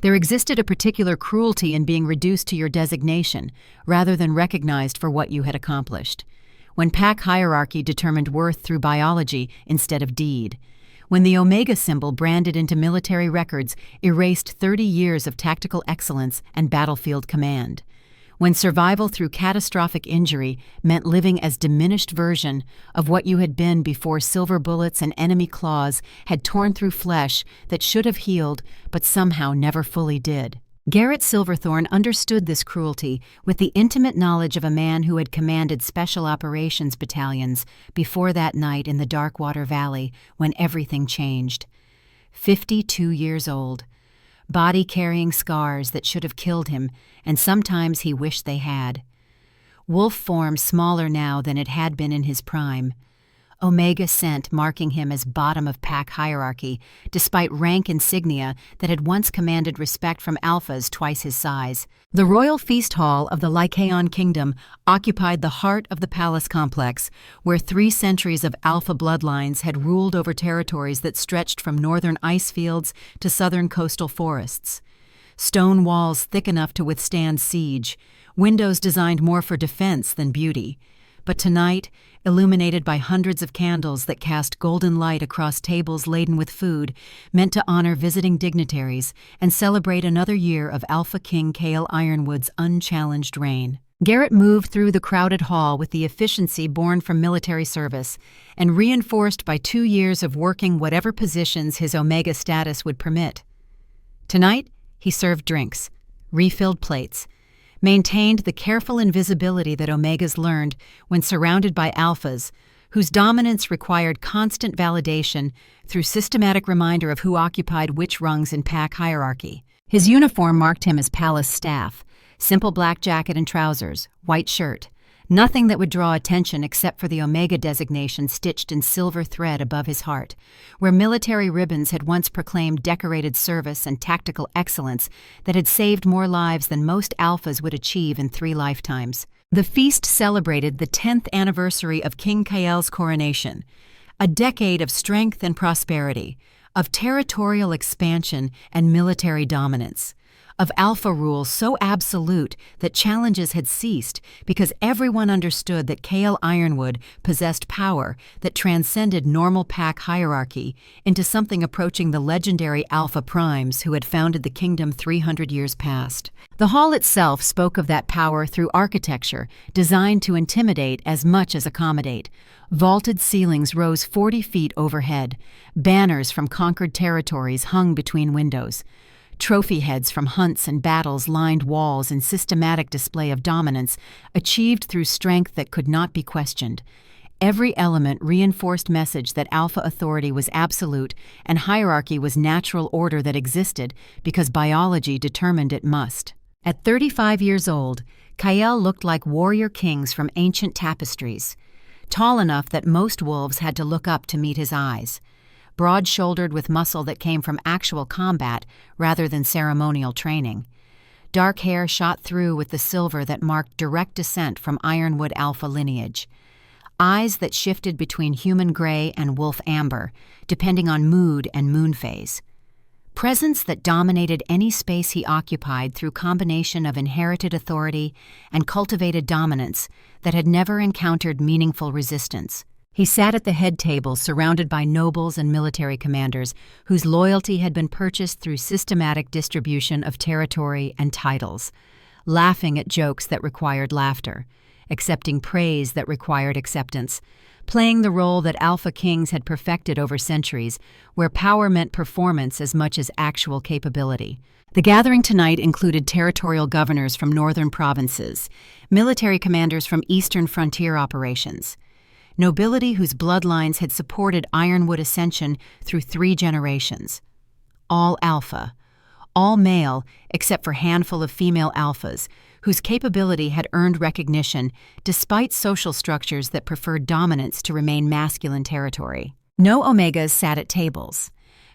There existed a particular cruelty in being reduced to your designation, rather than recognized for what you had accomplished. When pack hierarchy determined worth through biology instead of deed. When the Omega symbol branded into military records erased 30 years of tactical excellence and battlefield command. When survival through catastrophic injury meant living as diminished version of what you had been before silver bullets and enemy claws had torn through flesh that should have healed but somehow never fully did. Garrett Silverthorne understood this cruelty with the intimate knowledge of a man who had commanded special operations battalions before that night in the Darkwater Valley when everything changed. 52 years old. Body carrying scars that should have killed him, and sometimes he wished they had. Wolf form smaller now than it had been in his prime. Omega scent marking him as bottom of pack hierarchy, despite rank insignia that had once commanded respect from alphas twice his size. The royal feast hall of the Lycaon kingdom occupied the heart of the palace complex, where 3 centuries of alpha bloodlines had ruled over territories that stretched from northern ice fields to southern coastal forests. Stone walls thick enough to withstand siege, windows designed more for defense than beauty. But tonight, illuminated by hundreds of candles that cast golden light across tables laden with food, meant to honor visiting dignitaries and celebrate another year of Alpha King Cale Ironwood's unchallenged reign. Garrett moved through the crowded hall with the efficiency born from military service and reinforced by 2 years of working whatever positions his Omega status would permit. Tonight, he served drinks, refilled plates, maintained the careful invisibility that Omegas learned when surrounded by alphas, whose dominance required constant validation through systematic reminder of who occupied which rungs in pack hierarchy. His uniform marked him as palace staff, simple black jacket and trousers, white shirt, nothing that would draw attention except for the Omega designation stitched in silver thread above his heart, where military ribbons had once proclaimed decorated service and tactical excellence that had saved more lives than most alphas would achieve in 3 lifetimes. The feast celebrated the 10th anniversary of King Kael's coronation, a decade of strength and prosperity, of territorial expansion and military dominance, of alpha rule so absolute that challenges had ceased because everyone understood that Cale Ironwood possessed power that transcended normal pack hierarchy into something approaching the legendary Alpha Primes who had founded the kingdom 300 years past. The hall itself spoke of that power through architecture designed to intimidate as much as accommodate. Vaulted ceilings rose 40 feet overhead. Banners from conquered territories hung between windows. Trophy heads from hunts and battles lined walls in systematic display of dominance, achieved through strength that could not be questioned. Every element reinforced message that alpha authority was absolute and hierarchy was natural order that existed because biology determined it must. At 35 years old, Kael looked like warrior kings from ancient tapestries, tall enough that most wolves had to look up to meet his eyes. Broad-shouldered with muscle that came from actual combat rather than ceremonial training. Dark hair shot through with the silver that marked direct descent from Ironwood alpha lineage. Eyes that shifted between human gray and wolf amber, depending on mood and moon phase. Presence that dominated any space he occupied through combination of inherited authority and cultivated dominance that had never encountered meaningful resistance. He sat at the head table surrounded by nobles and military commanders whose loyalty had been purchased through systematic distribution of territory and titles, laughing at jokes that required laughter, accepting praise that required acceptance, playing the role that Alpha Kings had perfected over centuries, where power meant performance as much as actual capability. The gathering tonight included territorial governors from northern provinces, military commanders from eastern frontier operations, nobility whose bloodlines had supported Ironwood ascension through 3 generations. All alpha, all male except for a handful of female alphas, whose capability had earned recognition despite social structures that preferred dominance to remain masculine territory. No Omegas sat at tables.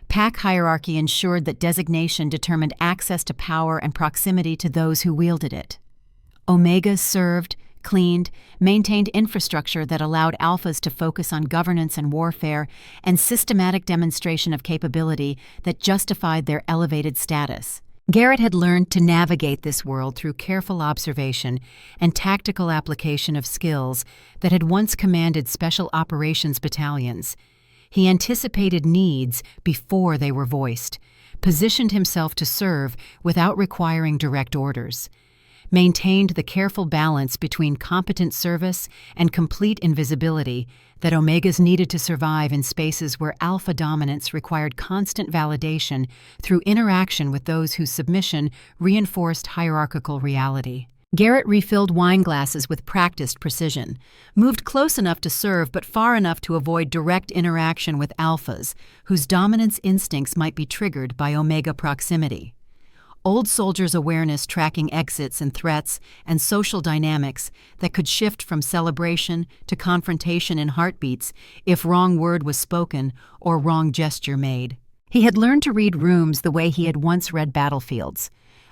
Pack hierarchy ensured that designation determined access to power and proximity to those who wielded it. Omegas served, cleaned, maintained infrastructure that allowed alphas to focus on governance and warfare and systematic demonstration of capability that justified their elevated status. Garrett had learned to navigate this world through careful observation and tactical application of skills that had once commanded special operations battalions. He anticipated needs before they were voiced, positioned himself to serve without requiring direct orders, maintained the careful balance between competent service and complete invisibility that Omegas needed to survive in spaces where alpha dominance required constant validation through interaction with those whose submission reinforced hierarchical reality. Garrett refilled wine glasses with practiced precision, moved close enough to serve but far enough to avoid direct interaction with alphas, whose dominance instincts might be triggered by Omega proximity. Old soldiers' awareness tracking exits and threats and social dynamics that could shift from celebration to confrontation in heartbeats if wrong word was spoken or wrong gesture made. He had learned to read rooms the way he had once read battlefields,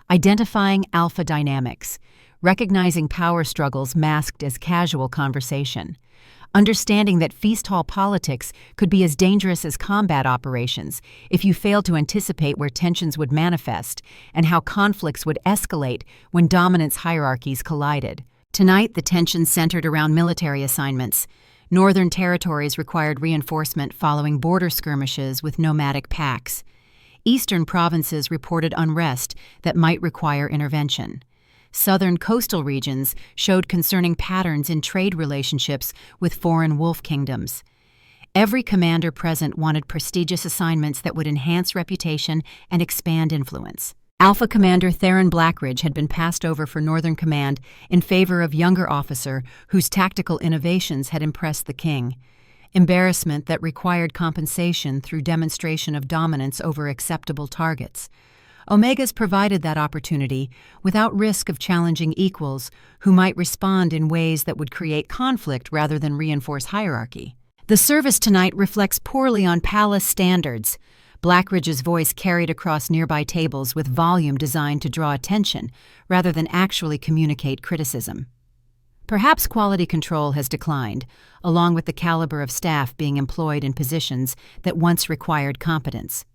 identifying alpha dynamics, recognizing power struggles masked as casual conversation, understanding that feast hall politics could be as dangerous as combat operations if you failed to anticipate where tensions would manifest and how conflicts would escalate when dominance hierarchies collided. Tonight, the tension centered around military assignments. Northern territories required reinforcement following border skirmishes with nomadic packs. Eastern provinces reported unrest that might require intervention. Southern coastal regions showed concerning patterns in trade relationships with foreign wolf kingdoms. Every commander present wanted prestigious assignments that would enhance reputation and expand influence. Alpha Commander Theron Blackridge had been passed over for Northern Command in favor of younger officer whose tactical innovations had impressed the king. Embarrassment that required compensation through demonstration of dominance over acceptable targets. Omegas provided that opportunity without risk of challenging equals who might respond in ways that would create conflict rather than reinforce hierarchy. The service tonight reflects poorly on palace standards. Blackridge's voice carried across nearby tables with volume designed to draw attention rather than actually communicate criticism. Perhaps quality control has declined, along with the caliber of staff being employed in positions that once required competence.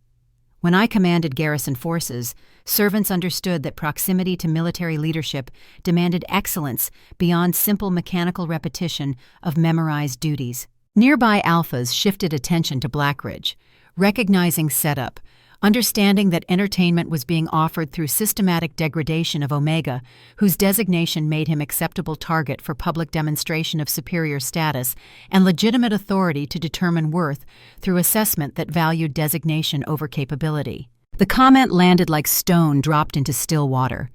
When I commanded garrison forces, servants understood that proximity to military leadership demanded excellence beyond simple mechanical repetition of memorized duties. Nearby alphas shifted attention to Blackridge, recognizing setup, understanding that entertainment was being offered through systematic degradation of Omega, whose designation made him acceptable target for public demonstration of superior status and legitimate authority to determine worth through assessment that valued designation over capability. The comment landed like stone dropped into still water.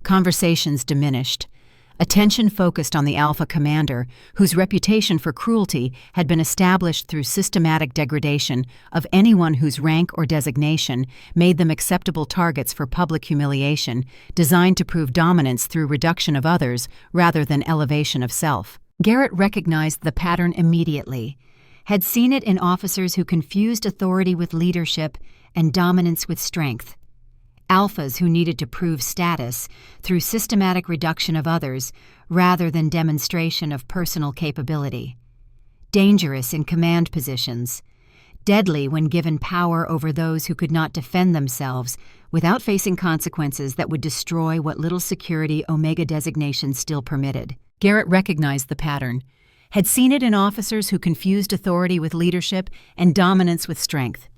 Conversations diminished. Attention focused on the Alpha Commander, whose reputation for cruelty had been established through systematic degradation of anyone whose rank or designation made them acceptable targets for public humiliation, designed to prove dominance through reduction of others rather than elevation of self. Garrett recognized the pattern immediately, had seen it in officers who confused authority with leadership and dominance with strength. Alphas who needed to prove status through systematic reduction of others rather than demonstration of personal capability. Dangerous in command positions. Deadly when given power over those who could not defend themselves without facing consequences that would destroy what little security Omega designation still permitted. Garrett recognized the pattern, had seen it in officers who confused authority with leadership and dominance with strength.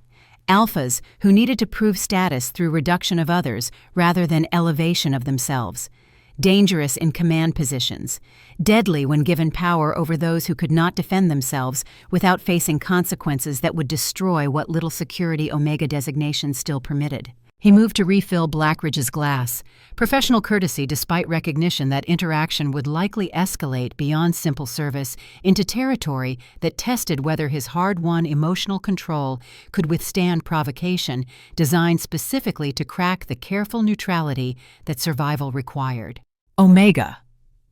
Alphas who needed to prove status through reduction of others rather than elevation of themselves. Dangerous in command positions. Deadly when given power over those who could not defend themselves without facing consequences that would destroy what little security Omega designation still permitted. He moved to refill Blackridge's glass, professional courtesy despite recognition that interaction would likely escalate beyond simple service into territory that tested whether his hard-won emotional control could withstand provocation designed specifically to crack the careful neutrality that survival required. Omega,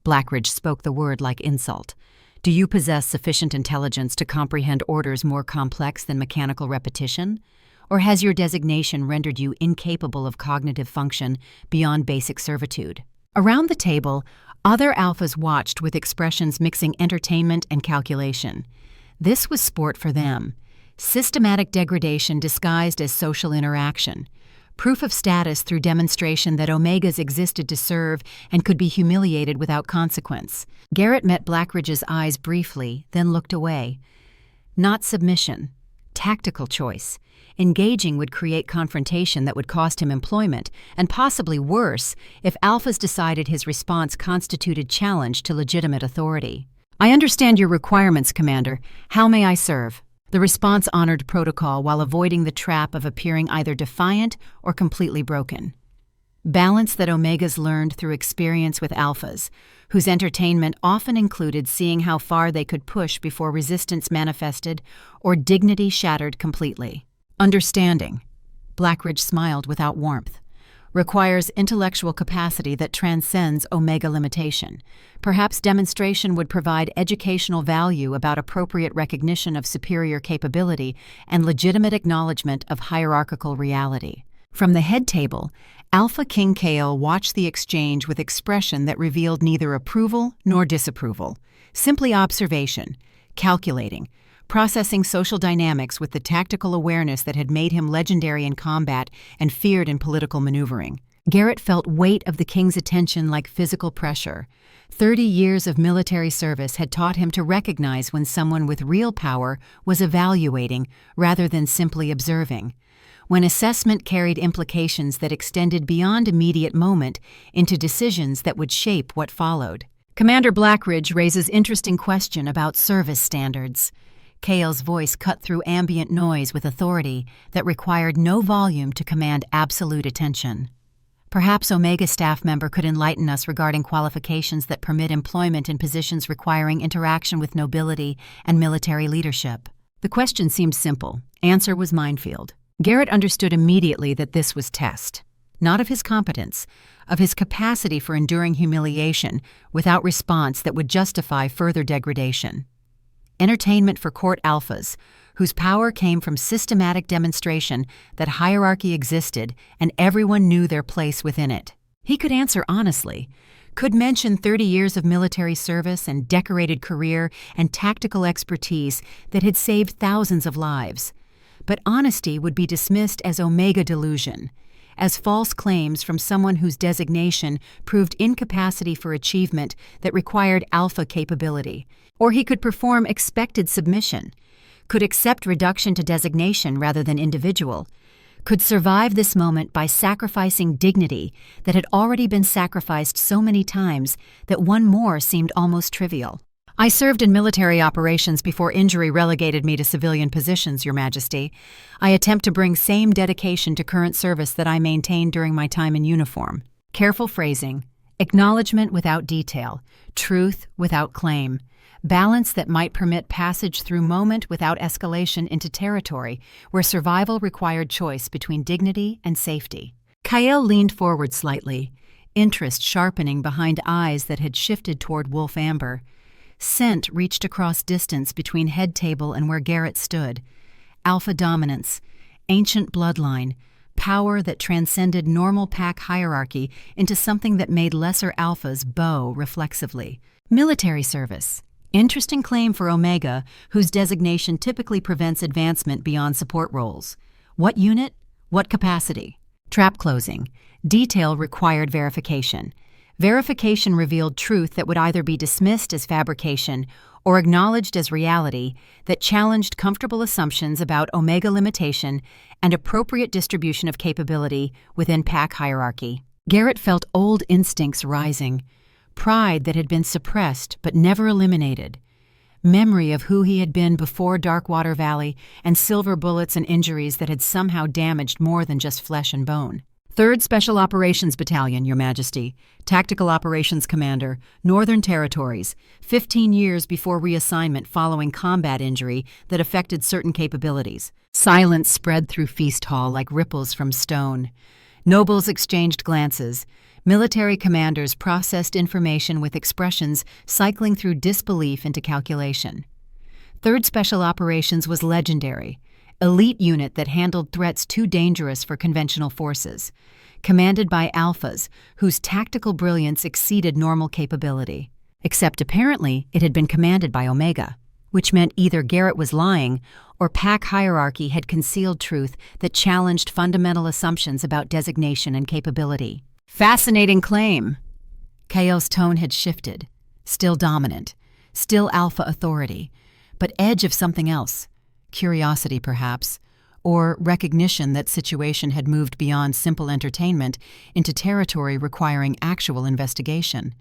Blackridge spoke the word like insult. Do you possess sufficient intelligence to comprehend orders more complex than mechanical repetition? Or has your designation rendered you incapable of cognitive function beyond basic servitude? Around the table, other alphas watched with expressions mixing entertainment and calculation. This was sport for them. Systematic degradation disguised as social interaction. proof of status through demonstration that Omegas existed to serve and could be humiliated without consequence. Garrett met Blackridge's eyes briefly, then looked away. Not submission. Tactical choice. Engaging would create confrontation that would cost him employment, and possibly worse if Alphas decided his response constituted challenge to legitimate authority. "I understand your requirements, Commander. How may I serve?" The response honored protocol while avoiding the trap of appearing either defiant or completely broken. Balance that Omegas learned through experience with Alphas, whose entertainment often included seeing how far they could push before resistance manifested or dignity shattered completely. Understanding, Blackridge smiled without warmth, requires intellectual capacity that transcends Omega limitation. Perhaps demonstration would provide educational value about appropriate recognition of superior capability and legitimate acknowledgement of hierarchical reality. From the head table, Alpha King Kale watched the exchange with expression that revealed neither approval nor disapproval, simply observation, calculating, processing social dynamics with the tactical awareness that had made him legendary in combat and feared in political maneuvering. Garrett felt weight of the king's attention like physical pressure. 30 years of military service had taught him to recognize when someone with real power was evaluating rather than simply observing, when assessment carried implications that extended beyond immediate moment into decisions that would shape what followed. Commander Blackridge raises interesting question about service standards. Kale's voice cut through ambient noise with authority that required no volume to command absolute attention. Perhaps Omega staff member could enlighten us regarding qualifications that permit employment in positions requiring interaction with nobility and military leadership. The question seemed simple. Answer was minefield. Garrett understood immediately that this was test, not of his competence, of his capacity for enduring humiliation without response that would justify further degradation. Entertainment for court alphas, whose power came from systematic demonstration that hierarchy existed and everyone knew their place within it. He could answer honestly, could mention 30 years of military service and decorated career and tactical expertise that had saved thousands of lives. But honesty would be dismissed as Omega delusion, as false claims from someone whose designation proved incapacity for achievement that required alpha capability. Or he could perform expected submission, could accept reduction to designation rather than individual, could survive this moment by sacrificing dignity that had already been sacrificed so many times that one more seemed almost trivial. "I served in military operations before injury relegated me to civilian positions, Your Majesty. I attempt to bring same dedication to current service that I maintained during my time in uniform." Careful phrasing, acknowledgement without detail, truth without claim, balance that might permit passage through moment without escalation into territory where survival required choice between dignity and safety. Kyle leaned forward slightly, interest sharpening behind eyes that had shifted toward wolf amber. Scent reached across distance between head table and where Garrett stood. Alpha dominance, ancient bloodline, power that transcended normal pack hierarchy into something that made lesser alphas bow reflexively. Military service. Interesting claim for Omega, whose designation typically prevents advancement beyond support roles. What unit? What capacity? Trap closing. Detail required verification. Verification revealed truth that would either be dismissed as fabrication or acknowledged as reality that challenged comfortable assumptions about Omega limitation and appropriate distribution of capability within pack hierarchy. Garrett felt old instincts rising. Pride that had been suppressed but never eliminated, memory of who he had been before Darkwater Valley, and silver bullets and injuries that had somehow damaged more than just flesh and bone. 3rd Special Operations Battalion, Your Majesty, Tactical Operations Commander, Northern Territories, 15 years before reassignment following combat injury that affected certain capabilities. Silence spread through Feast Hall like ripples from stone. Nobles exchanged glances. Military commanders processed information with expressions cycling through disbelief into calculation. 3rd Special Operations was legendary, elite unit that handled threats too dangerous for conventional forces, commanded by alphas whose tactical brilliance exceeded normal capability. Except apparently it had been commanded by Omega. which meant either Garrett was lying or pack hierarchy had concealed truth that challenged fundamental assumptions about designation and capability. Fascinating claim. Kael's tone had shifted. Still dominant, still alpha authority, but edge of something else. Curiosity, perhaps, or recognition that situation had moved beyond simple entertainment into territory requiring actual investigation.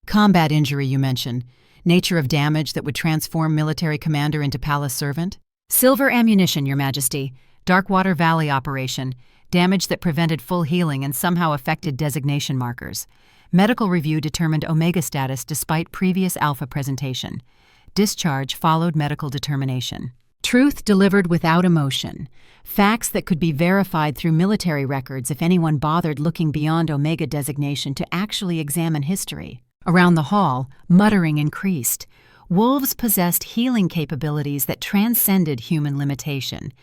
Combat injury, you mention. Nature of damage that would transform military commander into palace servant? Silver ammunition, Your Majesty. Darkwater Valley operation. Damage that prevented full healing and somehow affected designation markers. Medical review determined Omega status despite previous Alpha presentation. Discharge followed medical determination. Truth delivered without emotion. Facts that could be verified through military records if anyone bothered looking beyond Omega designation to actually examine history. Around the hall, muttering increased. Wolves possessed healing capabilities that transcended human limitation.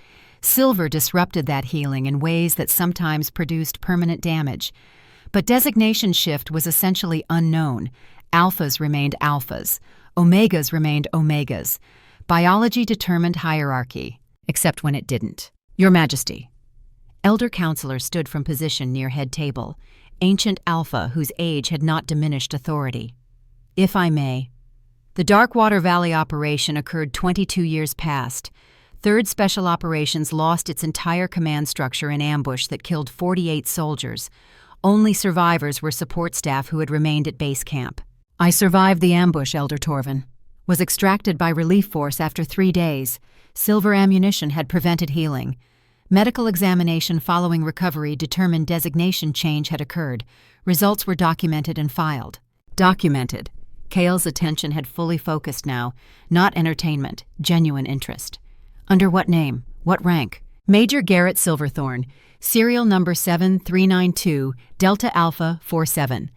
Silver disrupted that healing in ways that sometimes produced permanent damage. But designation shift was essentially unknown. Alphas remained alphas. Omegas remained omegas. Biology determined hierarchy, except when it didn't. Your Majesty. Elder Counselor stood from position near head table. Ancient Alpha whose age had not diminished authority. If I may. The Darkwater Valley operation occurred 22 years past. 3rd Special Operations lost its entire command structure in ambush that killed 48 soldiers. Only survivors were support staff who had remained at base camp. I survived the ambush, Elder Torvin. Was extracted by relief force after 3 days. Silver ammunition had prevented healing. Medical examination following recovery determined designation change had occurred. Results were documented and filed. Documented. Kael's attention had fully focused now. Not entertainment, genuine interest. Under what name? What rank? Major Garrett Silverthorne. Serial number 7392, Delta Alpha 47.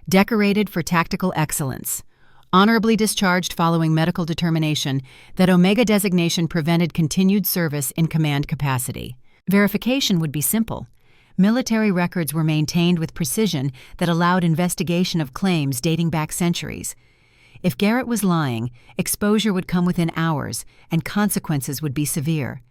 Decorated for tactical excellence. Honorably discharged following medical determination that Omega designation prevented continued service in command capacity. Verification would be simple. Military records were maintained with precision that allowed investigation of claims dating back centuries. If Garrett was lying, exposure would come within hours, and consequences would be severe.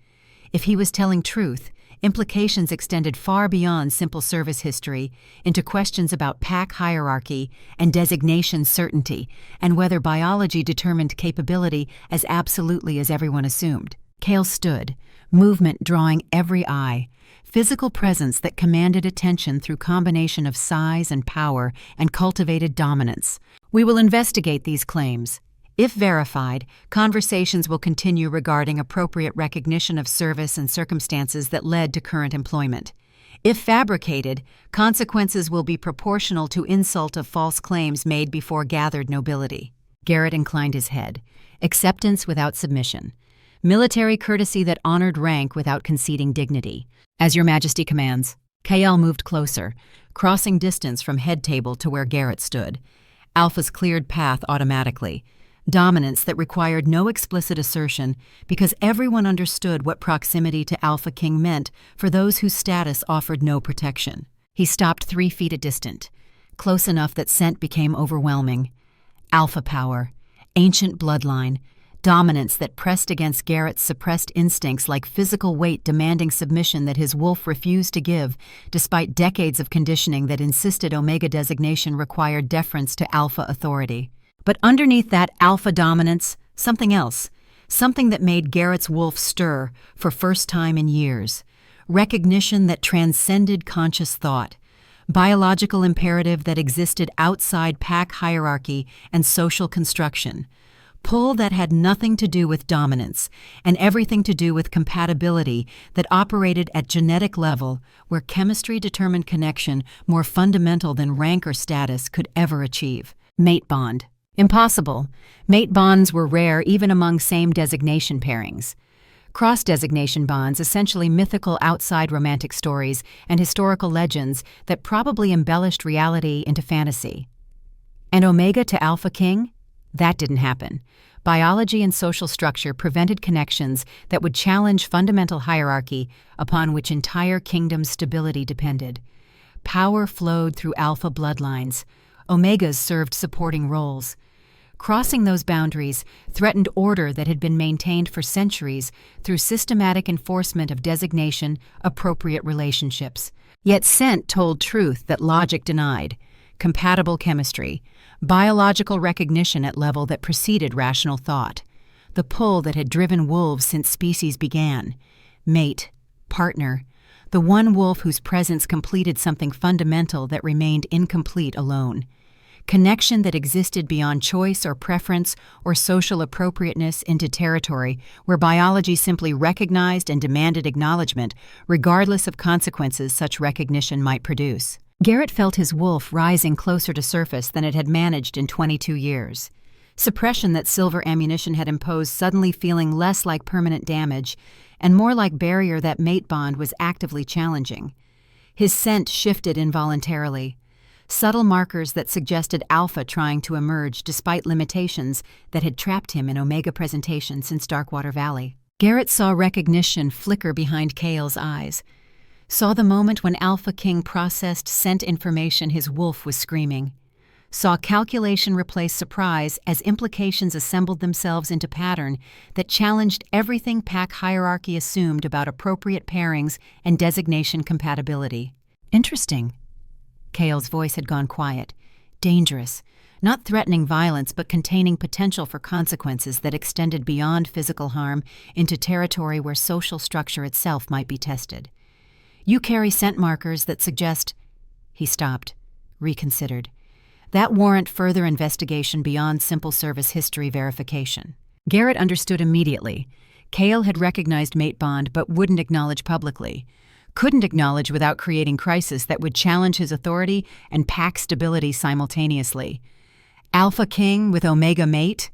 If he was telling truth, implications extended far beyond simple service history into questions about pack hierarchy and designation certainty, and whether biology determined capability as absolutely as everyone assumed. Kael stood, movement drawing every eye, physical presence that commanded attention through combination of size and power and cultivated dominance. We will investigate these claims. If verified, conversations will continue regarding appropriate recognition of service and circumstances that led to current employment. If fabricated, consequences will be proportional to insult of false claims made before gathered nobility. Garrett inclined his head. Acceptance without submission. Military courtesy that honored rank without conceding dignity. As Your Majesty commands. Kael moved closer, crossing distance from head table to where Garrett stood. Alpha's cleared path automatically. Dominance that required no explicit assertion because everyone understood what proximity to Alpha King meant for those whose status offered no protection. He stopped 3 feet a distant, close enough that scent became overwhelming. Alpha power, ancient bloodline, dominance that pressed against Garrett's suppressed instincts like physical weight demanding submission that his wolf refused to give, despite decades of conditioning that insisted Omega designation required deference to Alpha authority. But underneath that alpha dominance, something else, something that made Garrett's wolf stir for first time in years. Recognition that transcended conscious thought. Biological imperative that existed outside pack hierarchy and social construction. Pull that had nothing to do with dominance and everything to do with compatibility that operated at genetic level where chemistry determined connection more fundamental than rank or status could ever achieve. Mate bond. Impossible. Mate bonds were rare even among same designation pairings. Cross-designation bonds, essentially mythical outside romantic stories and historical legends that probably embellished reality into fantasy. And Omega to Alpha King? That didn't happen. Biology and social structure prevented connections that would challenge fundamental hierarchy upon which entire kingdom's stability depended. Power flowed through Alpha bloodlines. Omegas served supporting roles. Crossing those boundaries threatened order that had been maintained for centuries through systematic enforcement of designation, appropriate relationships. Yet scent told truth that logic denied: compatible chemistry, biological recognition at level that preceded rational thought, the pull that had driven wolves since species began. Mate, partner, the one wolf whose presence completed something fundamental that remained incomplete alone. Connection that existed beyond choice or preference or social appropriateness into territory where biology simply recognized and demanded acknowledgement, regardless of consequences such recognition might produce. Garrett felt his wolf rising closer to surface than it had managed in 22 years. Suppression that silver ammunition had imposed suddenly feeling less like permanent damage and more like barrier that mate bond was actively challenging. His scent shifted involuntarily. Subtle markers that suggested alpha trying to emerge despite limitations that had trapped him in Omega presentation since Darkwater Valley. Garrett saw recognition flicker behind Kale's eyes, saw the moment when Alpha King processed scent information his wolf was screaming, saw calculation replace surprise as implications assembled themselves into pattern that challenged everything pack hierarchy assumed about appropriate pairings and designation compatibility. Interesting. Kale's voice had gone quiet. Dangerous. Not threatening violence, but containing potential for consequences that extended beyond physical harm into territory where social structure itself might be tested. You carry scent markers that suggest... He stopped, reconsidered. That warrant further investigation beyond simple service history verification. Garrett understood immediately. Kale had recognized mate bond but wouldn't acknowledge publicly. Couldn't acknowledge without creating crisis that would challenge his authority and pack stability simultaneously. Alpha King with Omega Mate?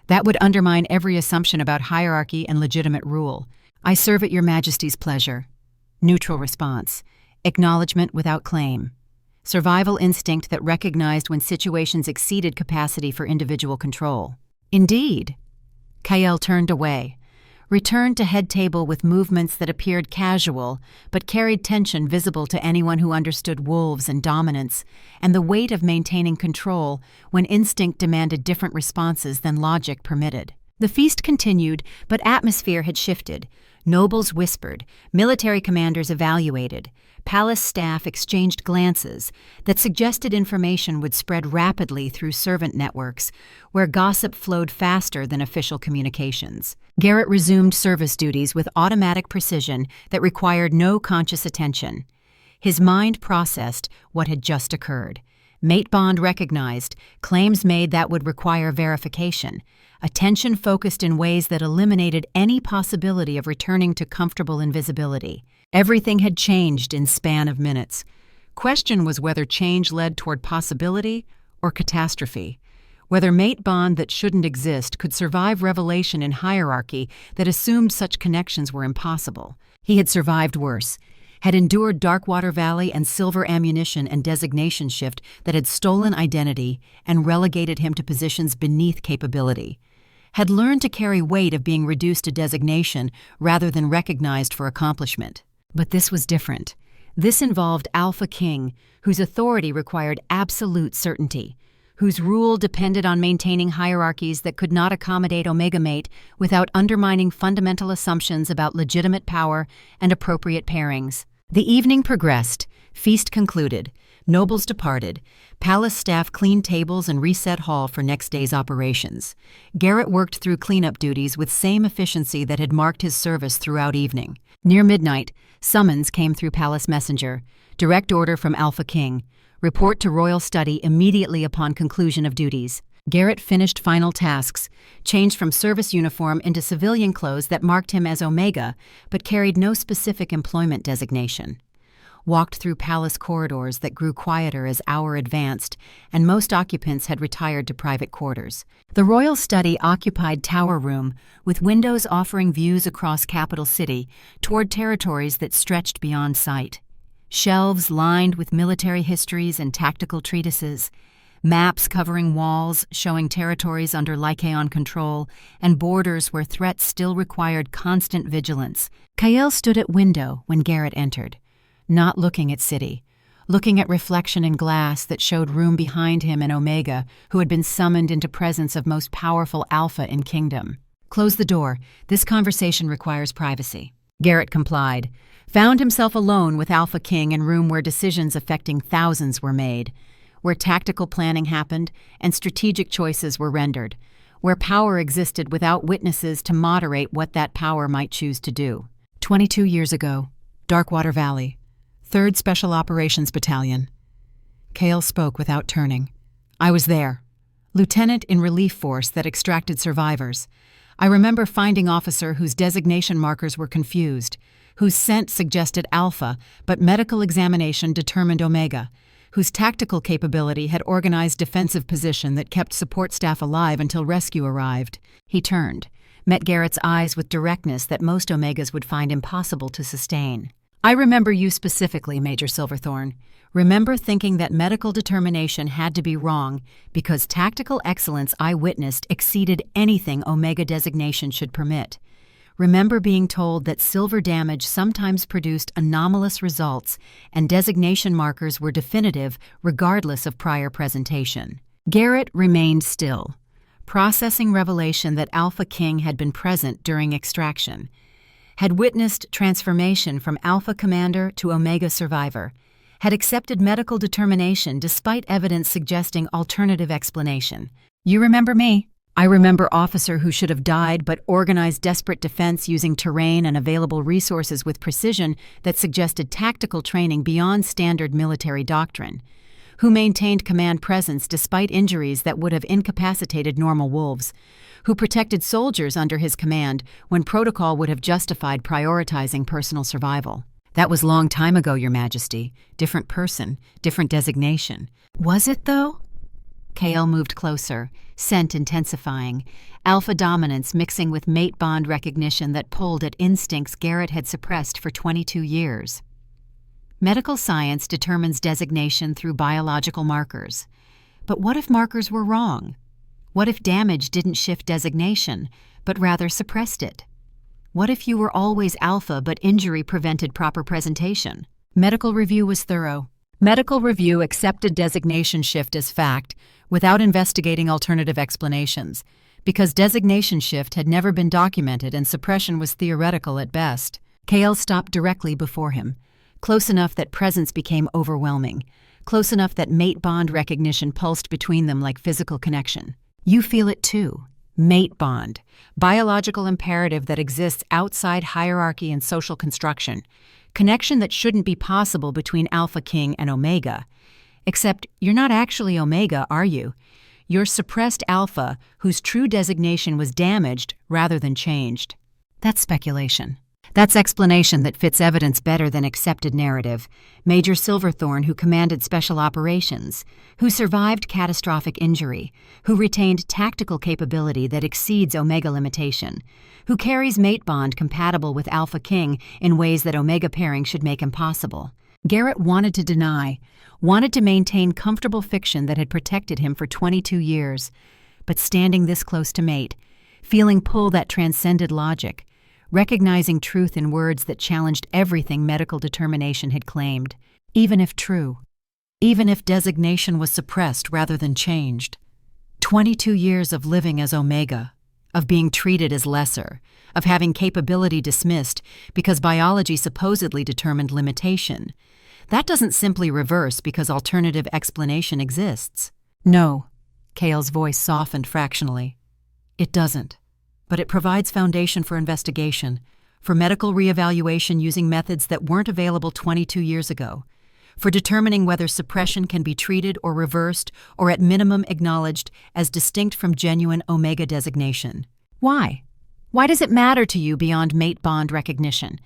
That would undermine every assumption about hierarchy and legitimate rule. I serve at your majesty's pleasure. Neutral response. Acknowledgement without claim. Survival instinct that recognized when situations exceeded capacity for individual control. Indeed. Kale turned away, returned to head table with movements that appeared casual but carried tension visible to anyone who understood wolves and dominance and the weight of maintaining control when instinct demanded different responses than logic permitted. The feast continued, but atmosphere had shifted. Nobles whispered, military commanders evaluated, palace staff exchanged glances that suggested information would spread rapidly through servant networks, where gossip flowed faster than official communications. Garrett resumed service duties with automatic precision that required no conscious attention. His mind processed what had just occurred. Mate bond recognized, claims made that would require verification. Attention focused in ways that eliminated any possibility of returning to comfortable invisibility. Everything had changed in span of minutes. Question was whether change led toward possibility or catastrophe. Whether mate bond that shouldn't exist could survive revelation in hierarchy that assumed such connections were impossible. He had survived worse, had endured Darkwater Valley and silver ammunition and designation shift that had stolen identity and relegated him to positions beneath capability. Had learned to carry weight of being reduced to designation rather than recognized for accomplishment. But this was different. This involved Alpha King, whose authority required absolute certainty, whose rule depended on maintaining hierarchies that could not accommodate Omega Mate without undermining fundamental assumptions about legitimate power and appropriate pairings. The evening progressed, feast concluded, nobles departed, palace staff cleaned tables and reset hall for next day's operations. Garrett worked through cleanup duties with same efficiency that had marked his service throughout evening. Near midnight, summons came through palace messenger. Direct order from Alpha King. Report to royal study immediately upon conclusion of duties. Garrett finished final tasks, changed from service uniform into civilian clothes that marked him as Omega, but carried no specific employment designation. Walked through palace corridors that grew quieter as hour advanced, and most occupants had retired to private quarters. The royal study occupied tower room, with windows offering views across capital city toward territories that stretched beyond sight. Shelves lined with military histories and tactical treatises, maps covering walls showing territories under Lycaon control and borders where threats still required constant vigilance. Kale stood at window when Garrett entered, not looking at city, looking at reflection in glass that showed room behind him and Omega, who had been summoned into presence of most powerful Alpha in Kingdom. "Close the door. This conversation requires privacy." Garrett complied, found himself alone with Alpha King in a room where decisions affecting thousands were made, where tactical planning happened and strategic choices were rendered, where power existed without witnesses to moderate what that power might choose to do. 22 years ago, Darkwater Valley, 3rd Special Operations Battalion. Cale spoke without turning. "I was there. Lieutenant in relief force that extracted survivors. I remember finding officer whose designation markers were confused, whose scent suggested Alpha, but medical examination determined Omega, whose tactical capability had organized defensive position that kept support staff alive until rescue arrived." He turned, met Garrett's eyes with directness that most Omegas would find impossible to sustain. "I remember you specifically, Major Silverthorne. Remember thinking that medical determination had to be wrong because tactical excellence I witnessed exceeded anything Omega designation should permit. Remember being told that silver damage sometimes produced anomalous results and designation markers were definitive regardless of prior presentation." Garrett remained still, processing revelation that Alpha King had been present during extraction, had witnessed transformation from Alpha Commander to Omega Survivor, had accepted medical determination despite evidence suggesting alternative explanation. "You remember me? I remember officer who should have died but organized desperate defense using terrain and available resources with precision that suggested tactical training beyond standard military doctrine, who maintained command presence despite injuries that would have incapacitated normal wolves, who protected soldiers under his command when protocol would have justified prioritizing personal survival. That was long time ago, Your Majesty. Different person, different designation." "Was it, though?" Cale moved closer, scent intensifying, Alpha dominance mixing with mate bond recognition that pulled at instincts Garrett had suppressed for 22 years. Medical science determines designation through biological markers. But what if markers were wrong? What if damage didn't shift designation, but rather suppressed it? What if you were always Alpha but injury prevented proper presentation? Medical review was thorough. Medical review accepted designation shift as fact without investigating alternative explanations, because designation shift had never been documented and suppression was theoretical at best. Cale stopped directly before him, close enough that presence became overwhelming, close enough that mate bond recognition pulsed between them like physical connection. "You feel it too. Mate bond, biological imperative that exists outside hierarchy and social construction, connection that shouldn't be possible between Alpha King and Omega. Except you're not actually Omega, are you? You're suppressed Alpha whose true designation was damaged rather than changed." That's speculation. That's explanation that fits evidence better than accepted narrative. Major Silverthorne, who commanded special operations, who survived catastrophic injury, who retained tactical capability that exceeds Omega limitation, who carries mate bond compatible with Alpha King in ways that Omega pairing should make impossible. Garrett wanted to deny, wanted to maintain comfortable fiction that had protected him for 22 years, but standing this close to mate, feeling pull that transcended logic, recognizing truth in words that challenged everything medical determination had claimed, even if true, even if designation was suppressed rather than changed. 22 years of living as Omega, of being treated as lesser, of having capability dismissed because biology supposedly determined limitation. That doesn't simply reverse because alternative explanation exists. No, Cale's voice softened fractionally. It doesn't. But it provides foundation for investigation, for medical reevaluation using methods that weren't available 22 years ago, for determining whether suppression can be treated or reversed or at minimum acknowledged as distinct from genuine Omega designation. Why? Why does it matter to you beyond mate bond recognition?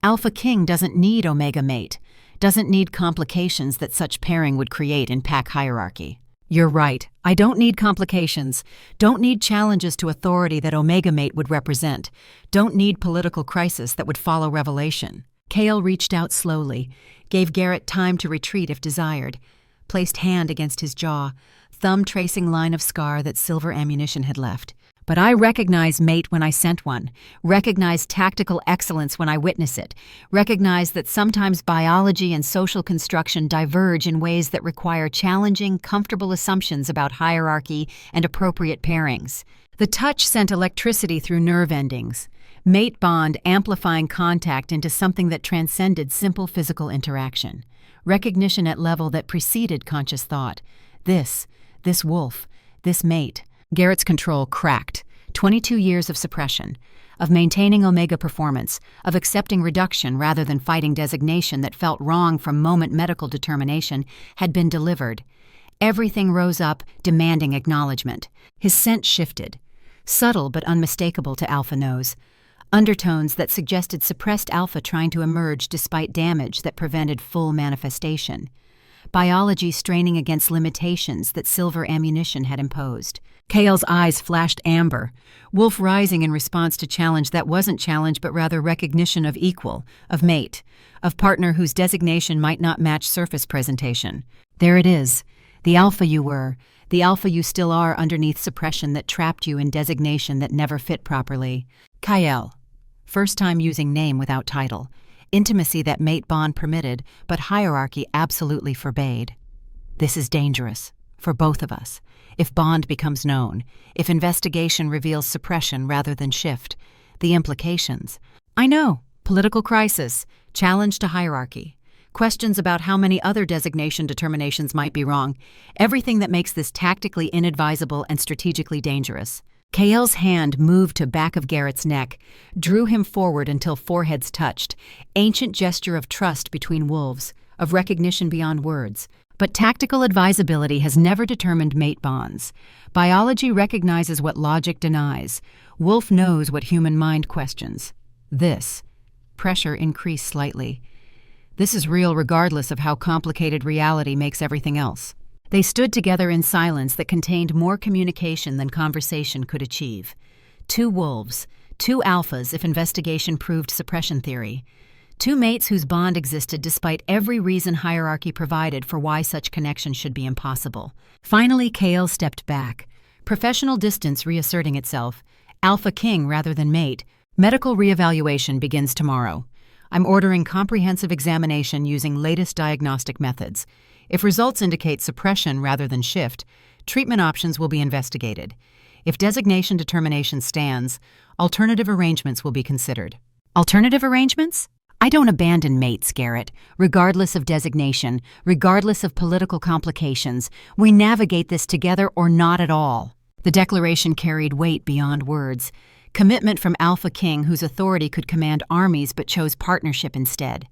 Alpha King doesn't need Omega mate, doesn't need complications that such pairing would create in pack hierarchy. You're right. I don't need complications. Don't need challenges to authority that Omega Mate would represent. Don't need political crisis that would follow revelation. Cale reached out slowly, gave Garrett time to retreat if desired, placed hand against his jaw, thumb tracing line of scar that silver ammunition had left. But I recognize mate when I scent one, recognize tactical excellence when I witness it, recognize that sometimes biology and social construction diverge in ways that require challenging, comfortable assumptions about hierarchy and appropriate pairings. The touch sent electricity through nerve endings, mate bond amplifying contact into something that transcended simple physical interaction. Recognition at level that preceded conscious thought. This wolf, this mate. Garrett's control cracked. 22 years of suppression, of maintaining Omega performance, of accepting reduction rather than fighting designation that felt wrong from moment medical determination, had been delivered. Everything rose up, demanding acknowledgement. His scent shifted. Subtle but unmistakable to Alpha nose. Undertones that suggested suppressed Alpha trying to emerge despite damage that prevented full manifestation. Biology straining against limitations that silver ammunition had imposed. Kale's eyes flashed amber, wolf rising in response to challenge that wasn't challenge but rather recognition of equal, of mate, of partner whose designation might not match surface presentation. There it is, the Alpha you were, the Alpha you still are underneath suppression that trapped you in designation that never fit properly. Kyle, first time using name without title. Intimacy that mate bond permitted, but hierarchy absolutely forbade. This is dangerous, for both of us. If bond becomes known, if investigation reveals suppression rather than shift, the implications. I know, political crisis, challenge to hierarchy, questions about how many other designation determinations might be wrong, everything that makes this tactically inadvisable and strategically dangerous. Kael's hand moved to back of Garrett's neck, drew him forward until foreheads touched, ancient gesture of trust between wolves, of recognition beyond words. But tactical advisability has never determined mate bonds. Biology recognizes what logic denies. Wolf knows what human mind questions. This. Pressure increased slightly. This is real regardless of how complicated reality makes everything else. They stood together in silence that contained more communication than conversation could achieve. Two wolves, two alphas if investigation proved suppression theory. Two mates whose bond existed despite every reason hierarchy provided for why such connection should be impossible. Finally, Kale stepped back. Professional distance reasserting itself. Alpha king rather than mate. Medical reevaluation begins tomorrow. I'm ordering comprehensive examination using latest diagnostic methods. If results indicate suppression rather than shift, treatment options will be investigated. If designation determination stands, alternative arrangements will be considered. Alternative arrangements? I don't abandon mates, Garrett, regardless of designation, regardless of political complications. We navigate this together or not at all. The declaration carried weight beyond words. Commitment from Alpha King, whose authority could command armies but chose partnership instead.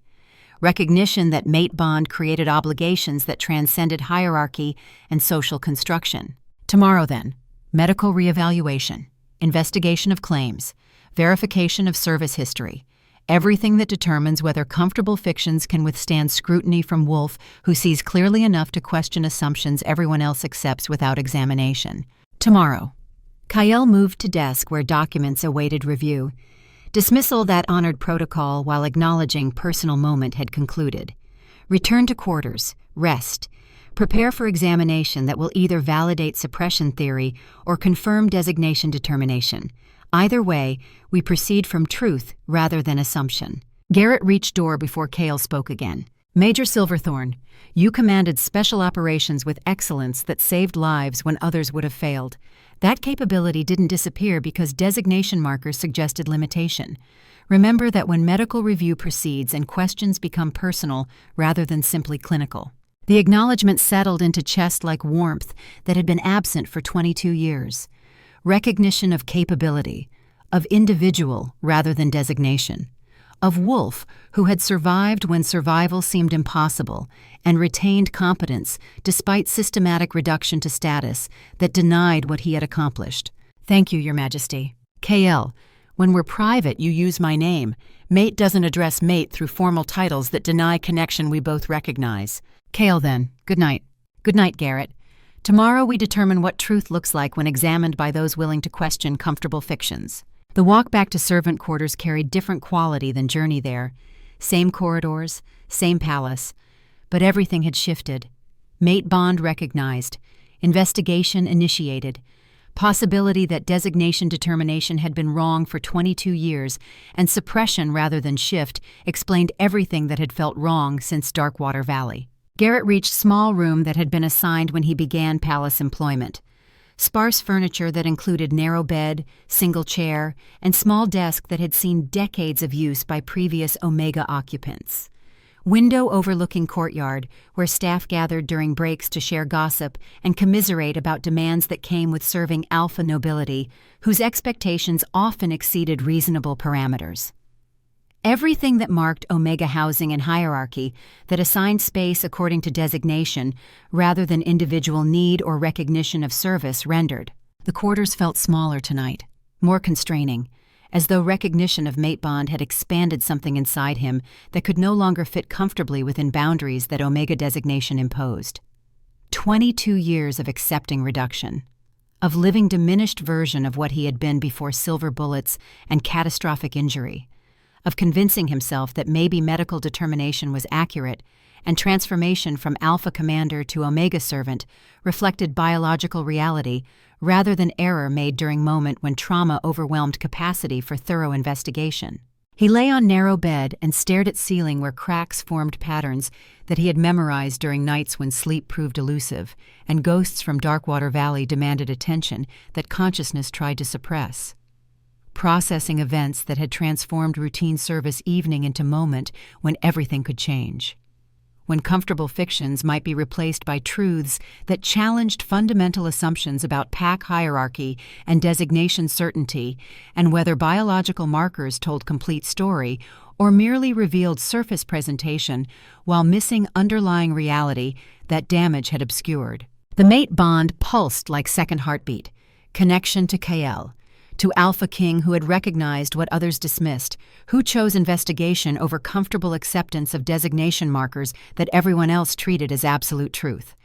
Recognition that mate bond created obligations that transcended hierarchy and social construction. Tomorrow then, medical reevaluation, investigation of claims, verification of service history, everything that determines whether comfortable fictions can withstand scrutiny from Wolf, who sees clearly enough to question assumptions everyone else accepts without examination. Tomorrow. Kyle moved to desk where documents awaited review. Dismissal that honored protocol while acknowledging personal moment had concluded. Return to quarters, rest. Prepare for examination that will either validate suppression theory or confirm designation determination. Either way, we proceed from truth rather than assumption. Garrett reached door before Kale spoke again. Major Silverthorne, you commanded special operations with excellence that saved lives when others would have failed. That capability didn't disappear because designation markers suggested limitation. Remember that when medical review proceeds and questions become personal rather than simply clinical. The acknowledgement settled into chest like warmth that had been absent for 22 years. Recognition of capability, of individual rather than designation. Of Wolf, who had survived when survival seemed impossible and retained competence despite systematic reduction to status that denied what he had accomplished. Thank you, Your Majesty. KL, when we're private, you use my name. Mate doesn't address mate through formal titles that deny connection we both recognize. KL then, good night. Good night, Garrett. Tomorrow we determine what truth looks like when examined by those willing to question comfortable fictions. The walk back to servant quarters carried different quality than journey there. Same corridors, same palace. But everything had shifted. Mate bond recognized. Investigation initiated. Possibility that designation determination had been wrong for 22 years, and suppression rather than shift explained everything that had felt wrong since Darkwater Valley. Garrett reached small room that had been assigned when he began palace employment. Sparse furniture that included narrow bed, single chair, and small desk that had seen decades of use by previous Omega occupants. Window overlooking courtyard, where staff gathered during breaks to share gossip and commiserate about demands that came with serving alpha nobility, whose expectations often exceeded reasonable parameters. Everything that marked Omega housing and hierarchy, that assigned space according to designation rather than individual need or recognition of service, rendered. The quarters felt smaller tonight, more constraining, as though recognition of mate bond had expanded something inside him that could no longer fit comfortably within boundaries that Omega designation imposed. 22 years of accepting reduction, of living diminished version of what he had been before silver bullets and catastrophic injury, of convincing himself that maybe medical determination was accurate and transformation from Alpha Commander to Omega Servant reflected biological reality rather than error made during moment when trauma overwhelmed capacity for thorough investigation. He lay on narrow bed and stared at ceiling where cracks formed patterns that he had memorized during nights when sleep proved elusive and ghosts from Darkwater Valley demanded attention that consciousness tried to suppress. Processing events that had transformed routine service evening into moment when everything could change. When comfortable fictions might be replaced by truths that challenged fundamental assumptions about pack hierarchy and designation certainty, and whether biological markers told complete story or merely revealed surface presentation while missing underlying reality that damage had obscured. The mate bond pulsed like second heartbeat, connection to Kael, to Alpha King who had recognized what others dismissed, who chose investigation over comfortable acceptance of designation markers that everyone else treated as absolute truth,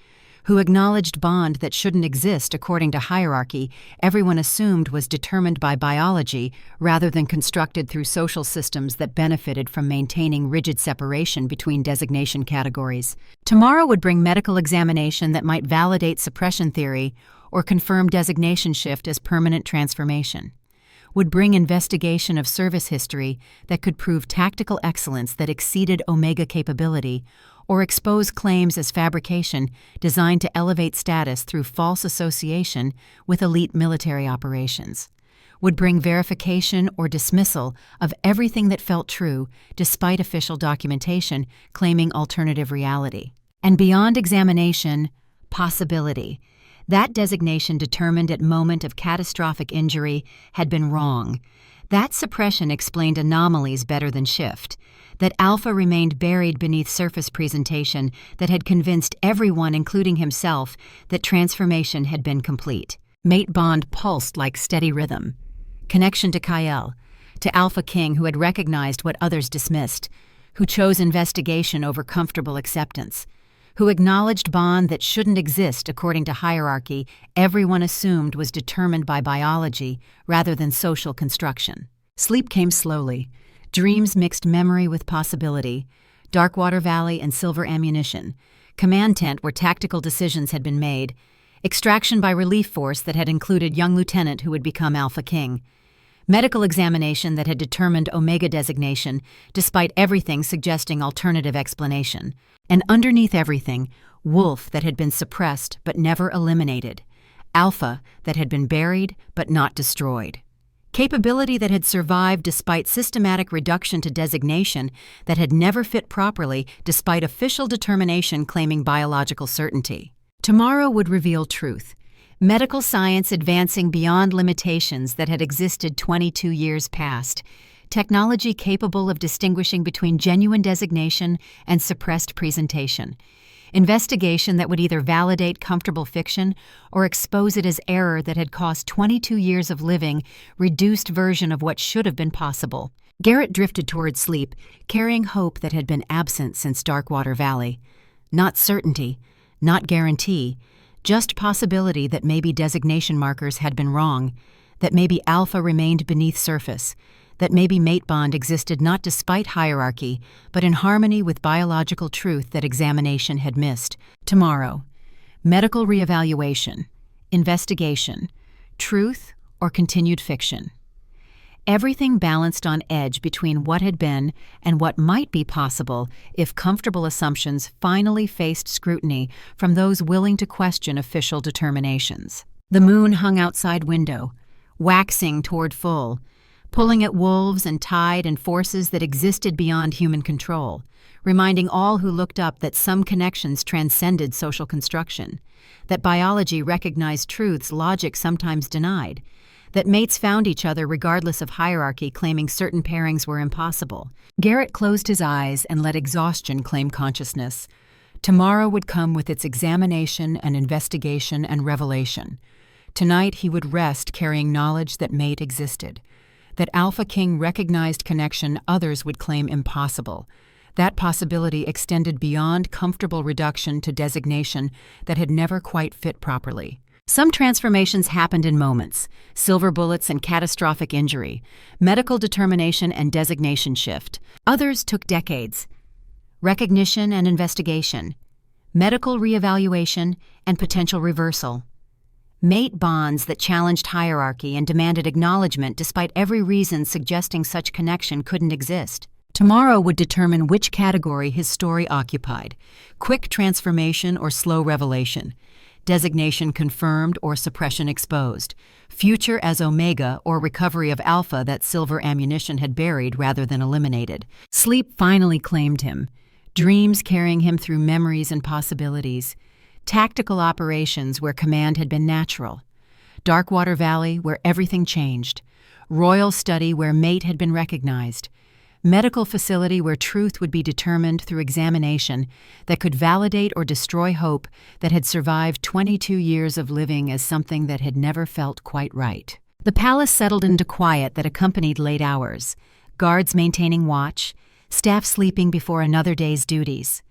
who acknowledged bond that shouldn't exist according to hierarchy everyone assumed was determined by biology rather than constructed through social systems that benefited from maintaining rigid separation between designation categories. Tomorrow would bring medical examination that might validate suppression theory or confirm designation shift as permanent transformation, would bring investigation of service history that could prove tactical excellence that exceeded Omega capability, or expose claims as fabrication designed to elevate status through false association with elite military operations, would bring verification or dismissal of everything that felt true despite official documentation claiming alternative reality. And beyond examination, possibility. That designation determined at moment of catastrophic injury had been wrong. That suppression explained anomalies better than shift. That Alpha remained buried beneath surface presentation that had convinced everyone, including himself, that transformation had been complete. Mate bond pulsed like steady rhythm. Connection to Kael, to Alpha King who had recognized what others dismissed, who chose investigation over comfortable acceptance, who acknowledged bond that shouldn't exist according to hierarchy everyone assumed was determined by biology rather than social construction. Sleep came slowly. Dreams mixed memory with possibility. Darkwater Valley and silver ammunition. Command tent where tactical decisions had been made. Extraction by relief force that had included young lieutenant who would become Alpha King. Medical examination that had determined Omega designation, despite everything suggesting alternative explanation. And underneath everything, Wolf that had been suppressed but never eliminated. Alpha that had been buried but not destroyed. Capability that had survived despite systematic reduction to designation that had never fit properly despite official determination claiming biological certainty. Tomorrow would reveal truth. Medical science advancing beyond limitations that had existed 22 years past. Technology capable of distinguishing between genuine designation and suppressed presentation. Investigation that would either validate comfortable fiction or expose it as error that had cost 22 years of living, reduced version of what should have been possible. Garrett drifted toward sleep, carrying hope that had been absent since Darkwater Valley. Not certainty, not guarantee, just possibility that maybe designation markers had been wrong, that maybe Alpha remained beneath surface, that maybe mate bond existed not despite hierarchy, but in harmony with biological truth that examination had missed. Tomorrow, medical reevaluation, investigation, truth or continued fiction. Everything balanced on edge between what had been and what might be possible if comfortable assumptions finally faced scrutiny from those willing to question official determinations. The moon hung outside window, waxing toward full, pulling at wolves and tide and forces that existed beyond human control, reminding all who looked up that some connections transcended social construction, that biology recognized truths logic sometimes denied, that mates found each other regardless of hierarchy, claiming certain pairings were impossible. Garrett closed his eyes and let exhaustion claim consciousness. Tomorrow would come with its examination and investigation and revelation. Tonight he would rest carrying knowledge that mate existed, that Alpha King recognized connection others would claim impossible. That possibility extended beyond comfortable reduction to designation that had never quite fit properly. Some transformations happened in moments: silver bullets and catastrophic injury, medical determination and designation shift. Others took decades: recognition and investigation, medical reevaluation, and potential reversal. Mate bonds that challenged hierarchy and demanded acknowledgement despite every reason suggesting such connection couldn't exist. Tomorrow would determine which category his story occupied: quick transformation or slow revelation, designation confirmed or suppression exposed, future as Omega or recovery of Alpha that silver ammunition had buried rather than eliminated. Sleep finally claimed him, dreams carrying him through memories and possibilities, tactical operations where command had been natural, Darkwater Valley where everything changed, royal study where mate had been recognized, medical facility where truth would be determined through examination that could validate or destroy hope that had survived 22 years of living as something that had never felt quite right. The palace settled into quiet that accompanied late hours, guards maintaining watch, staff sleeping before another day's duties,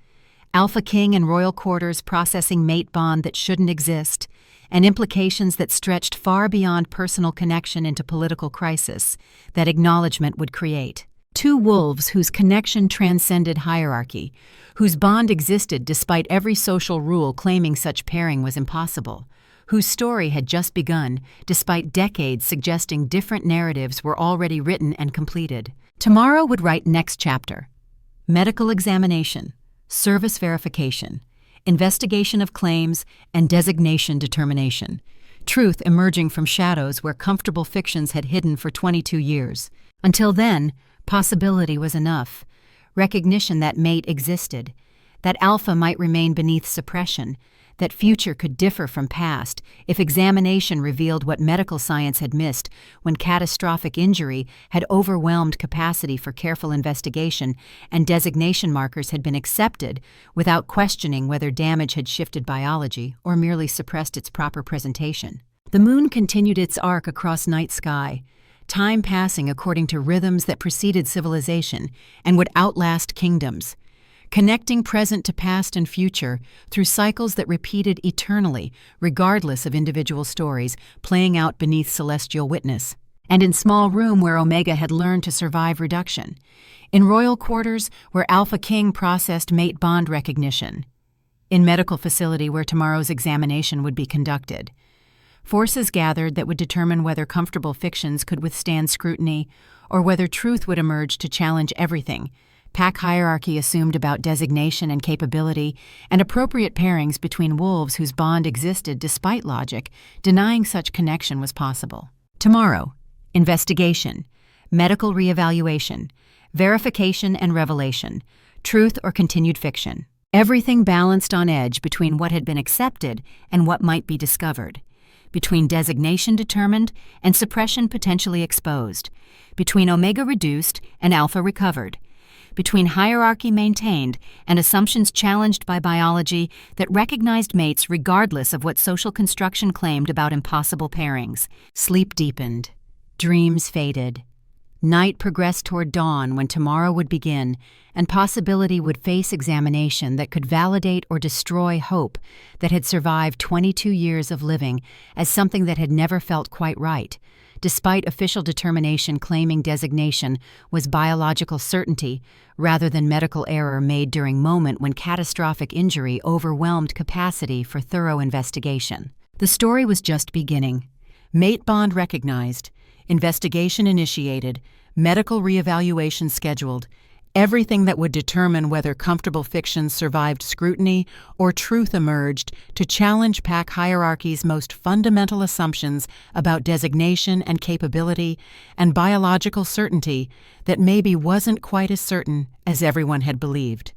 Alpha King and royal quarters processing mate bond that shouldn't exist, and implications that stretched far beyond personal connection into political crisis that acknowledgement would create. Two wolves whose connection transcended hierarchy, whose bond existed despite every social rule claiming such pairing was impossible, whose story had just begun despite decades suggesting different narratives were already written and completed. Tomorrow would write next chapter: medical examination, service verification, investigation of claims, and designation determination. Truth emerging from shadows where comfortable fictions had hidden for 22 years. Until then, possibility was enough. Recognition that mate existed, that Alpha might remain beneath suppression, that future could differ from past if examination revealed what medical science had missed when catastrophic injury had overwhelmed capacity for careful investigation and designation markers had been accepted without questioning whether damage had shifted biology or merely suppressed its proper presentation. The moon continued its arc across night sky, time passing according to rhythms that preceded civilization and would outlast kingdoms, connecting present to past and future through cycles that repeated eternally, regardless of individual stories, playing out beneath celestial witness. And in small room where Omega had learned to survive reduction, in royal quarters where Alpha King processed mate bond recognition, in medical facility where tomorrow's examination would be conducted. Forces gathered that would determine whether comfortable fictions could withstand scrutiny or whether truth would emerge to challenge everything. Pack hierarchy assumed about designation and capability, and appropriate pairings between wolves whose bond existed despite logic, denying such connection was possible. Tomorrow, investigation, medical reevaluation, verification and revelation, truth or continued fiction. Everything balanced on edge between what had been accepted and what might be discovered, between designation determined and suppression potentially exposed, between Omega reduced and Alpha recovered, between hierarchy maintained and assumptions challenged by biology that recognized mates regardless of what social construction claimed about impossible pairings. Sleep deepened. Dreams faded. Night progressed toward dawn when tomorrow would begin, and possibility would face examination that could validate or destroy hope that had survived 22 years of living as something that had never felt quite right, despite official determination claiming designation was biological certainty rather than medical error made during moment when catastrophic injury overwhelmed capacity for thorough investigation. The story was just beginning. Mate bond recognized, investigation initiated, medical reevaluation scheduled, everything that would determine whether comfortable fiction survived scrutiny or truth emerged to challenge pack hierarchy's most fundamental assumptions about designation and capability and biological certainty that maybe wasn't quite as certain as everyone had believed.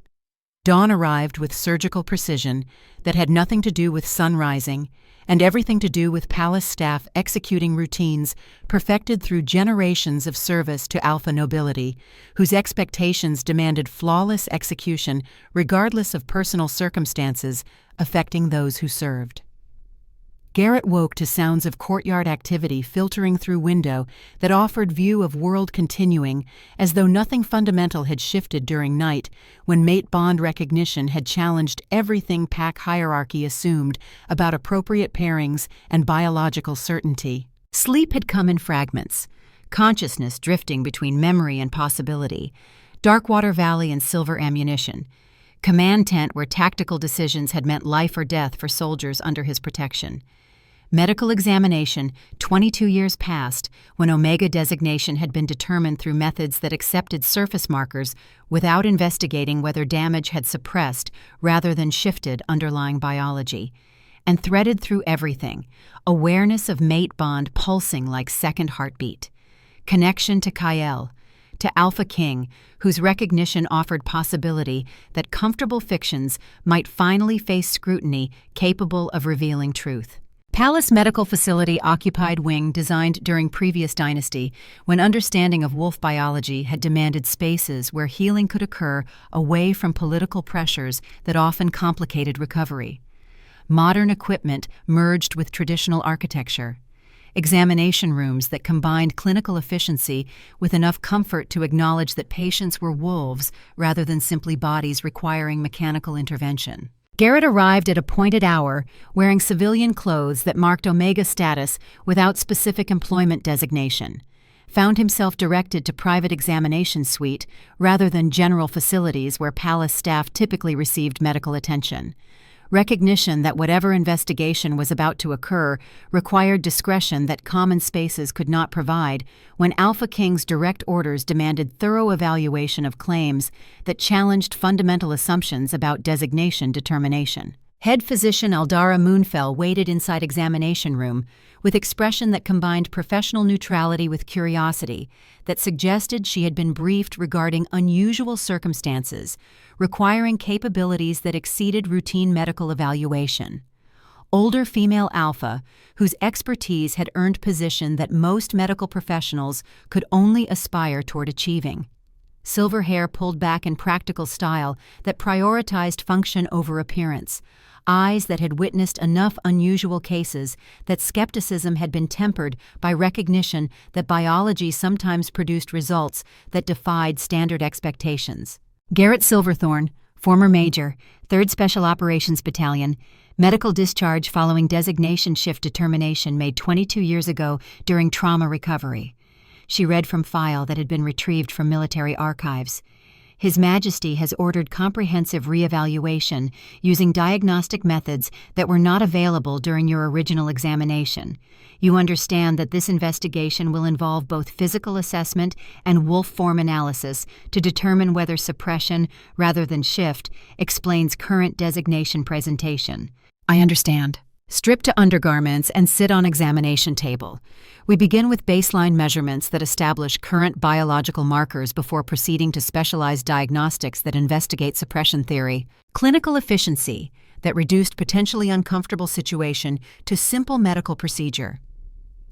Dawn arrived with surgical precision that had nothing to do with sun rising and everything to do with palace staff executing routines perfected through generations of service to alpha nobility, whose expectations demanded flawless execution regardless of personal circumstances affecting those who served. Garrett woke to sounds of courtyard activity filtering through window that offered view of world continuing, as though nothing fundamental had shifted during night when mate bond recognition had challenged everything pack hierarchy assumed about appropriate pairings and biological certainty. Sleep had come in fragments, consciousness drifting between memory and possibility, Darkwater Valley and silver ammunition, command tent where tactical decisions had meant life or death for soldiers under his protection. Medical examination, 22 years past, when Omega designation had been determined through methods that accepted surface markers without investigating whether damage had suppressed rather than shifted underlying biology. And threaded through everything, awareness of mate bond pulsing like second heartbeat. Connection to Kyle, to Alpha King, whose recognition offered possibility that comfortable fictions might finally face scrutiny capable of revealing truth. Palace Medical Facility occupied wing designed during previous dynasty, when understanding of wolf biology had demanded spaces where healing could occur away from political pressures that often complicated recovery. Modern equipment merged with traditional architecture. Examination rooms that combined clinical efficiency with enough comfort to acknowledge that patients were wolves rather than simply bodies requiring mechanical intervention. Garrett arrived at a appointed hour, wearing civilian clothes that marked Omega status without specific employment designation. Found himself directed to private examination suite rather than general facilities where palace staff typically received medical attention. Recognition that whatever investigation was about to occur required discretion that common spaces could not provide when Alpha King's direct orders demanded thorough evaluation of claims that challenged fundamental assumptions about designation determination. Head physician Aldara Moonfell waited inside examination room with expression that combined professional neutrality with curiosity that suggested she had been briefed regarding unusual circumstances requiring capabilities that exceeded routine medical evaluation. Older female alpha, whose expertise had earned position that most medical professionals could only aspire toward achieving. Silver hair pulled back in practical style that prioritized function over appearance. Eyes that had witnessed enough unusual cases that skepticism had been tempered by recognition that biology sometimes produced results that defied standard expectations. Garrett Silverthorne, former Major, 3rd Special Operations Battalion, medical discharge following designation shift determination made 22 years ago during trauma recovery. She read from file that had been retrieved from military archives. His Majesty has ordered comprehensive reevaluation using diagnostic methods that were not available during your original examination. You understand that this investigation will involve both physical assessment and wolf form analysis to determine whether suppression, rather than shift, explains current designation presentation. I understand. Strip to undergarments and sit on examination table. We begin with baseline measurements that establish current biological markers before proceeding to specialized diagnostics that investigate suppression theory. Clinical efficiency that reduced potentially uncomfortable situation to simple medical procedure.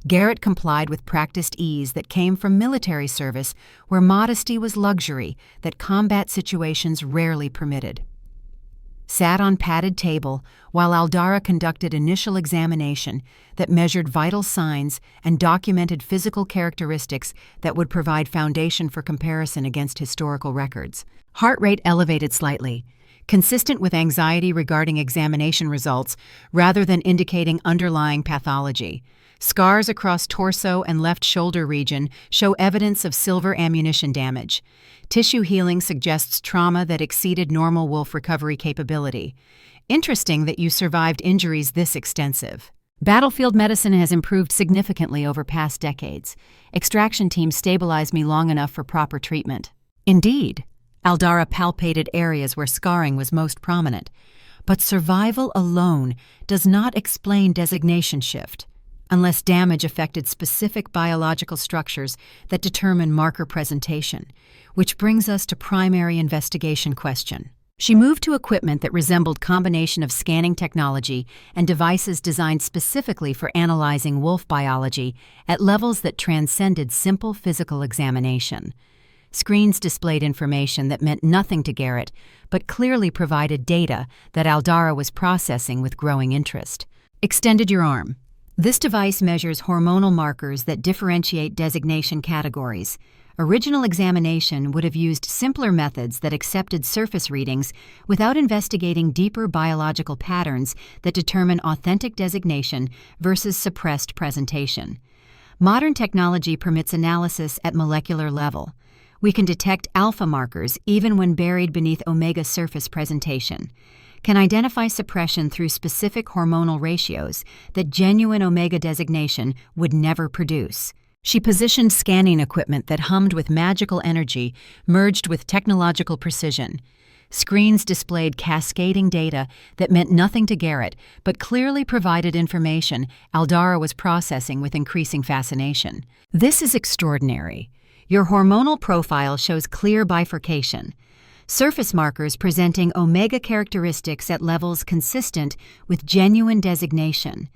Garrett complied with practiced ease that came from military service where modesty was luxury that combat situations rarely permitted. Sat on padded table while Aldara conducted initial examination that measured vital signs and documented physical characteristics that would provide foundation for comparison against historical records. Heart rate elevated slightly, consistent with anxiety regarding examination results rather than indicating underlying pathology. Scars across torso and left shoulder region show evidence of silver ammunition damage. Tissue healing suggests trauma that exceeded normal wolf recovery capability. Interesting that you survived injuries this extensive. Battlefield medicine has improved significantly over past decades. Extraction teams stabilized me long enough for proper treatment. Indeed, Aldara palpated areas where scarring was most prominent. But survival alone does not explain designation shift, unless damage affected specific biological structures that determine marker presentation, which brings us to primary investigation question. She moved to equipment that resembled combination of scanning technology and devices designed specifically for analyzing wolf biology at levels that transcended simple physical examination. Screens displayed information that meant nothing to Garrett, but clearly provided data that Aldara was processing with growing interest. Extended your arm. This device measures hormonal markers that differentiate designation categories. Original examination would have used simpler methods that accepted surface readings without investigating deeper biological patterns that determine authentic designation versus suppressed presentation. Modern technology permits analysis at molecular level. We can detect alpha markers even when buried beneath omega surface presentation, can identify suppression through specific hormonal ratios that genuine omega designation would never produce. She positioned scanning equipment that hummed with magical energy merged with technological precision. Screens displayed cascading data that meant nothing to Garrett, but clearly provided information Aldara was processing with increasing fascination. This is extraordinary. Your hormonal profile shows clear bifurcation. Surface markers presenting omega characteristics at levels consistent with genuine designation.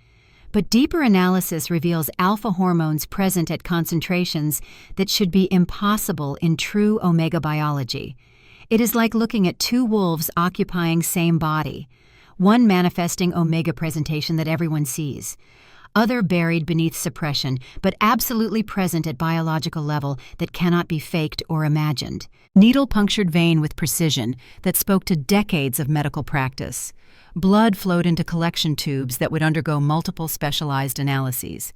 But deeper analysis reveals alpha hormones present at concentrations that should be impossible in true omega biology. It is like looking at two wolves occupying same body, one manifesting omega presentation that everyone sees, other buried beneath suppression, but absolutely present at biological level that cannot be faked or imagined. Needle-punctured vein with precision that spoke to decades of medical practice. Blood flowed into collection tubes that would undergo multiple specialized analyses.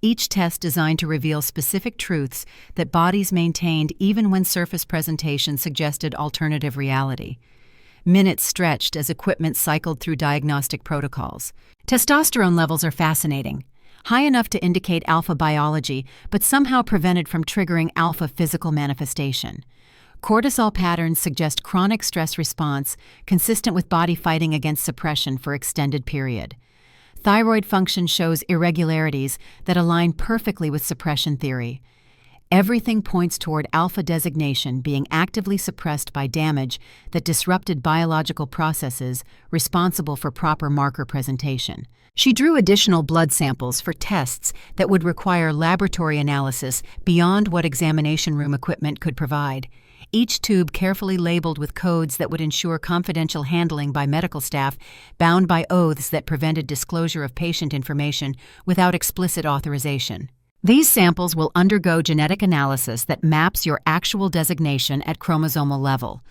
Each test designed to reveal specific truths that bodies maintained even when surface presentation suggested alternative reality. Minutes stretched as equipment cycled through diagnostic protocols. Testosterone levels are fascinating. High enough to indicate alpha biology, but somehow prevented from triggering alpha physical manifestation. Cortisol patterns suggest chronic stress response consistent with body fighting against suppression for extended period. Thyroid function shows irregularities that align perfectly with suppression theory. Everything points toward alpha designation being actively suppressed by damage that disrupted biological processes responsible for proper marker presentation. She drew additional blood samples for tests that would require laboratory analysis beyond what examination room equipment could provide. Each tube carefully labeled with codes that would ensure confidential handling by medical staff, bound by oaths that prevented disclosure of patient information without explicit authorization. These samples will undergo genetic analysis that maps your actual designation at chromosomal level.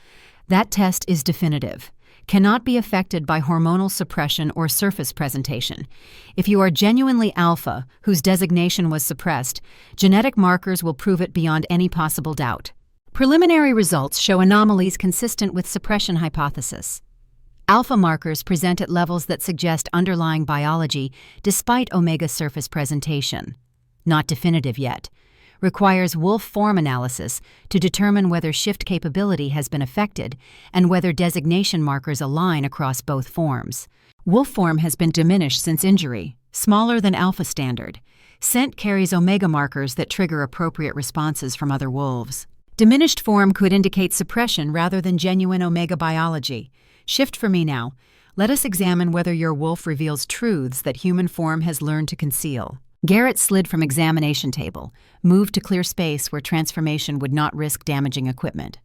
That test is definitive, cannot be affected by hormonal suppression or surface presentation. If you are genuinely alpha, whose designation was suppressed, genetic markers will prove it beyond any possible doubt. Preliminary results show anomalies consistent with suppression hypothesis. Alpha markers present at levels that suggest underlying biology despite omega surface presentation. Not definitive yet. Requires wolf form analysis to determine whether shift capability has been affected and whether designation markers align across both forms. Wolf form has been diminished since injury, smaller than alpha standard. Scent carries omega markers that trigger appropriate responses from other wolves. Diminished form could indicate suppression rather than genuine omega biology. Shift for me now. Let us examine whether your wolf reveals truths that human form has learned to conceal. Garrett slid from examination table, moved to clear space where transformation would not risk damaging equipment.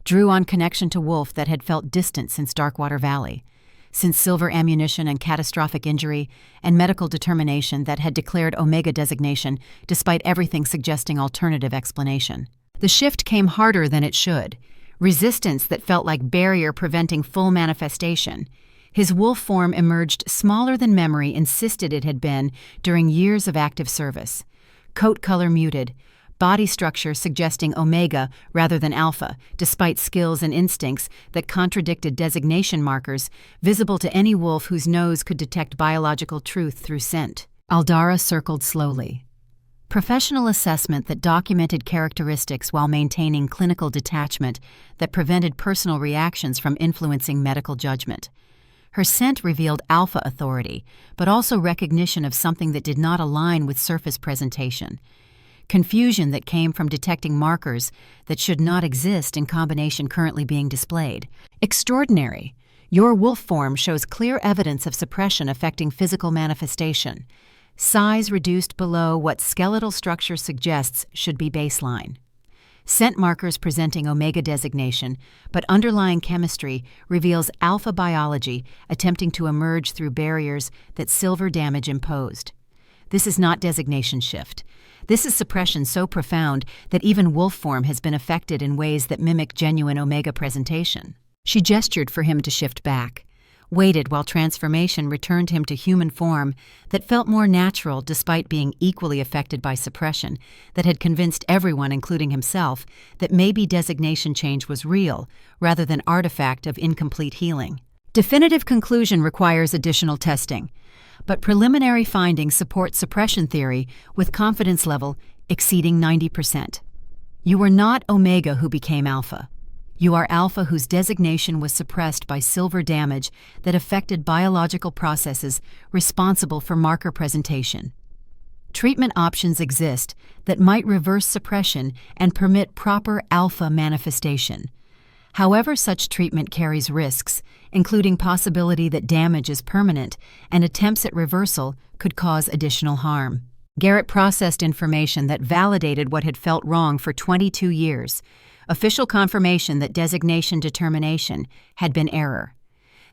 Drew on connection to wolf that had felt distant since Darkwater Valley, since silver ammunition and catastrophic injury, and medical determination that had declared omega designation despite everything suggesting alternative explanation. The shift came harder than it should, resistance that felt like barrier preventing full manifestation. His wolf form emerged smaller than memory insisted it had been during years of active service. Coat color muted, body structure suggesting omega rather than alpha, despite skills and instincts that contradicted designation markers visible to any wolf whose nose could detect biological truth through scent. Aldara circled slowly. Professional assessment that documented characteristics while maintaining clinical detachment that prevented personal reactions from influencing medical judgment. Her scent revealed alpha authority, but also recognition of something that did not align with surface presentation. Confusion that came from detecting markers that should not exist in combination currently being displayed. Extraordinary. Your wolf form shows clear evidence of suppression affecting physical manifestation. Size reduced below what skeletal structure suggests should be baseline. Scent markers presenting omega designation, but underlying chemistry reveals alpha biology attempting to emerge through barriers that silver damage imposed. This is not designation shift. This is suppression so profound that even wolf form has been affected in ways that mimic genuine omega presentation. She gestured for him to shift back, waited while transformation returned him to human form that felt more natural despite being equally affected by suppression that had convinced everyone, including himself, that maybe designation change was real rather than artifact of incomplete healing. Definitive conclusion requires additional testing, but preliminary findings support suppression theory with confidence level exceeding 90%. You are not omega who became alpha. You are alpha whose designation was suppressed by silver damage that affected biological processes responsible for marker presentation. Treatment options exist that might reverse suppression and permit proper alpha manifestation. However, such treatment carries risks, including possibility that damage is permanent and attempts at reversal could cause additional harm. Garrett processed information that validated what had felt wrong for 22 years. Official confirmation that designation determination had been error.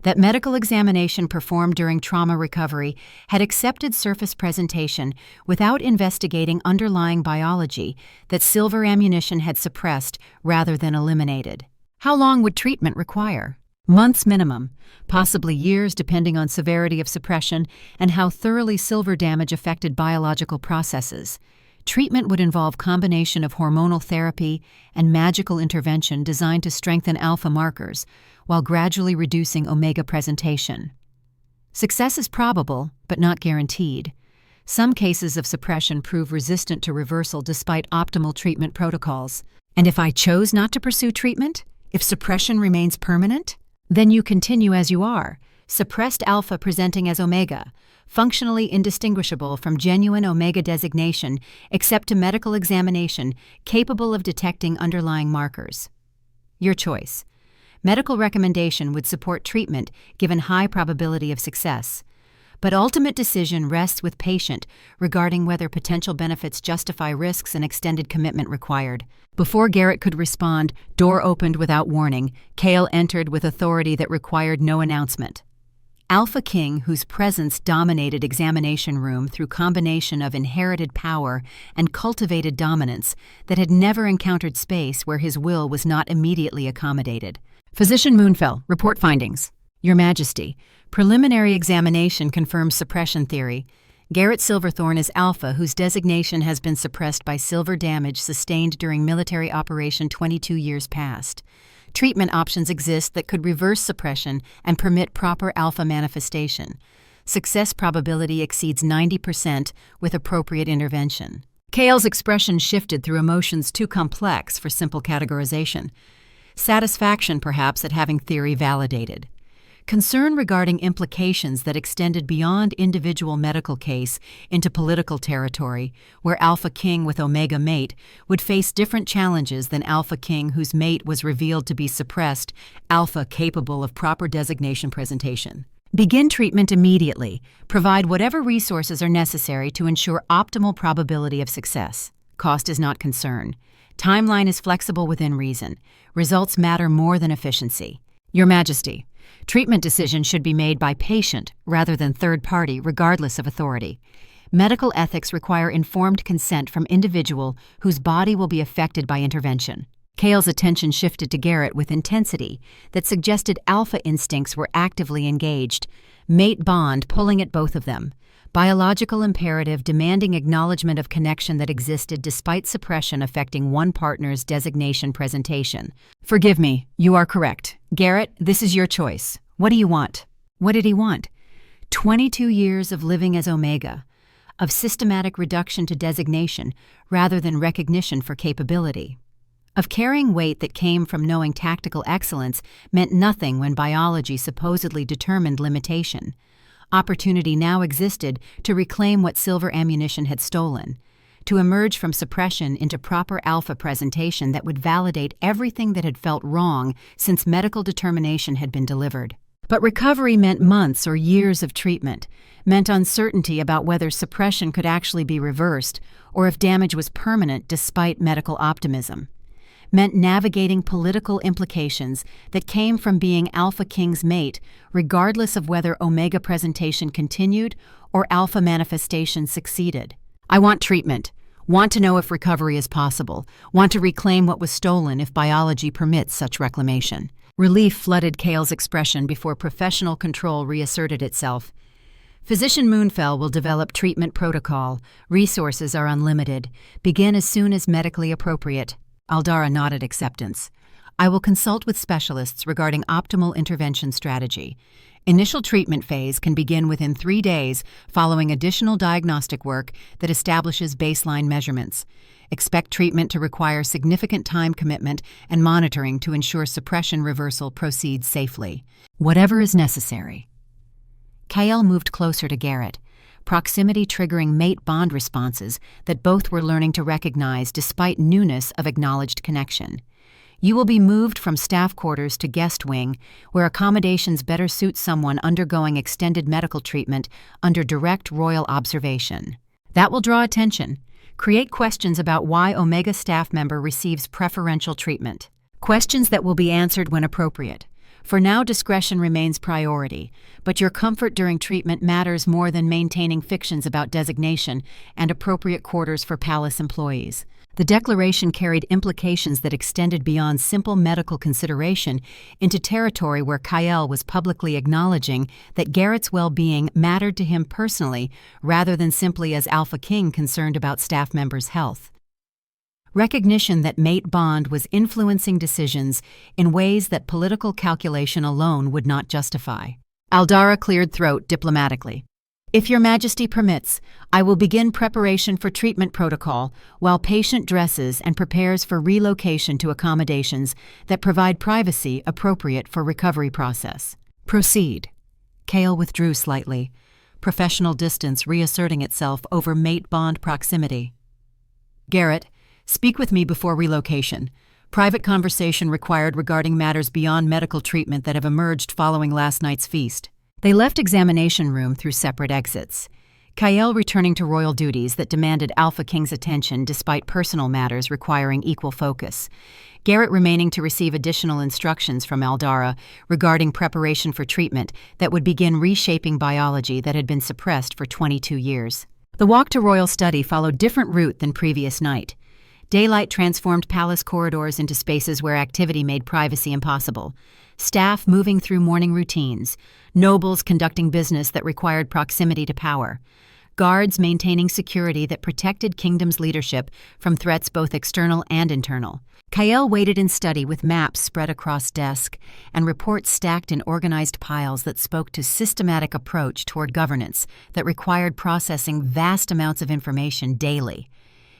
That medical examination performed during trauma recovery had accepted surface presentation without investigating underlying biology that silver ammunition had suppressed rather than eliminated. How long would treatment require? Months minimum, possibly years depending on severity of suppression and how thoroughly silver damage affected biological processes. Treatment would involve combination of hormonal therapy and magical intervention designed to strengthen alpha markers while gradually reducing omega presentation. Success is probable, but not guaranteed. Some cases of suppression prove resistant to reversal despite optimal treatment protocols. And if I chose not to pursue treatment, if suppression remains permanent, then you continue as you are, suppressed alpha presenting as omega, functionally indistinguishable from genuine omega designation except to medical examination capable of detecting underlying markers. Your choice. Medical recommendation would support treatment given high probability of success, but ultimate decision rests with patient regarding whether potential benefits justify risks and extended commitment required. Before Garrett could respond, door opened without warning. Kale entered with authority that required no announcement. Alpha King, whose presence dominated examination room through combination of inherited power and cultivated dominance that had never encountered space where his will was not immediately accommodated. Physician Moonfell, report findings. Your Majesty, preliminary examination confirms suppression theory. Garrett Silverthorne is Alpha, whose designation has been suppressed by silver damage sustained during military operation 22 years past. Treatment options exist that could reverse suppression and permit proper alpha manifestation. Success probability exceeds 90% with appropriate intervention. Kale's expression shifted through emotions too complex for simple categorization. Satisfaction, perhaps, at having theory validated. Concern regarding implications that extended beyond individual medical case into political territory, where Alpha King with Omega mate would face different challenges than Alpha King whose mate was revealed to be suppressed, Alpha capable of proper designation presentation. Begin treatment immediately. Provide whatever resources are necessary to ensure optimal probability of success. Cost is not concern. Timeline is flexible within reason. Results matter more than efficiency. Your Majesty, treatment decision should be made by patient rather than third party, regardless of authority. Medical ethics require informed consent from individual whose body will be affected by intervention. Kale's attention shifted to Garrett with intensity that suggested alpha instincts were actively engaged. mate bond pulling at both of them, biological imperative demanding acknowledgement of connection that existed despite suppression affecting one partner's designation presentation. Forgive me, you are correct. Garrett, this is your choice. What do you want? What did he want? 22 years of living as Omega, of systematic reduction to designation rather than recognition for capability, of carrying weight that came from knowing tactical excellence meant nothing when biology supposedly determined limitation. Opportunity now existed to reclaim what silver ammunition had stolen, to emerge from suppression into proper alpha presentation that would validate everything that had felt wrong since medical determination had been delivered. But recovery meant months or years of treatment, meant uncertainty about whether suppression could actually be reversed or if damage was permanent despite medical optimism, meant navigating political implications that came from being Alpha King's mate regardless of whether Omega presentation continued or Alpha manifestation succeeded. I want treatment, want to know if recovery is possible, want to reclaim what was stolen if biology permits such reclamation. Relief flooded Kale's expression before professional control reasserted itself. Physician Moonfell will develop treatment protocol. Resources are unlimited. Begin as soon as medically appropriate. Aldara nodded acceptance. I will consult with specialists regarding optimal intervention strategy. Initial treatment phase can begin within 3 days following additional diagnostic work that establishes baseline measurements. Expect treatment to require significant time commitment and monitoring to ensure suppression reversal proceeds safely. Whatever is necessary. Kael moved closer to Garrett, proximity triggering mate bond responses that both were learning to recognize despite newness of acknowledged connection. You will be moved from staff quarters to guest wing, where accommodations better suit someone undergoing extended medical treatment under direct royal observation. That will draw attention. Create questions about why Omega staff member receives preferential treatment. Questions that will be answered when appropriate. For now, discretion remains priority, but your comfort during treatment matters more than maintaining fictions about designation and appropriate quarters for palace employees. The declaration carried implications that extended beyond simple medical consideration into territory where Kael was publicly acknowledging that Garrett's well-being mattered to him personally rather than simply as Alpha King concerned about staff members' health. Recognition that mate bond was influencing decisions in ways that political calculation alone would not justify. Aldara cleared throat diplomatically. If your majesty permits, I will begin preparation for treatment protocol while patient dresses and prepares for relocation to accommodations that provide privacy appropriate for recovery process. Proceed. Kael withdrew slightly, professional distance reasserting itself over mate bond proximity. Garrett, speak with me before relocation. Private conversation required regarding matters beyond medical treatment that have emerged following last night's feast. They left examination room through separate exits. Kael returning to royal duties that demanded Alpha King's attention despite personal matters requiring equal focus. Garrett remaining to receive additional instructions from Aldara regarding preparation for treatment that would begin reshaping biology that had been suppressed for 22 years. The walk to royal study followed different route than previous night. Daylight transformed palace corridors into spaces where activity made privacy impossible. Staff moving through morning routines. Nobles conducting business that required proximity to power. Guards maintaining security that protected kingdom's leadership from threats both external and internal. Kael waited in study with maps spread across desk and reports stacked in organized piles that spoke to systematic approach toward governance that required processing vast amounts of information daily.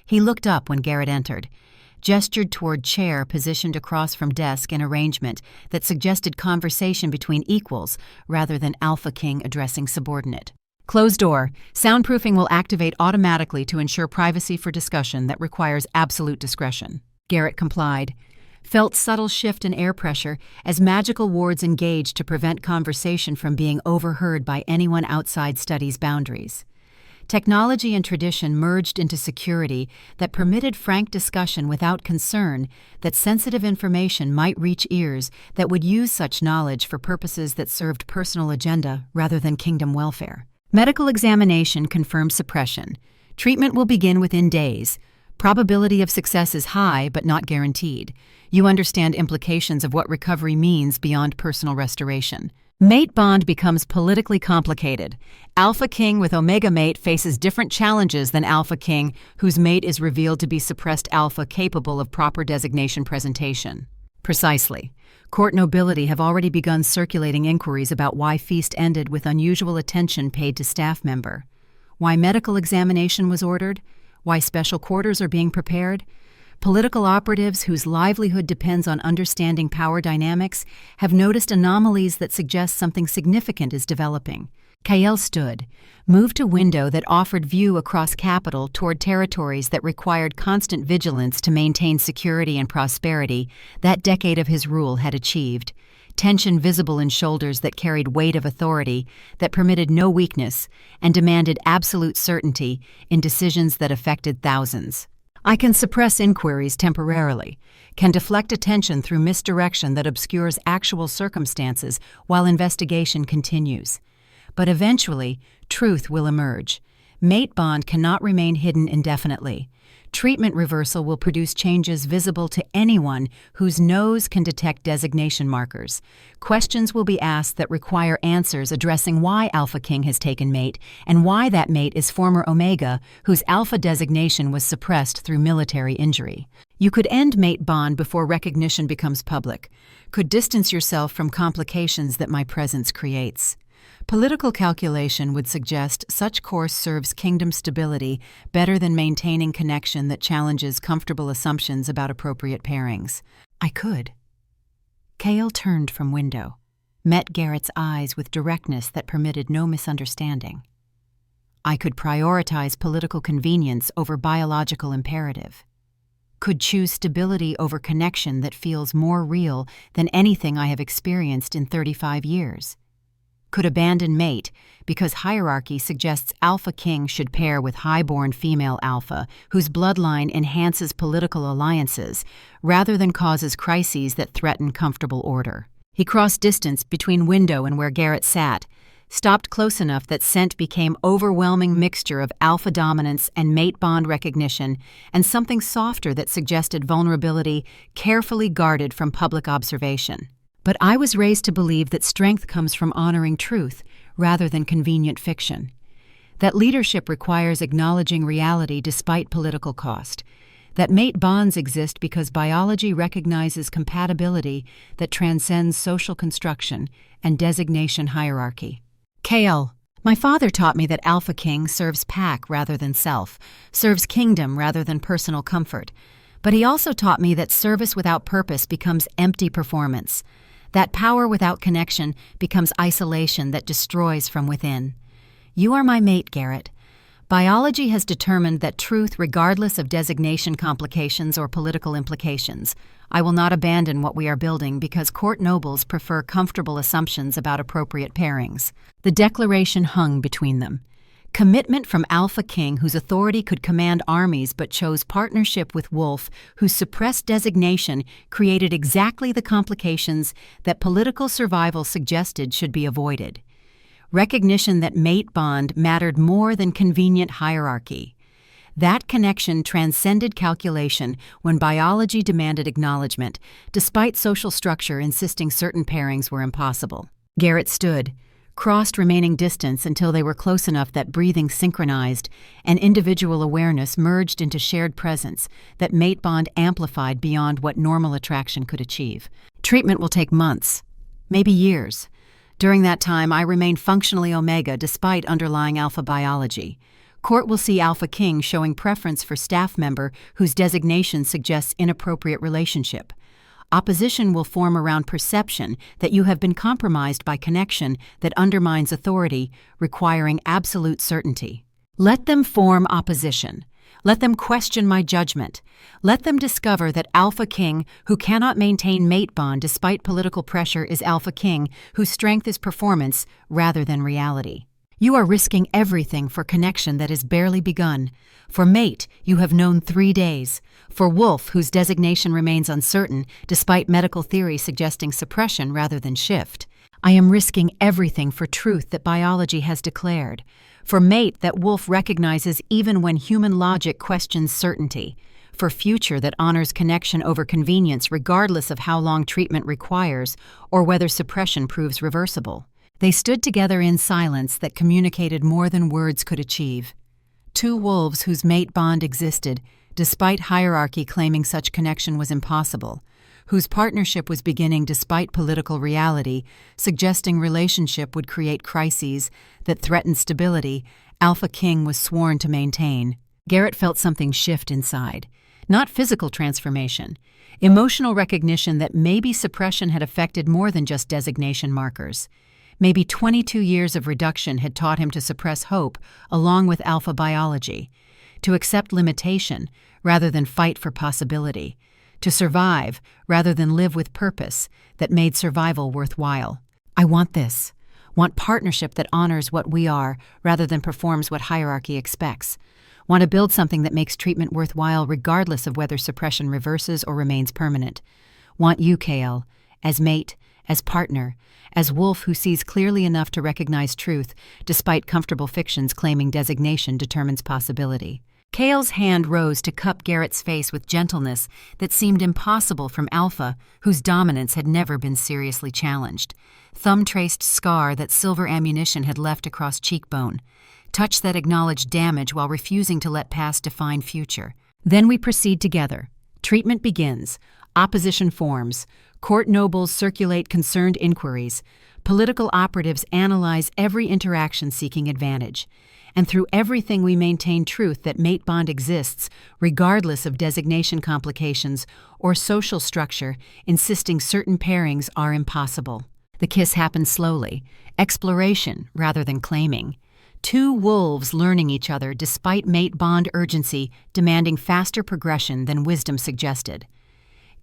He looked up when Garrett entered, gestured toward chair positioned across from desk in arrangement that suggested conversation between equals rather than Alpha King addressing subordinate. Closed door. Soundproofing will activate automatically to ensure privacy for discussion that requires absolute discretion. Garrett complied. Felt subtle shift in air pressure as magical wards engaged to prevent conversation from being overheard by anyone outside study's boundaries. Technology and tradition merged into security that permitted frank discussion without concern that sensitive information might reach ears that would use such knowledge for purposes that served personal agenda rather than kingdom welfare. Medical examination confirms suppression. Treatment will begin within days. Probability of success is high but not guaranteed. You understand implications of what recovery means beyond personal restoration. Mate bond becomes politically complicated. Alpha King with Omega mate faces different challenges than Alpha King, whose mate is revealed to be suppressed alpha capable of proper designation presentation. Precisely. Court nobility have already begun circulating inquiries about why feast ended with unusual attention paid to staff member, why medical examination was ordered, why special quarters are being prepared. Political operatives whose livelihood depends on understanding power dynamics have noticed anomalies that suggest something significant is developing. Kael stood, moved to window that offered view across capital toward territories that required constant vigilance to maintain security and prosperity that decade of his rule had achieved. Tension visible in shoulders that carried weight of authority, that permitted no weakness, and demanded absolute certainty in decisions that affected thousands. I can suppress inquiries temporarily, can deflect attention through misdirection that obscures actual circumstances while investigation continues. But eventually, truth will emerge. Mate bond cannot remain hidden indefinitely. Treatment reversal will produce changes visible to anyone whose nose can detect designation markers. Questions will be asked that require answers addressing why Alpha King has taken mate and why that mate is former Omega, whose alpha designation was suppressed through military injury. You could end mate bond before recognition becomes public, could distance yourself from complications that my presence creates. Political calculation would suggest such course serves kingdom stability better than maintaining connection that challenges comfortable assumptions about appropriate pairings. I could. Kael turned from window, met Garrett's eyes with directness that permitted no misunderstanding. I could prioritize political convenience over biological imperative. Could choose stability over connection that feels more real than anything I have experienced in 35 years. Could abandon mate because hierarchy suggests Alpha King should pair with highborn female alpha whose bloodline enhances political alliances rather than causes crises that threaten comfortable order. He crossed distance between window and where Garrett sat, stopped close enough that scent became overwhelming mixture of alpha dominance and mate bond recognition and something softer that suggested vulnerability carefully guarded from public observation. But I was raised to believe that strength comes from honoring truth rather than convenient fiction, that leadership requires acknowledging reality despite political cost, that mate bonds exist because biology recognizes compatibility that transcends social construction and designation hierarchy. Kael, my father taught me that Alpha King serves pack rather than self, serves kingdom rather than personal comfort. But he also taught me that service without purpose becomes empty performance, that power without connection becomes isolation that destroys from within. You are my mate, Garrett. Biology has determined that truth, regardless of designation complications or political implications. I will not abandon what we are building because court nobles prefer comfortable assumptions about appropriate pairings. The declaration hung between them. Commitment from Alpha King, whose authority could command armies but chose partnership with Wolf, whose suppressed designation created exactly the complications that political survival suggested should be avoided. Recognition that mate bond mattered more than convenient hierarchy. That connection transcended calculation when biology demanded acknowledgement, despite social structure insisting certain pairings were impossible. Garrett stood, crossed remaining distance until they were close enough that breathing synchronized and individual awareness merged into shared presence that mate bond amplified beyond what normal attraction could achieve. Treatment will take months, maybe years. During that time, I remain functionally Omega despite underlying alpha biology. Court will see Alpha King showing preference for staff member whose designation suggests inappropriate relationship. Opposition will form around perception that you have been compromised by connection that undermines authority, requiring absolute certainty. Let them form opposition. Let them question my judgment. Let them discover that Alpha King, who cannot maintain mate bond despite political pressure, is Alpha King, whose strength is performance rather than reality. You are risking everything for connection that is barely begun. For mate, you have known 3 days. For Wolf, whose designation remains uncertain, despite medical theory suggesting suppression rather than shift. I am risking everything for truth that biology has declared. For mate, that Wolf recognizes even when human logic questions certainty. for future that honors connection over convenience regardless of how long treatment requires or whether suppression proves reversible. They stood together in silence that communicated more than words could achieve. Two wolves whose mate bond existed, despite hierarchy claiming such connection was impossible, whose partnership was beginning despite political reality, suggesting relationship would create crises that threatened stability, Alpha King was sworn to maintain. Garrett felt something shift inside. Not physical transformation, emotional recognition that maybe suppression had affected more than just designation markers. Maybe 22 years of reduction had taught him to suppress hope along with alpha biology, to accept limitation rather than fight for possibility, to survive rather than live with purpose that made survival worthwhile. I want this. Want partnership that honors what we are rather than performs what hierarchy expects. Want to build something that makes treatment worthwhile regardless of whether suppression reverses or remains permanent. Want you, KL, as mate, as partner, as wolf who sees clearly enough to recognize truth despite comfortable fictions claiming designation determines possibility. Kale's hand rose to cup Garrett's face with gentleness that seemed impossible from Alpha, whose dominance had never been seriously challenged. Thumb-traced scar that silver ammunition had left across cheekbone. Touch that acknowledged damage while refusing to let past define future. Then we proceed together. Treatment begins. Opposition forms. Court nobles circulate concerned inquiries. Political operatives analyze every interaction seeking advantage. And through everything we maintain truth that mate bond exists, regardless of designation complications or social structure, insisting certain pairings are impossible. The kiss happens slowly, exploration rather than claiming. Two wolves learning each other despite mate bond urgency demanding faster progression than wisdom suggested.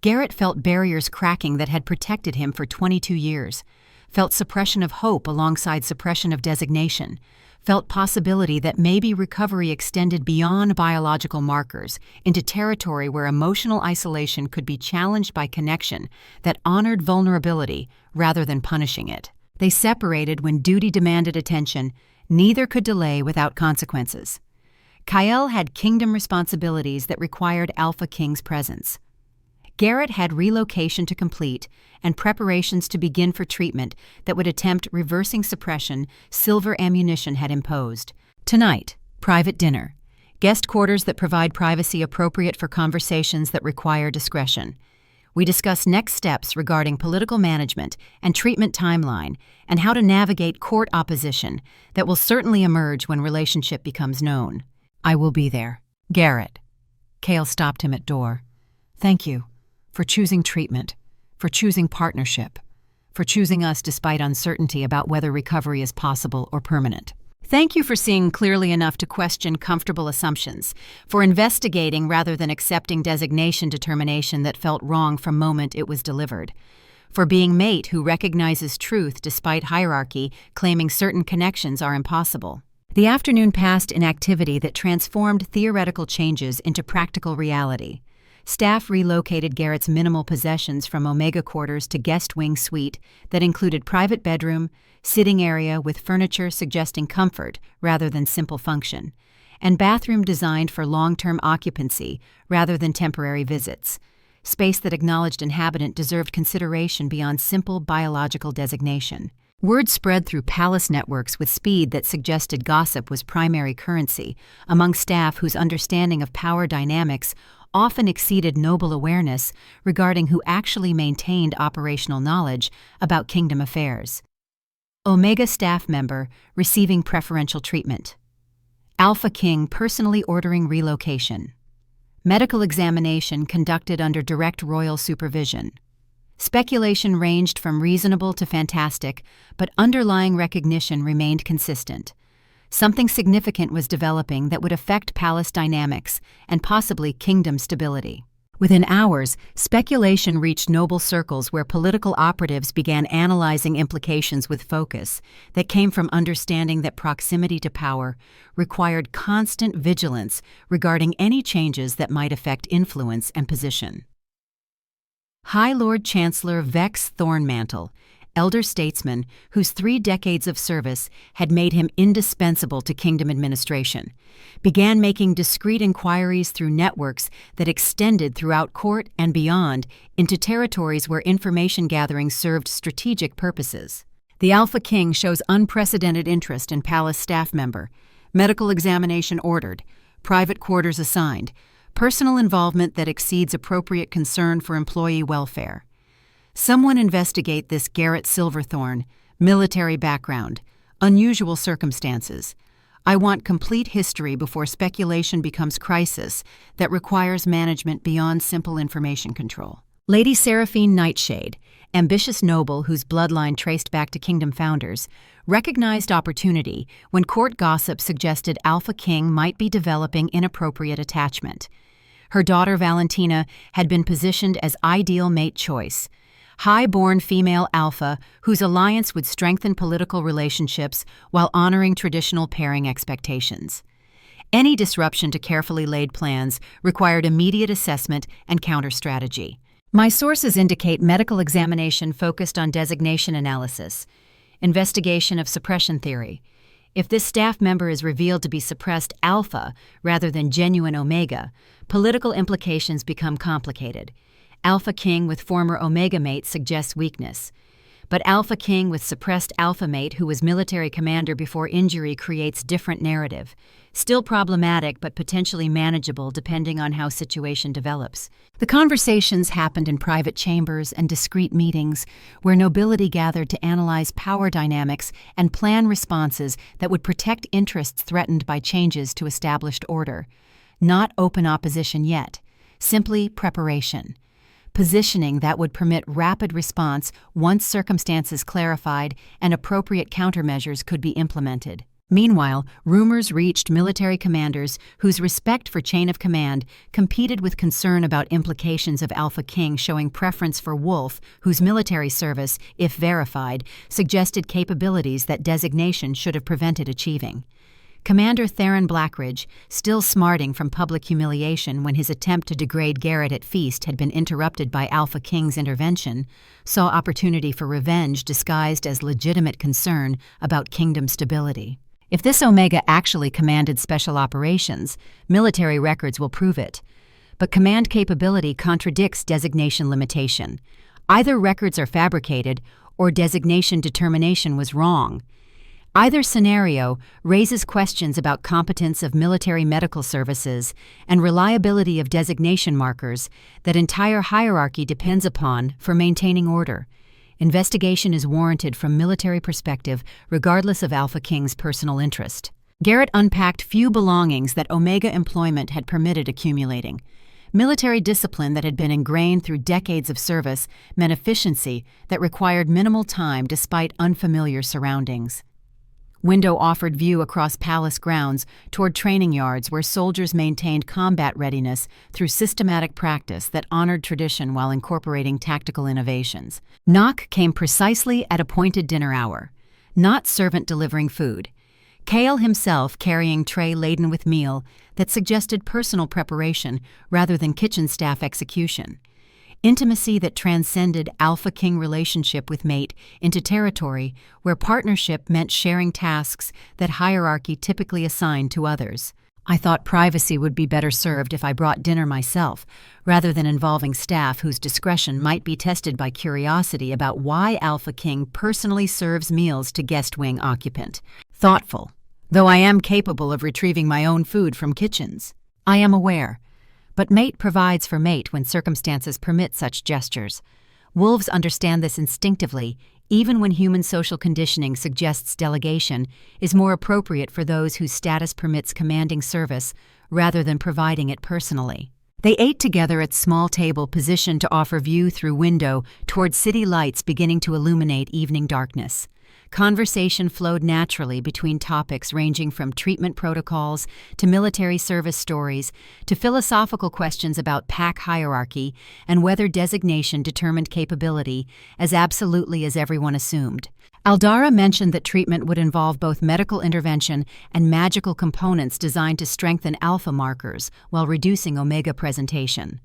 Garrett felt barriers cracking that had protected him for 22 years, felt suppression of hope alongside suppression of designation, felt possibility that maybe recovery extended beyond biological markers into territory where emotional isolation could be challenged by connection that honored vulnerability rather than punishing it. They separated when duty demanded attention. Neither could delay without consequences. Kael had kingdom responsibilities that required Alpha King's presence. Garrett had relocation to complete and preparations to begin for treatment that would attempt reversing suppression silver ammunition had imposed. Tonight, private dinner. Guest quarters that provide privacy appropriate for conversations that require discretion. We discuss next steps regarding political management and treatment timeline and how to navigate court opposition that will certainly emerge when relationship becomes known. I will be there. Garrett. Kale stopped him at door. Thank you for choosing treatment, for choosing partnership, for choosing us despite uncertainty about whether recovery is possible or permanent. Thank you for seeing clearly enough to question comfortable assumptions, for investigating rather than accepting designation determination that felt wrong from moment it was delivered, for being mate who recognizes truth despite hierarchy claiming certain connections are impossible. The afternoon passed in activity that transformed theoretical changes into practical reality. Staff relocated Garrett's minimal possessions from Omega Quarters to guest wing suite that included private bedroom, sitting area with furniture suggesting comfort rather than simple function, and bathroom designed for long-term occupancy rather than temporary visits. Space that acknowledged inhabitant deserved consideration beyond simple biological designation. Word spread through palace networks with speed that suggested gossip was primary currency among staff whose understanding of power dynamics often exceeded noble awareness regarding who actually maintained operational knowledge about kingdom affairs. Omega staff member receiving preferential treatment. Alpha King personally ordering relocation. Medical examination conducted under direct royal supervision. Speculation ranged from reasonable to fantastic, but underlying recognition remained consistent. Something significant was developing that would affect palace dynamics and possibly kingdom stability. Within hours, speculation reached noble circles where political operatives began analyzing implications with focus that came from understanding that proximity to power required constant vigilance regarding any changes that might affect influence and position. High Lord Chancellor Vex Thornmantle, elder statesman whose 3 decades of service had made him indispensable to kingdom administration, began making discreet inquiries through networks that extended throughout court and beyond into territories where information gathering served strategic purposes. The Alpha King shows unprecedented interest in palace staff member, medical examination ordered, private quarters assigned, personal involvement that exceeds appropriate concern for employee welfare. Someone investigate this Garrett Silverthorne, military background, unusual circumstances. I want complete history before speculation becomes crisis that requires management beyond simple information control. Lady Seraphine Nightshade, ambitious noble whose bloodline traced back to kingdom founders, recognized opportunity when court gossip suggested Alpha King might be developing inappropriate attachment. Her daughter Valentina had been positioned as ideal mate choice, high-born female alpha whose alliance would strengthen political relationships while honoring traditional pairing expectations. Any disruption to carefully laid plans required immediate assessment and counter-strategy. My sources indicate medical examination focused on designation analysis, investigation of suppression theory. If this staff member is revealed to be suppressed alpha rather than genuine omega, political implications become complicated. Alpha King with former omega mate suggests weakness. But Alpha King with suppressed alpha mate who was military commander before injury creates different narrative. Still problematic but potentially manageable depending on how situation develops. The conversations happened in private chambers and discreet meetings where nobility gathered to analyze power dynamics and plan responses that would protect interests threatened by changes to established order. Not open opposition yet, simply preparation. Positioning that would permit rapid response once circumstances clarified and appropriate countermeasures could be implemented. Meanwhile, rumors reached military commanders whose respect for chain of command competed with concern about implications of Alpha King showing preference for Wolf, whose military service, if verified, suggested capabilities that designation should have prevented achieving. Commander Theron Blackridge, still smarting from public humiliation when his attempt to degrade Garrett at Feast had been interrupted by Alpha King's intervention, saw opportunity for revenge disguised as legitimate concern about kingdom stability. If this Omega actually commanded special operations, military records will prove it. But command capability contradicts designation limitation. Either records are fabricated or designation determination was wrong. Either scenario raises questions about competence of military medical services and reliability of designation markers that entire hierarchy depends upon for maintaining order. Investigation is warranted from military perspective regardless of Alpha King's personal interest. Garrett unpacked few belongings that Omega employment had permitted accumulating. Military discipline that had been ingrained through decades of service meant efficiency that required minimal time despite unfamiliar surroundings. Window offered view across palace grounds toward training yards where soldiers maintained combat readiness through systematic practice that honored tradition while incorporating tactical innovations. Knock came precisely at appointed dinner hour, not servant delivering food. Kale himself carrying tray laden with meal that suggested personal preparation rather than kitchen staff execution. Intimacy that transcended Alpha King relationship with mate into territory where partnership meant sharing tasks that hierarchy typically assigned to others. I thought privacy would be better served if I brought dinner myself, rather than involving staff whose discretion might be tested by curiosity about why Alpha King personally serves meals to guest wing occupant. Thoughtful, though I am capable of retrieving my own food from kitchens. I am aware. But mate provides for mate when circumstances permit such gestures. Wolves understand this instinctively, even when human social conditioning suggests delegation is more appropriate for those whose status permits commanding service rather than providing it personally. They ate together at small table positioned to offer view through window toward city lights beginning to illuminate evening darkness. Conversation flowed naturally between topics ranging from treatment protocols to military service stories to philosophical questions about pack hierarchy and whether designation determined capability as absolutely as everyone assumed. Aldara mentioned that treatment would involve both medical intervention and magical components designed to strengthen alpha markers while reducing omega presentation.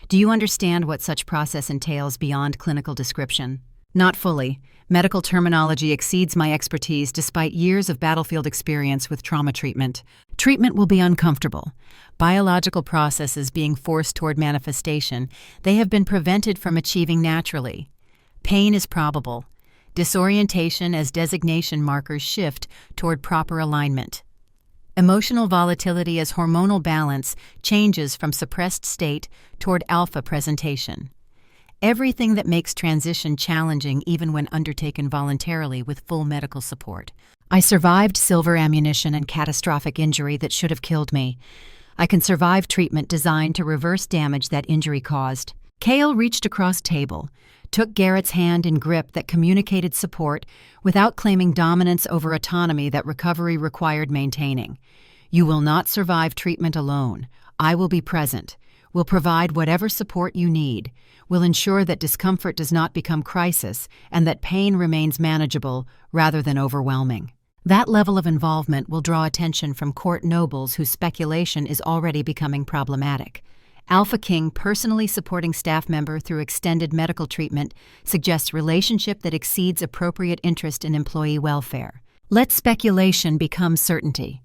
Do you understand what such process entails beyond clinical description? Not fully. Medical terminology exceeds my expertise despite years of battlefield experience with trauma treatment. Treatment will be uncomfortable. Biological processes being forced toward manifestation, they have been prevented from achieving naturally. Pain is probable. Disorientation as designation markers shift toward proper alignment. Emotional volatility as hormonal balance changes from suppressed state toward alpha presentation. Everything that makes transition challenging even when undertaken voluntarily with full medical support. I survived silver ammunition and catastrophic injury that should have killed me. I can survive treatment designed to reverse damage that injury caused. Kale reached across table, took Garrett's hand in grip that communicated support without claiming dominance over autonomy that recovery required maintaining. You will not survive treatment alone. I will be present. Will provide whatever support you need. Will ensure that discomfort does not become crisis and that pain remains manageable rather than overwhelming. That level of involvement will draw attention from court nobles whose speculation is already becoming problematic. Alpha King personally supporting staff member through extended medical treatment suggests relationship that exceeds appropriate interest in employee welfare. Let speculation become certainty.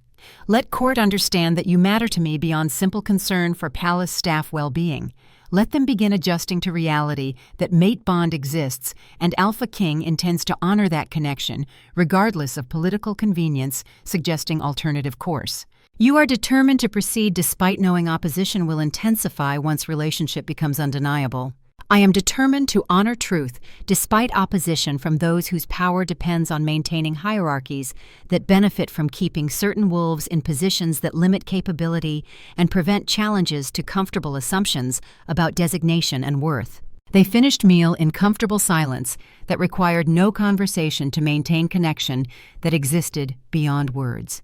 Let court understand that you matter to me beyond simple concern for palace staff well-being. Let them begin adjusting to reality that mate bond exists, and Alpha King intends to honor that connection, regardless of political convenience, suggesting alternative course. You are determined to proceed despite knowing opposition will intensify once relationship becomes undeniable. I am determined to honor truth despite opposition from those whose power depends on maintaining hierarchies that benefit from keeping certain wolves in positions that limit capability and prevent challenges to comfortable assumptions about designation and worth. They finished meal in comfortable silence that required no conversation to maintain connection that existed beyond words.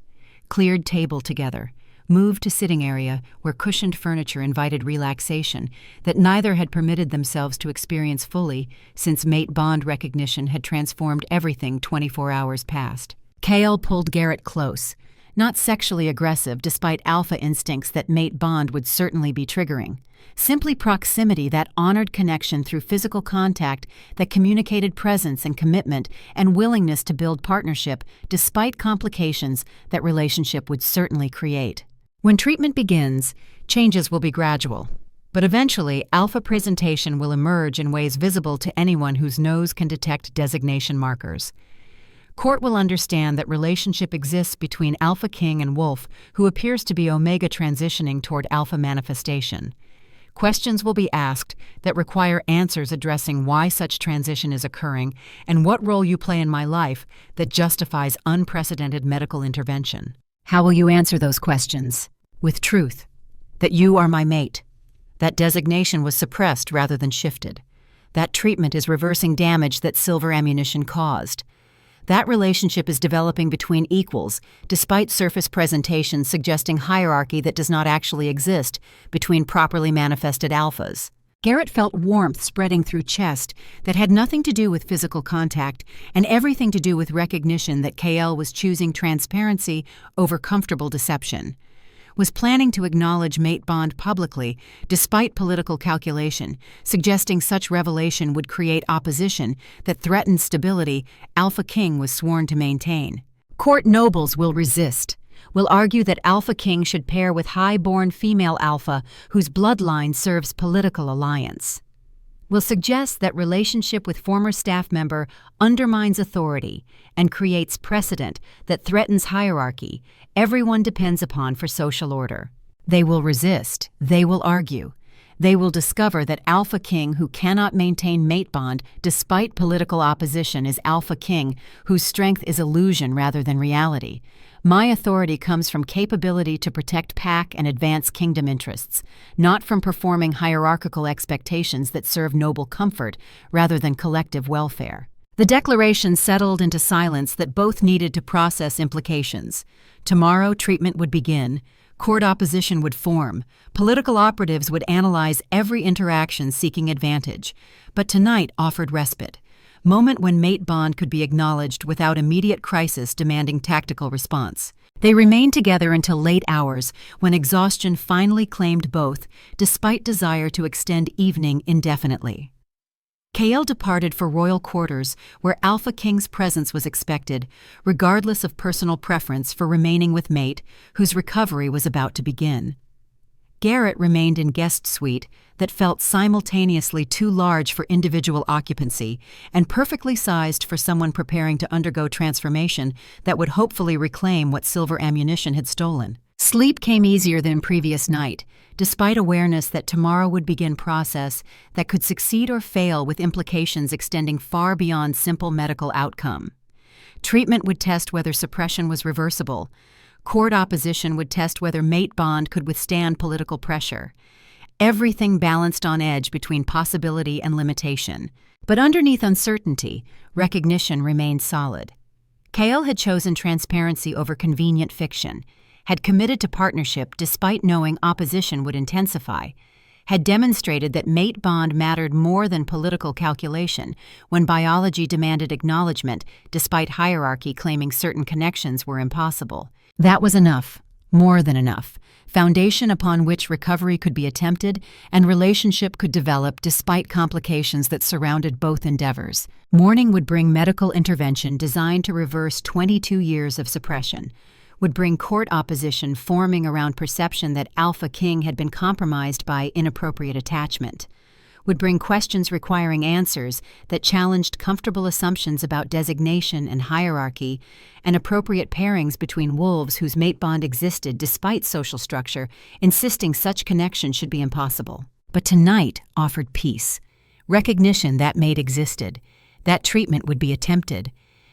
Cleared table together. Moved to sitting area where cushioned furniture invited relaxation that neither had permitted themselves to experience fully since mate bond recognition had transformed everything 24 hours past. Kale pulled Garrett close, not sexually aggressive despite alpha instincts that mate bond would certainly be triggering. Simply proximity that honored connection through physical contact that communicated presence and commitment and willingness to build partnership despite complications that relationship would certainly create. When treatment begins, changes will be gradual, but eventually alpha presentation will emerge in ways visible to anyone whose nose can detect designation markers. Court will understand that relationship exists between Alpha King and Wolf, who appears to be Omega transitioning toward alpha manifestation. Questions will be asked that require answers addressing why such transition is occurring and what role you play in my life that justifies unprecedented medical intervention. How will you answer those questions? With truth. That you are my mate. That designation was suppressed rather than shifted. That treatment is reversing damage that silver ammunition caused. That relationship is developing between equals, despite surface presentation suggesting hierarchy that does not actually exist between properly manifested alphas. Garrett felt warmth spreading through chest that had nothing to do with physical contact and everything to do with recognition that KL was choosing transparency over comfortable deception. Was planning to acknowledge mate bond publicly despite political calculation, suggesting such revelation would create opposition that threatened stability Alpha King was sworn to maintain. Court nobles will resist. Will argue that Alpha King should pair with high-born female alpha whose bloodline serves political alliance. Will suggest that relationship with former staff member undermines authority and creates precedent that threatens hierarchy everyone depends upon for social order. They will resist. They will argue. They will discover that Alpha King who cannot maintain mate bond despite political opposition is Alpha King whose strength is illusion rather than reality. My authority comes from capability to protect pack and advance kingdom interests, not from performing hierarchical expectations that serve noble comfort rather than collective welfare. The declaration settled into silence that both needed to process implications. Tomorrow, treatment would begin. Court opposition would form. Political operatives would analyze every interaction seeking advantage. But tonight offered respite. Moment when mate bond could be acknowledged without immediate crisis demanding tactical response. They remained together until late hours, when exhaustion finally claimed both, despite desire to extend evening indefinitely. Kael departed for royal quarters, where Alpha King's presence was expected, regardless of personal preference for remaining with mate, whose recovery was about to begin. Garrett remained in guest suite that felt simultaneously too large for individual occupancy and perfectly sized for someone preparing to undergo transformation that would hopefully reclaim what silver ammunition had stolen. Sleep came easier than previous night, despite awareness that tomorrow would begin process that could succeed or fail with implications extending far beyond simple medical outcome. Treatment would test whether suppression was reversible. Court opposition would test whether mate bond could withstand political pressure. Everything balanced on edge between possibility and limitation. But underneath uncertainty, recognition remained solid. Kael had chosen transparency over convenient fiction, had committed to partnership despite knowing opposition would intensify, had demonstrated that mate bond mattered more than political calculation when biology demanded acknowledgement despite hierarchy claiming certain connections were impossible. That was enough, more than enough, foundation upon which recovery could be attempted and relationship could develop despite complications that surrounded both endeavors. Morning would bring medical intervention designed to reverse 22 years of suppression, would bring court opposition forming around perception that Alpha King had been compromised by inappropriate attachment, would bring questions requiring answers that challenged comfortable assumptions about designation and hierarchy and appropriate pairings between wolves whose mate bond existed despite social structure, insisting such connection should be impossible. But tonight offered peace, recognition that mate existed, that treatment would be attempted,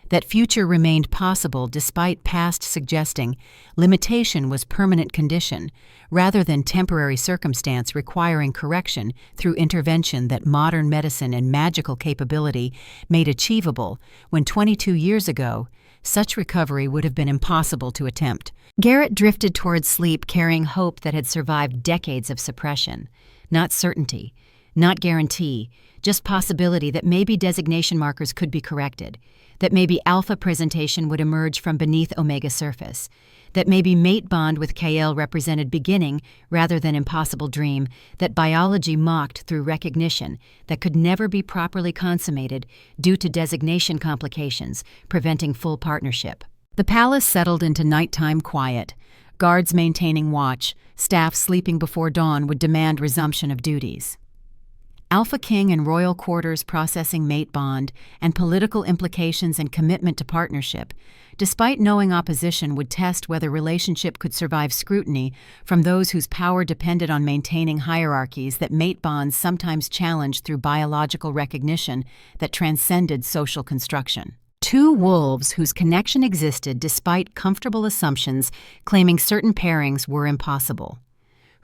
that future remained possible despite past suggesting limitation was permanent condition rather than temporary circumstance requiring correction through intervention that modern medicine and magical capability made achievable when 22 years ago such recovery would have been impossible to attempt. Garrett drifted towards sleep carrying hope that had survived decades of suppression, not certainty, not guarantee, just possibility that maybe designation markers could be corrected, that maybe alpha presentation would emerge from beneath omega surface, that maybe mate bond with Kael represented beginning rather than impossible dream, that biology mocked through recognition that could never be properly consummated due to designation complications, preventing full partnership. The palace settled into nighttime quiet. Guards maintaining watch, staff sleeping before dawn would demand resumption of duties. Alpha King and royal quarters processing mate bond and political implications and commitment to partnership, despite knowing opposition would test whether relationship could survive scrutiny from those whose power depended on maintaining hierarchies that mate bonds sometimes challenged through biological recognition that transcended social construction. Two wolves whose connection existed despite comfortable assumptions claiming certain pairings were impossible,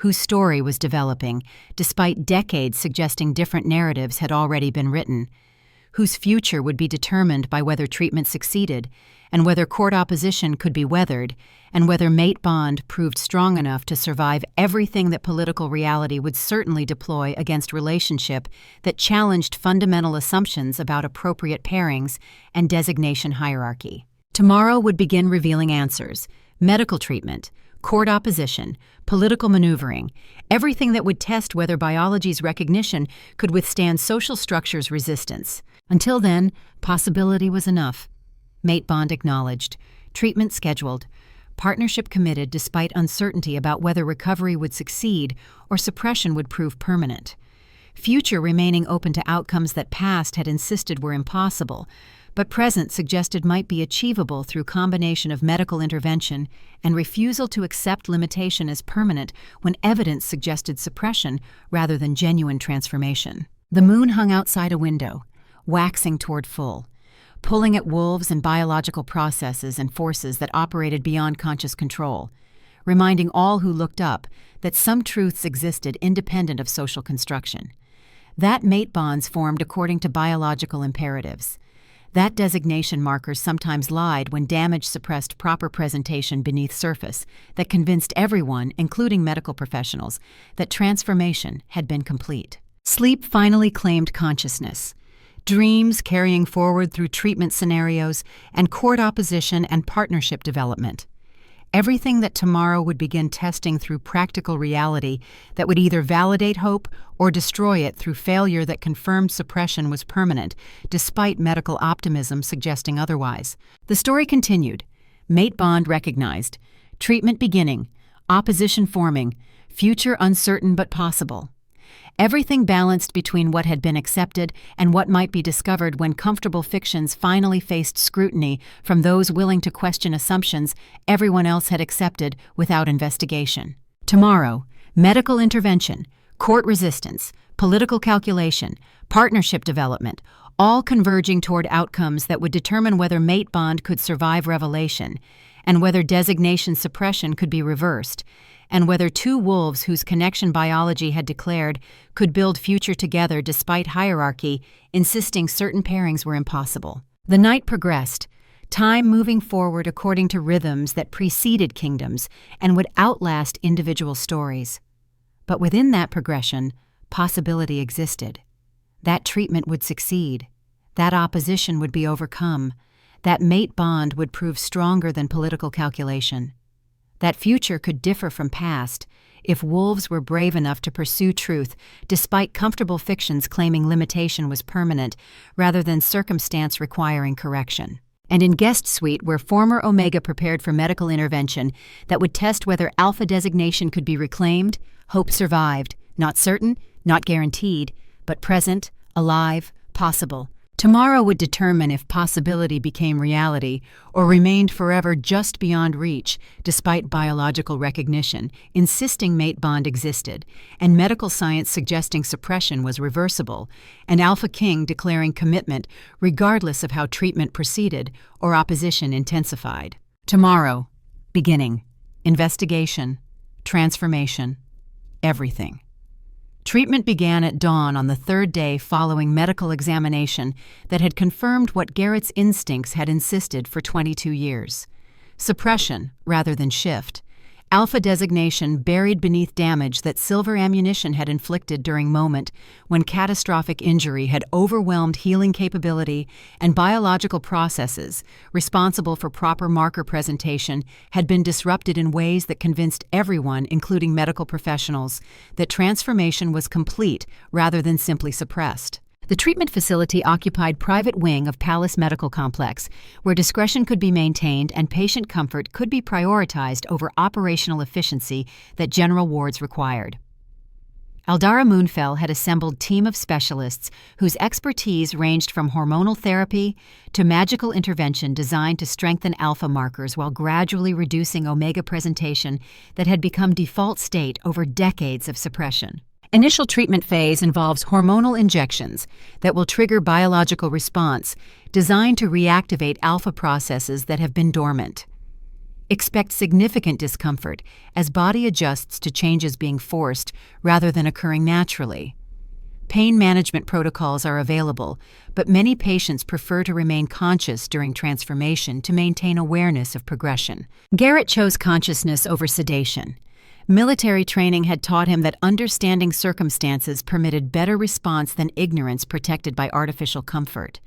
whose story was developing, despite decades suggesting different narratives had already been written, whose future would be determined by whether treatment succeeded, and whether court opposition could be weathered, and whether mate bond proved strong enough to survive everything that political reality would certainly deploy against relationship that challenged fundamental assumptions about appropriate pairings and designation hierarchy. Tomorrow would begin revealing answers, medical treatment, court opposition, political maneuvering, everything that would test whether biology's recognition could withstand social structure's resistance. Until then, possibility was enough. Mate bond acknowledged, treatment scheduled, partnership committed despite uncertainty about whether recovery would succeed or suppression would prove permanent. Future remaining open to outcomes that past had insisted were impossible, but present suggested might be achievable through combination of medical intervention and refusal to accept limitation as permanent when evidence suggested suppression rather than genuine transformation. The moon hung outside a window, waxing toward full, pulling at wolves and biological processes and forces that operated beyond conscious control, reminding all who looked up that some truths existed independent of social construction. That mate bonds formed according to biological imperatives. That designation markers sometimes lied when damage suppressed proper presentation beneath surface that convinced everyone, including medical professionals, that transformation had been complete. Sleep finally claimed consciousness. Dreams carrying forward through treatment scenarios and court opposition and partnership development. everything that tomorrow would begin testing through practical reality that would either validate hope or destroy it through failure that confirmed suppression was permanent, despite medical optimism suggesting otherwise. The story continued. Mate bond recognized. Treatment beginning. Opposition forming. Future uncertain but possible. Everything balanced between what had been accepted and what might be discovered when comfortable fictions finally faced scrutiny from those willing to question assumptions everyone else had accepted without investigation. Tomorrow, medical intervention, court resistance, political calculation, partnership development, all converging toward outcomes that would determine whether mate bond could survive revelation, and whether designation suppression could be reversed, and whether two wolves whose connection biology had declared could build future together despite hierarchy, insisting certain pairings were impossible. The night progressed, time moving forward according to rhythms that preceded kingdoms and would outlast individual stories. But within that progression, possibility existed. That treatment would succeed. That opposition would be overcome. That mate bond would prove stronger than political calculation. That future could differ from past if wolves were brave enough to pursue truth despite comfortable fictions claiming limitation was permanent rather than circumstance requiring correction. And in Guest Suite, where former Omega prepared for medical intervention that would test whether alpha designation could be reclaimed, hope survived, not certain, not guaranteed, but present, alive, possible. Tomorrow would determine if possibility became reality or remained forever just beyond reach, despite biological recognition, insisting mate bond existed, and medical science suggesting suppression was reversible, and Alpha King declaring commitment regardless of how treatment proceeded or opposition intensified. Tomorrow, beginning, investigation, transformation, everything. Treatment began at dawn on the third day following medical examination that had confirmed what Garrett's instincts had insisted for 22 years. Suppression, rather than shift. Alpha designation buried beneath damage that silver ammunition had inflicted during moment when catastrophic injury had overwhelmed healing capability and biological processes responsible for proper marker presentation had been disrupted in ways that convinced everyone, including medical professionals, that transformation was complete rather than simply suppressed. The treatment facility occupied private wing of Palace Medical Complex, where discretion could be maintained and patient comfort could be prioritized over operational efficiency that general wards required. Aldara Moonfell had assembled a team of specialists whose expertise ranged from hormonal therapy to magical intervention designed to strengthen alpha markers while gradually reducing omega presentation that had become default state over decades of suppression. Initial treatment phase involves hormonal injections that will trigger biological response designed to reactivate alpha processes that have been dormant. Expect significant discomfort as body adjusts to changes being forced rather than occurring naturally. Pain management protocols are available, but many patients prefer to remain conscious during transformation to maintain awareness of progression. Garrett chose consciousness over sedation. Military training had taught him that understanding circumstances permitted better response than ignorance protected by artificial comfort.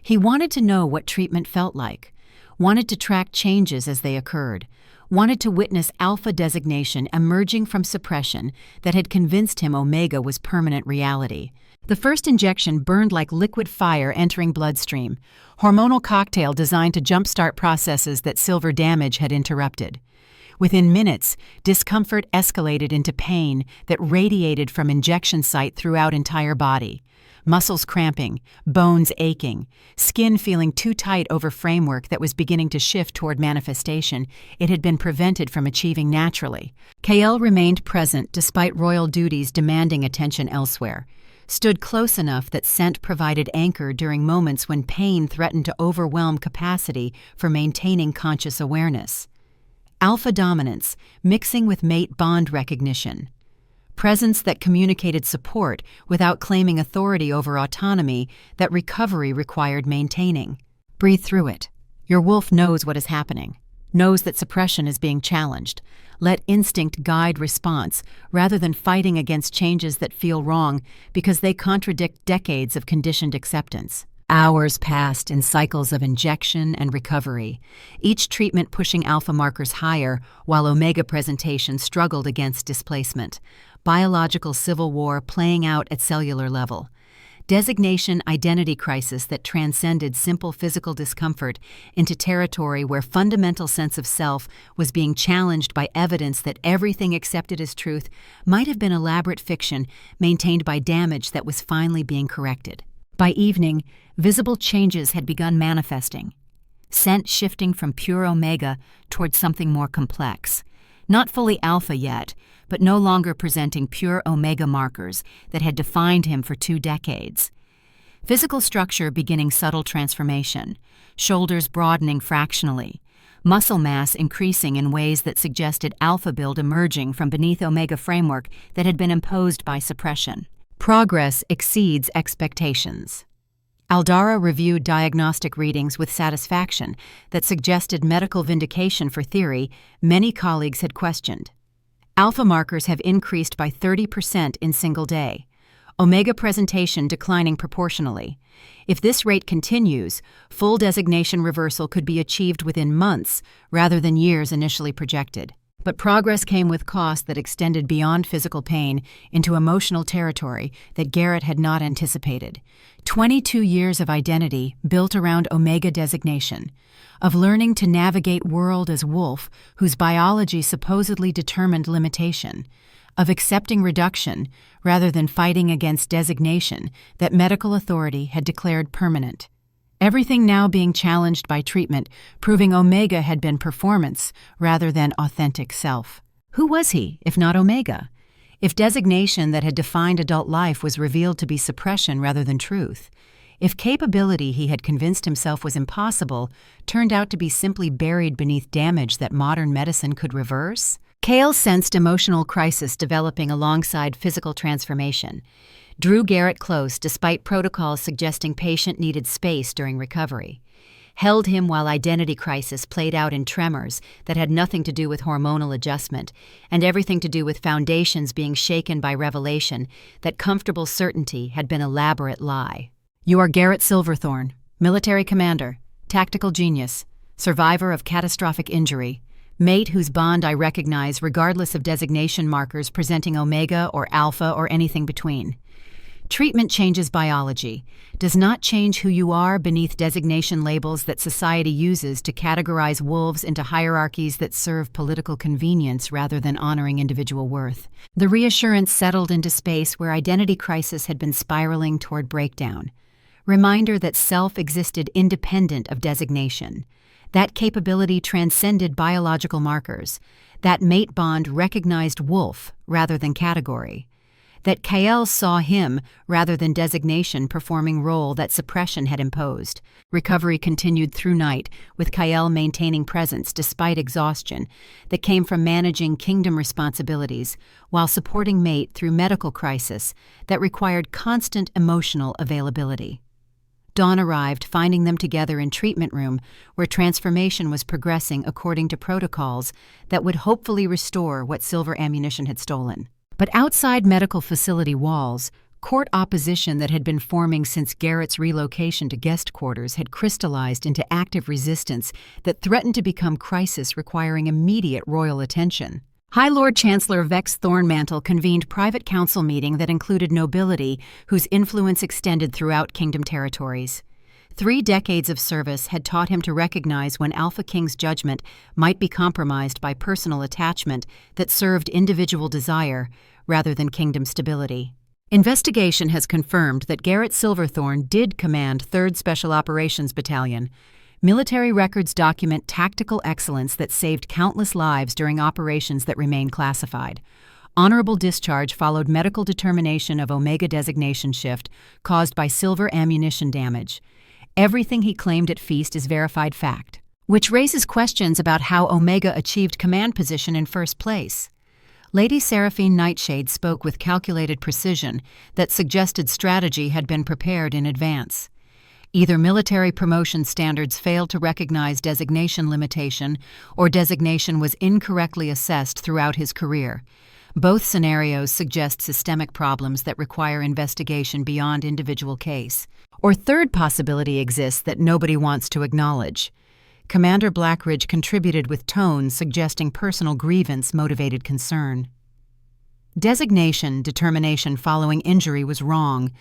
He wanted to know what treatment felt like, wanted to track changes as they occurred, wanted to witness alpha designation emerging from suppression that had convinced him omega was permanent reality. The first injection burned like liquid fire entering bloodstream, hormonal cocktail designed to jumpstart processes that silver damage had interrupted. Within minutes, discomfort escalated into pain that radiated from injection site throughout entire body. Muscles cramping, bones aching, skin feeling too tight over framework that was beginning to shift toward manifestation it had been prevented from achieving naturally. Kael remained present despite royal duties demanding attention elsewhere, stood close enough that scent provided anchor during moments when pain threatened to overwhelm capacity for maintaining conscious awareness. Alpha dominance, mixing with mate bond recognition. Presence that communicated support without claiming authority over autonomy that recovery required maintaining. Breathe through it. Your wolf knows what is happening, knows that suppression is being challenged. Let instinct guide response rather than fighting against changes that feel wrong because they contradict decades of conditioned acceptance. Hours passed in cycles of injection and recovery, each treatment pushing alpha markers higher while omega presentation struggled against displacement. Biological civil war playing out at cellular level. Designation identity crisis that transcended simple physical discomfort into territory where fundamental sense of self was being challenged by evidence that everything accepted as truth might have been elaborate fiction maintained by damage that was finally being corrected. By evening, visible changes had begun manifesting. Scent shifting from pure omega toward something more complex. Not fully alpha yet, but no longer presenting pure omega markers that had defined him for 2 decades. Physical structure beginning subtle transformation, shoulders broadening fractionally, muscle mass increasing in ways that suggested alpha build emerging from beneath omega framework that had been imposed by suppression. Progress exceeds expectations. Aldara reviewed diagnostic readings with satisfaction that suggested medical vindication for theory many colleagues had questioned. Alpha markers have increased by 30% in single day. Omega presentation declining proportionally. If this rate continues, full designation reversal could be achieved within months rather than years initially projected. But progress came with cost that extended beyond physical pain into emotional territory that Garrett had not anticipated. 22 years of identity built around omega designation, of learning to navigate world as wolf whose biology supposedly determined limitation, of accepting reduction rather than fighting against designation that medical authority had declared permanent. Everything now being challenged by treatment, proving omega had been performance rather than authentic self. Who was he, if not omega? If designation that had defined adult life was revealed to be suppression rather than truth? If capability he had convinced himself was impossible turned out to be simply buried beneath damage that modern medicine could reverse? Cale sensed emotional crisis developing alongside physical transformation. Drew Garrett close despite protocols suggesting patient needed space during recovery. Held him while identity crisis played out in tremors that had nothing to do with hormonal adjustment and everything to do with foundations being shaken by revelation that comfortable certainty had been elaborate lie. You are Garrett Silverthorne, military commander, tactical genius, survivor of catastrophic injury, mate whose bond I recognize regardless of designation markers presenting omega or alpha or anything between. Treatment changes biology, does not change who you are beneath designation labels that society uses to categorize wolves into hierarchies that serve political convenience rather than honoring individual worth. The reassurance settled into space where identity crisis had been spiraling toward breakdown. Reminder that self existed independent of designation. That capability transcended biological markers. That mate bond recognized wolf rather than category. That Kael saw him rather than designation performing role that suppression had imposed. Recovery continued through night, with Kael maintaining presence despite exhaustion that came from managing kingdom responsibilities while supporting mate through medical crisis that required constant emotional availability. Dawn arrived, finding them together in treatment room where transformation was progressing according to protocols that would hopefully restore what silver ammunition had stolen. But outside medical facility walls, court opposition that had been forming since Garrett's relocation to guest quarters had crystallized into active resistance that threatened to become crisis requiring immediate royal attention. High Lord Chancellor Vex Thornmantle convened private council meeting that included nobility whose influence extended throughout kingdom territories. 3 decades of service had taught him to recognize when Alpha King's judgment might be compromised by personal attachment that served individual desire rather than kingdom stability. Investigation has confirmed that Garrett Silverthorne did command 3rd Special Operations Battalion. Military records document tactical excellence that saved countless lives during operations that remain classified. Honorable discharge followed medical determination of Omega designation shift caused by silver ammunition damage. Everything he claimed at Feast is verified fact, which raises questions about how Omega achieved command position in first place. Lady Seraphine Nightshade spoke with calculated precision that suggested strategy had been prepared in advance. Either military promotion standards failed to recognize designation limitation, or designation was incorrectly assessed throughout his career. Both scenarios suggest systemic problems that require investigation beyond individual case. Or third possibility exists that nobody wants to acknowledge. Commander Blackridge contributed with tones suggesting personal grievance-motivated concern. Designation determination following injury was wrong.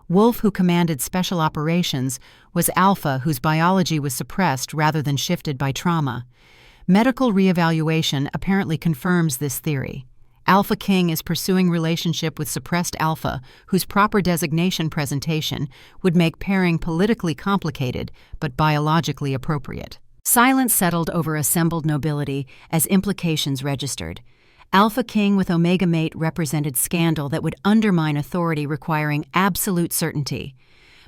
Wolf, who commanded special operations, was Alpha, whose biology was suppressed rather than shifted by trauma. Medical reevaluation apparently confirms this theory. Alpha King is pursuing relationship with suppressed Alpha, whose proper designation presentation would make pairing politically complicated but biologically appropriate. Silence settled over assembled nobility as implications registered. Alpha King with Omega Mate represented scandal that would undermine authority requiring absolute certainty.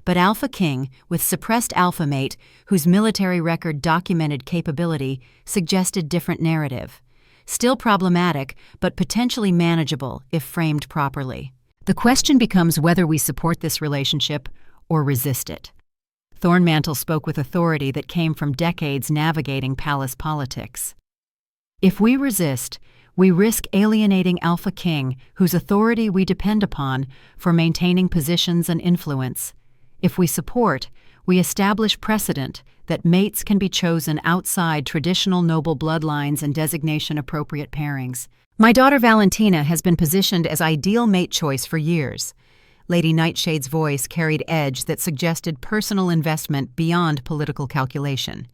But Alpha King, with suppressed Alpha Mate, whose military record documented capability, suggested different narrative. Still problematic, but potentially manageable if framed properly. The question becomes whether we support this relationship or resist it. Thornmantle spoke with authority that came from decades navigating palace politics. If we resist, we risk alienating Alpha King, whose authority we depend upon for maintaining positions and influence. If we support, we establish precedent that mates can be chosen outside traditional noble bloodlines and designation-appropriate pairings. My daughter Valentina has been positioned as ideal mate choice for years. Lady Nightshade's voice carried edge that suggested personal investment beyond political calculation.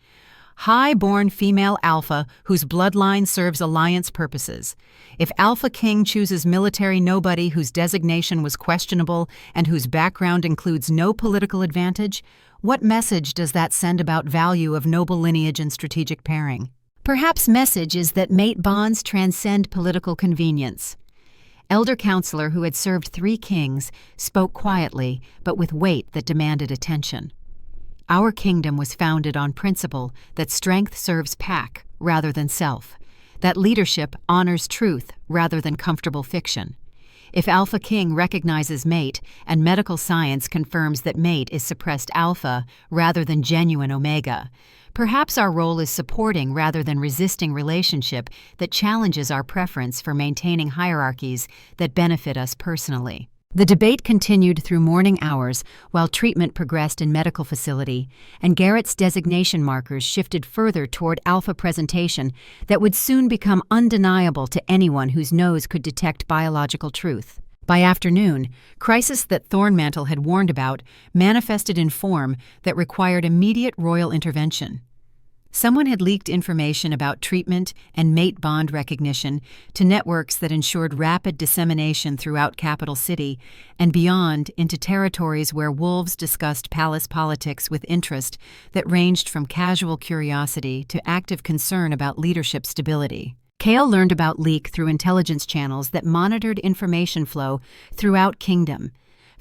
High-born female Alpha whose bloodline serves alliance purposes. If Alpha King chooses military nobody whose designation was questionable and whose background includes no political advantage, what message does that send about value of noble lineage and strategic pairing? Perhaps message is that mate bonds transcend political convenience. Elder Counselor, who had served 3 kings, spoke quietly but with weight that demanded attention. Our kingdom was founded on principle that strength serves pack rather than self, that leadership honors truth rather than comfortable fiction. If Alpha King recognizes mate and medical science confirms that mate is suppressed alpha rather than genuine omega, perhaps our role is supporting rather than resisting relationship that challenges our preference for maintaining hierarchies that benefit us personally. The debate continued through morning hours while treatment progressed in medical facility, and Garrett's designation markers shifted further toward alpha presentation that would soon become undeniable to anyone whose nose could detect biological truth. By afternoon, crisis that Thornmantle had warned about manifested in form that required immediate royal intervention. Someone had leaked information about treatment and mate bond recognition to networks that ensured rapid dissemination throughout Capital City and beyond into territories where wolves discussed palace politics with interest that ranged from casual curiosity to active concern about leadership stability. Kale learned about leak through intelligence channels that monitored information flow throughout Kingdom,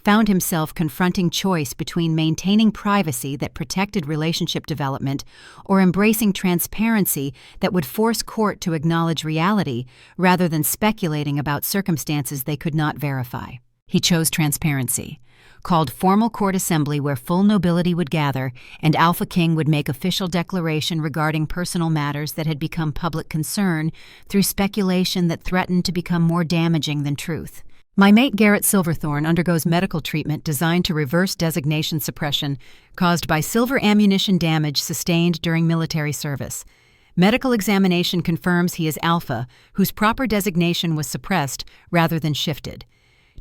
found himself confronting choice between maintaining privacy that protected relationship development or embracing transparency that would force court to acknowledge reality rather than speculating about circumstances they could not verify. He chose transparency, called formal court assembly where full nobility would gather and Alpha King would make official declaration regarding personal matters that had become public concern through speculation that threatened to become more damaging than truth. My mate Garrett Silverthorne undergoes medical treatment designed to reverse designation suppression caused by silver ammunition damage sustained during military service. Medical examination confirms he is Alpha, whose proper designation was suppressed rather than shifted.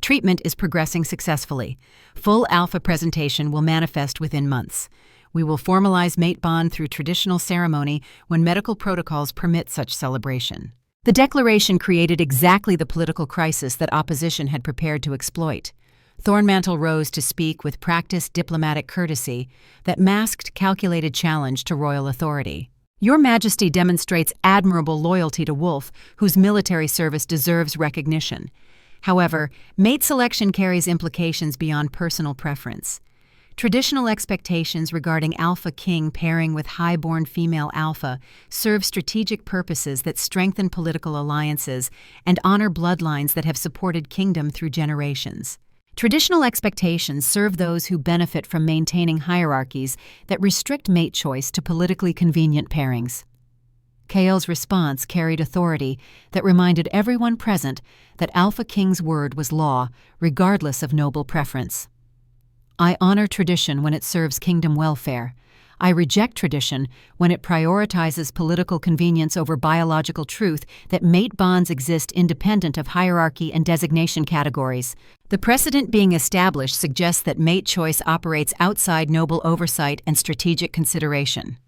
Treatment is progressing successfully. Full Alpha presentation will manifest within months. We will formalize mate bond through traditional ceremony when medical protocols permit such celebration. The declaration created exactly the political crisis that opposition had prepared to exploit. Thornmantle rose to speak with practiced diplomatic courtesy that masked calculated challenge to royal authority. Your Majesty demonstrates admirable loyalty to Wolf, whose military service deserves recognition. However, mate selection carries implications beyond personal preference. Traditional expectations regarding Alpha King pairing with high-born female Alpha serve strategic purposes that strengthen political alliances and honor bloodlines that have supported Kingdom through generations. Traditional expectations serve those who benefit from maintaining hierarchies that restrict mate choice to politically convenient pairings. Kael's response carried authority that reminded everyone present that Alpha King's word was law, regardless of noble preference. I honor tradition when it serves kingdom welfare. I reject tradition when it prioritizes political convenience over biological truth that mate bonds exist independent of hierarchy and designation categories. The precedent being established suggests that mate choice operates outside noble oversight and strategic consideration.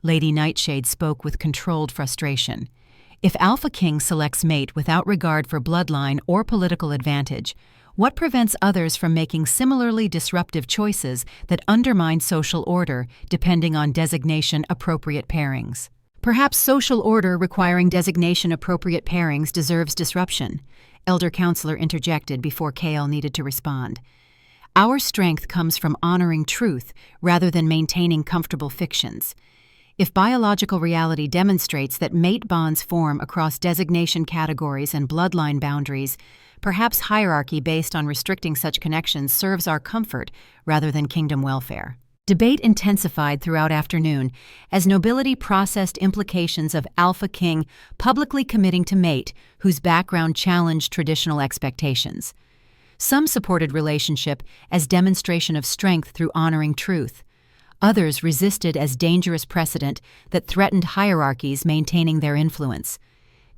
Lady Nightshade spoke with controlled frustration. If Alpha King selects mate without regard for bloodline or political advantage, what prevents others from making similarly disruptive choices that undermine social order depending on designation-appropriate pairings? Perhaps social order requiring designation-appropriate pairings deserves disruption, Elder Counselor interjected before Kale needed to respond. Our strength comes from honoring truth rather than maintaining comfortable fictions. If biological reality demonstrates that mate bonds form across designation categories and bloodline boundaries, perhaps hierarchy based on restricting such connections serves our comfort rather than kingdom welfare. Debate intensified throughout afternoon as nobility processed implications of Alpha King publicly committing to mate whose background challenged traditional expectations. Some supported relationship as demonstration of strength through honoring truth. Others resisted as dangerous precedent that threatened hierarchies maintaining their influence.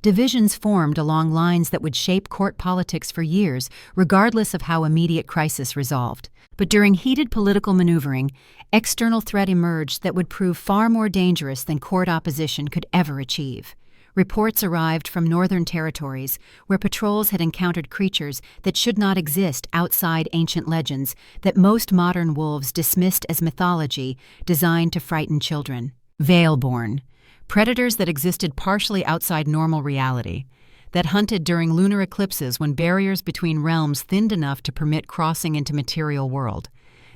Divisions formed along lines that would shape court politics for years, regardless of how immediate crisis resolved. But during heated political maneuvering, external threat emerged that would prove far more dangerous than court opposition could ever achieve. Reports arrived from northern territories where patrols had encountered creatures that should not exist outside ancient legends that most modern wolves dismissed as mythology designed to frighten children. Veilborn, predators that existed partially outside normal reality, that hunted during lunar eclipses when barriers between realms thinned enough to permit crossing into material world,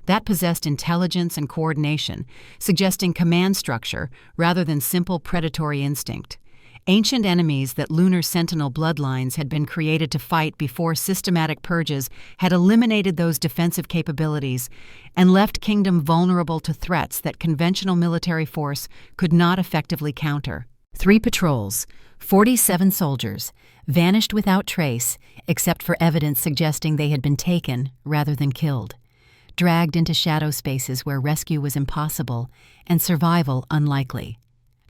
that possessed intelligence and coordination, suggesting command structure rather than simple predatory instinct. Ancient enemies that Lunar Sentinel bloodlines had been created to fight before systematic purges had eliminated those defensive capabilities and left kingdom vulnerable to threats that conventional military force could not effectively counter. 3 patrols, 47 soldiers, vanished without trace except for evidence suggesting they had been taken rather than killed, dragged into shadow spaces where rescue was impossible and survival unlikely.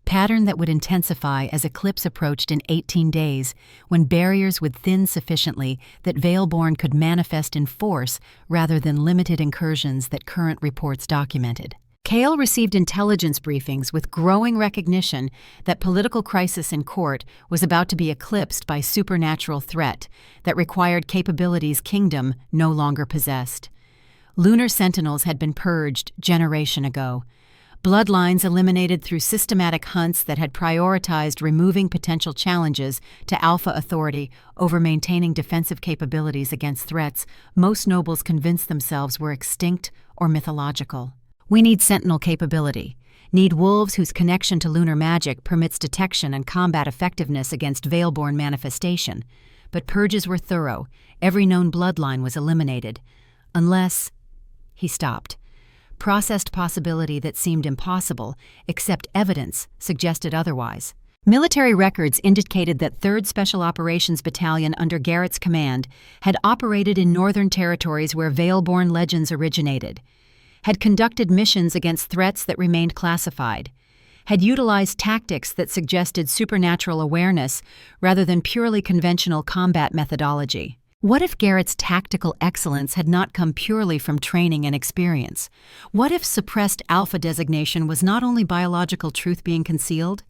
Pattern that would intensify as eclipse approached in 18 days, when barriers would thin sufficiently that Veilborn could manifest in force rather than limited incursions that current reports documented. Kale received intelligence briefings with growing recognition that political crisis in court was about to be eclipsed by supernatural threat that required capabilities kingdom no longer possessed. Lunar Sentinels had been purged generation ago. Bloodlines eliminated through systematic hunts that had prioritized removing potential challenges to alpha authority over maintaining defensive capabilities against threats most nobles convinced themselves were extinct or mythological. We need sentinel capability, need wolves whose connection to lunar magic permits detection and combat effectiveness against Veilborn manifestation. But purges were thorough, every known bloodline was eliminated. Unless... He stopped. Processed possibility that seemed impossible, except evidence suggested otherwise. Military records indicated that 3rd Special Operations Battalion under Garrett's command had operated in northern territories where Veilborn legends originated, had conducted missions against threats that remained classified, had utilized tactics that suggested supernatural awareness rather than purely conventional combat methodology. What if Garrett's tactical excellence had not come purely from training and experience? What if suppressed alpha designation was not only biological truth being concealed?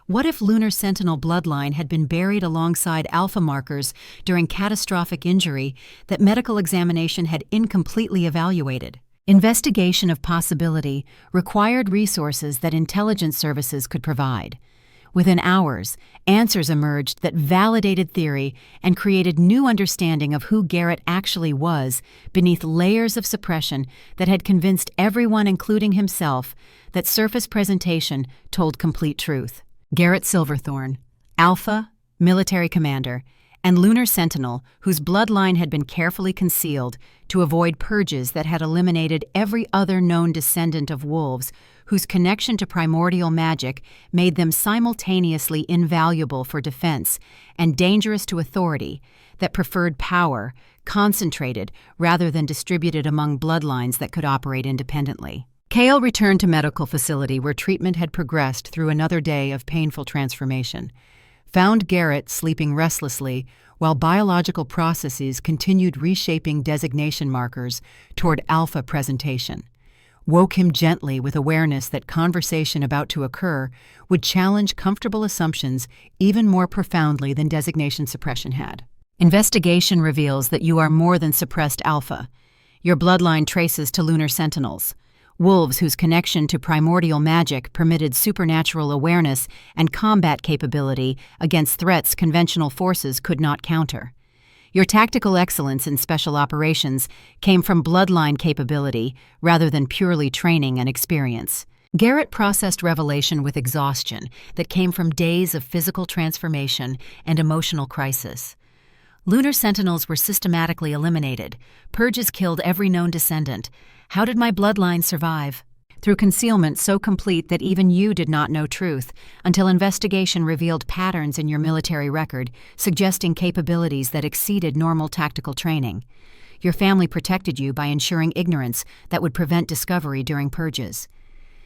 What if Lunar Sentinel bloodline had been buried alongside alpha markers during catastrophic injury that medical examination had incompletely evaluated? Investigation of possibility required resources that intelligence services could provide. Within hours, answers emerged that validated theory and created new understanding of who Garrett actually was beneath layers of suppression that had convinced everyone, including himself, that surface presentation told complete truth. Garrett Silverthorne, Alpha, military commander, and Lunar Sentinel, whose bloodline had been carefully concealed to avoid purges that had eliminated every other known descendant of wolves, whose connection to primordial magic made them simultaneously invaluable for defense and dangerous to authority, that preferred power, concentrated rather than distributed among bloodlines that could operate independently. Kale returned to medical facility where treatment had progressed through another day of painful transformation, found Garrett sleeping restlessly while biological processes continued reshaping designation markers toward alpha presentation, woke him gently with awareness that conversation about to occur would challenge comfortable assumptions even more profoundly than designation suppression had. Investigation reveals that you are more than suppressed alpha. Your bloodline traces to Lunar Sentinels, wolves whose connection to primordial magic permitted supernatural awareness and combat capability against threats conventional forces could not counter. Your tactical excellence in special operations came from bloodline capability rather than purely training and experience. Garrett processed revelation with exhaustion that came from days of physical transformation and emotional crisis. Lunar Sentinels were systematically eliminated. Purges killed every known descendant. How did my bloodline survive? Through concealment so complete that even you did not know truth, until investigation revealed patterns in your military record, suggesting capabilities that exceeded normal tactical training. Your family protected you by ensuring ignorance that would prevent discovery during purges.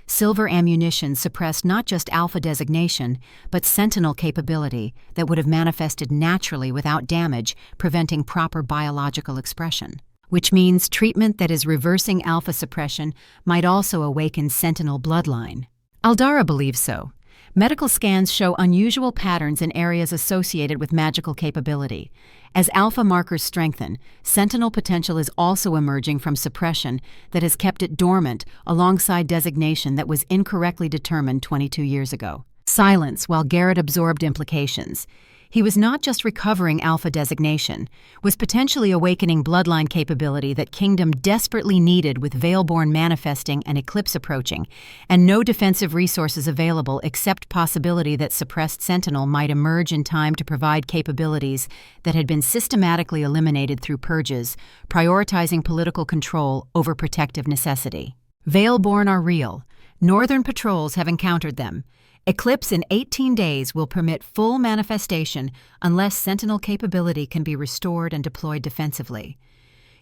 Silver ammunition suppressed not just alpha designation, but sentinel capability that would have manifested naturally without damage, preventing proper biological expression. Which means treatment that is reversing alpha suppression might also awaken sentinel bloodline. Aldara believes so. Medical scans show unusual patterns in areas associated with magical capability. As alpha markers strengthen, sentinel potential is also emerging from suppression that has kept it dormant alongside designation that was incorrectly determined 22 years ago. Silence while Garrett absorbed implications. He was not just recovering alpha designation, was potentially awakening bloodline capability that Kingdom desperately needed with Veilborn manifesting and eclipse approaching, and no defensive resources available except possibility that suppressed Sentinel might emerge in time to provide capabilities that had been systematically eliminated through purges, prioritizing political control over protective necessity. Veilborn are real. Northern patrols have encountered them. Eclipse in 18 days will permit full manifestation unless Sentinel capability can be restored and deployed defensively.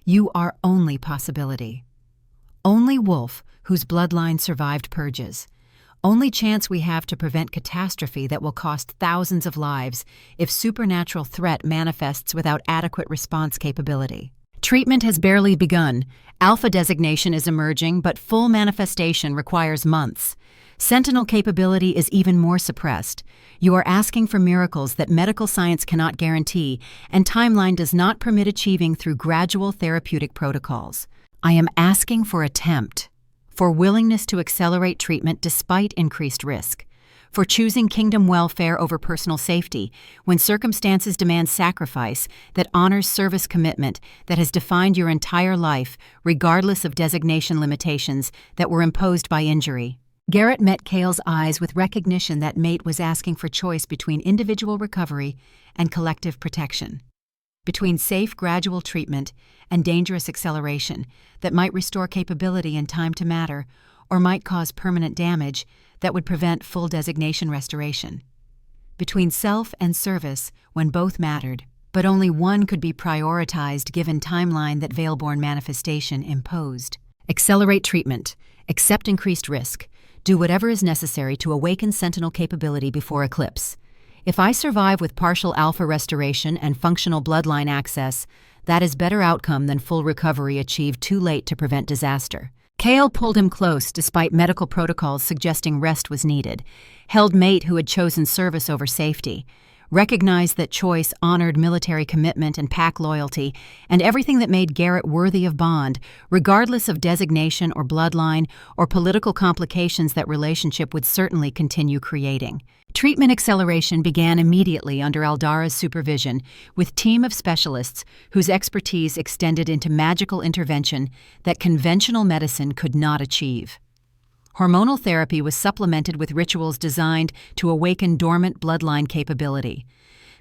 You are only possibility. Only wolf whose bloodline survived purges. Only chance we have to prevent catastrophe that will cost thousands of lives if supernatural threat manifests without adequate response capability. Treatment has barely begun. Alpha designation is emerging, but full manifestation requires months. Sentinel capability is even more suppressed. You are asking for miracles that medical science cannot guarantee, and timeline does not permit achieving through gradual therapeutic protocols. I am asking for attempt, for willingness to accelerate treatment despite increased risk, for choosing kingdom welfare over personal safety when circumstances demand sacrifice that honors service commitment that has defined your entire life, regardless of designation limitations that were imposed by injury. Garrett met Kale's eyes with recognition that mate was asking for choice between individual recovery and collective protection, between safe gradual treatment and dangerous acceleration that might restore capability in time to matter or might cause permanent damage that would prevent full designation restoration, between self and service when both mattered, but only one could be prioritized given timeline that Veilborn manifestation imposed. Accelerate treatment, accept increased risk, do whatever is necessary to awaken Sentinel capability before eclipse. If I survive with partial alpha restoration and functional bloodline access, that is better outcome than full recovery achieved too late to prevent disaster. Kale pulled him close despite medical protocols suggesting rest was needed, held mate who had chosen service over safety, recognized that choice honored military commitment and pack loyalty, and everything that made Garrett worthy of bond, regardless of designation or bloodline or political complications that relationship would certainly continue creating. Treatment acceleration began immediately under Aldara's supervision with team of specialists whose expertise extended into magical intervention that conventional medicine could not achieve. Hormonal therapy was supplemented with rituals designed to awaken dormant bloodline capability.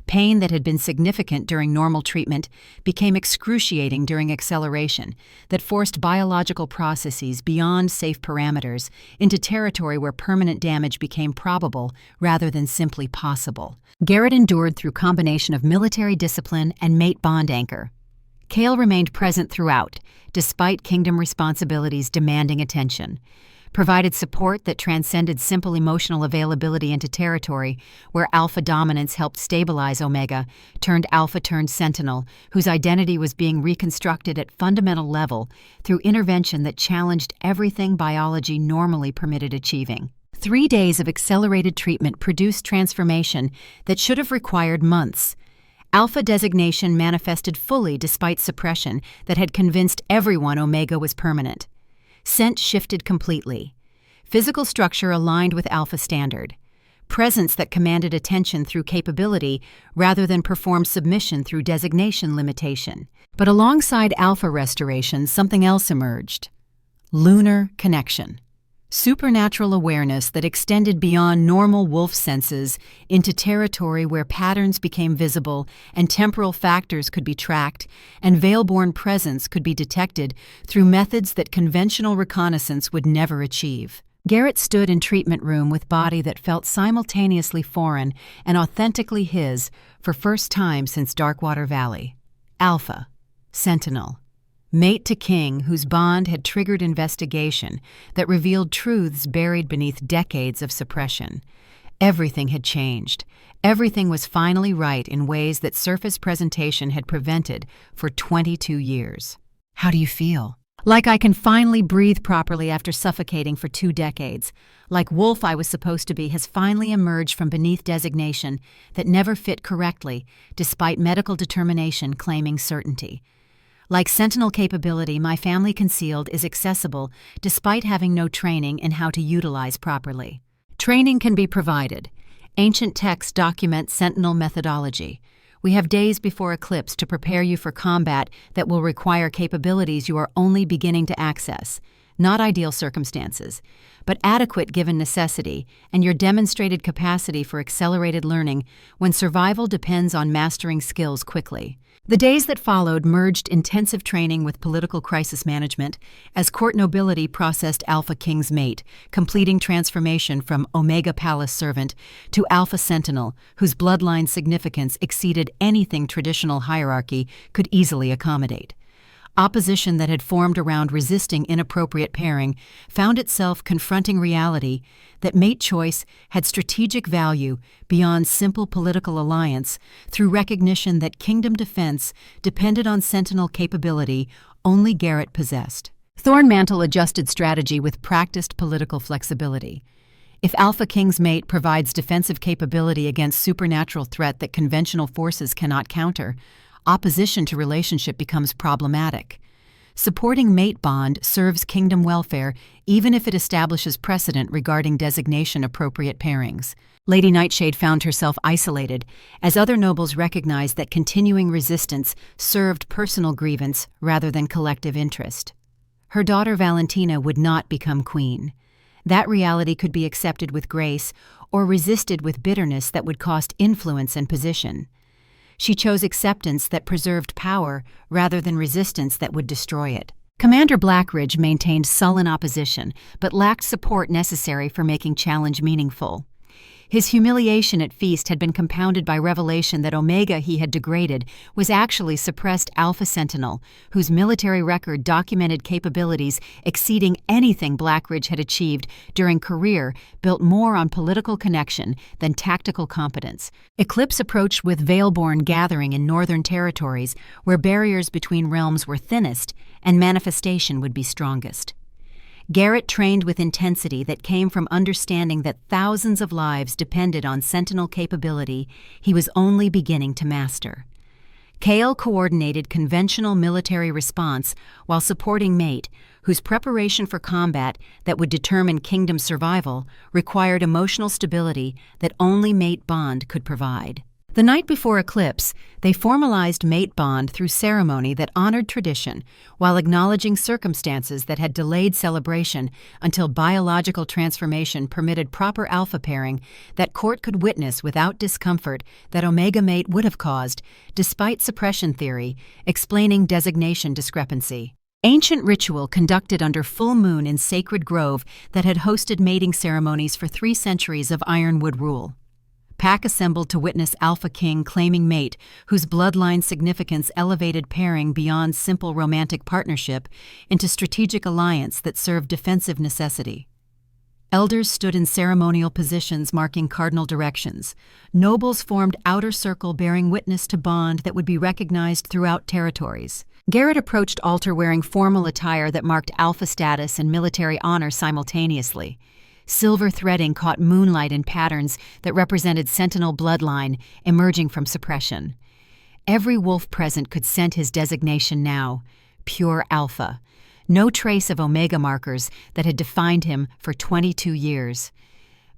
Pain that had been significant during normal treatment became excruciating during acceleration, that forced biological processes beyond safe parameters into territory where permanent damage became probable rather than simply possible. Garrett endured through combination of military discipline and mate bond anchor. Kale remained present throughout, despite kingdom responsibilities demanding attention, provided support that transcended simple emotional availability into territory where alpha dominance helped stabilize Omega, turned Sentinel, whose identity was being reconstructed at fundamental level through intervention that challenged everything biology normally permitted achieving. 3 days of accelerated treatment produced transformation that should have required months. Alpha designation manifested fully despite suppression that had convinced everyone Omega was permanent. Scent shifted completely. Physical structure aligned with alpha standard. Presence that commanded attention through capability rather than performed submission through designation limitation. But alongside alpha restoration, something else emerged. Lunar connection. Supernatural awareness that extended beyond normal wolf senses into territory where patterns became visible and temporal factors could be tracked and veil-born presence could be detected through methods that conventional reconnaissance would never achieve. Garrett stood in treatment room with body that felt simultaneously foreign and authentically his for first time since Darkwater Valley. Alpha. Sentinel. Mate to king whose bond had triggered investigation that revealed truths buried beneath decades of suppression. Everything had changed. Everything was finally right in ways that surface presentation had prevented for 22 years. How do you feel? Like I can finally breathe properly after suffocating for 2 decades. Like wolf I was supposed to be has finally emerged from beneath designation that never fit correctly, despite medical determination claiming certainty. Like Sentinel capability my family concealed is accessible despite having no training in how to utilize properly. Training can be provided. Ancient texts document Sentinel methodology. We have days before eclipse to prepare you for combat that will require capabilities you are only beginning to access. Not ideal circumstances, but adequate given necessity and your demonstrated capacity for accelerated learning when survival depends on mastering skills quickly. The days that followed merged intensive training with political crisis management as court nobility processed Alpha King's mate, completing transformation from Omega Palace servant to Alpha Sentinel, whose bloodline significance exceeded anything traditional hierarchy could easily accommodate. Opposition that had formed around resisting inappropriate pairing found itself confronting reality that mate choice had strategic value beyond simple political alliance through recognition that kingdom defense depended on Sentinel capability only Garrett possessed. Thornmantle adjusted strategy with practiced political flexibility. If Alpha King's mate provides defensive capability against supernatural threat that conventional forces cannot counter, opposition to relationship becomes problematic. Supporting mate bond serves kingdom welfare even if it establishes precedent regarding designation-appropriate pairings. Lady Nightshade found herself isolated as other nobles recognized that continuing resistance served personal grievance rather than collective interest. Her daughter Valentina would not become queen. That reality could be accepted with grace or resisted with bitterness that would cost influence and position. She chose acceptance that preserved power rather than resistance that would destroy it. Commander Blackridge maintained sullen opposition, but lacked support necessary for making challenge meaningful. His humiliation at feast had been compounded by revelation that Omega he had degraded was actually suppressed Alpha Sentinel, whose military record documented capabilities exceeding anything Blackridge had achieved during career built more on political connection than tactical competence. Eclipse approached with Veilborn gathering in northern territories where barriers between realms were thinnest and manifestation would be strongest. Garrett trained with intensity that came from understanding that thousands of lives depended on Sentinel capability he was only beginning to master. Kale coordinated conventional military response while supporting mate, whose preparation for combat that would determine kingdom survival required emotional stability that only mate bond could provide. The night before eclipse, they formalized mate bond through ceremony that honored tradition while acknowledging circumstances that had delayed celebration until biological transformation permitted proper alpha pairing that court could witness without discomfort that omega mate would have caused, despite suppression theory, explaining designation discrepancy. Ancient ritual conducted under full moon in sacred grove that had hosted mating ceremonies for 3 centuries of ironwood rule. Pack assembled to witness Alpha King claiming mate, whose bloodline significance elevated pairing beyond simple romantic partnership into strategic alliance that served defensive necessity. Elders stood in ceremonial positions marking cardinal directions. Nobles formed outer circle bearing witness to bond that would be recognized throughout territories. Garrett approached altar wearing formal attire that marked alpha status and military honor simultaneously. Silver threading caught moonlight in patterns that represented Sentinel bloodline emerging from suppression. Every wolf present could scent his designation now, pure alpha. No trace of omega markers that had defined him for 22 years.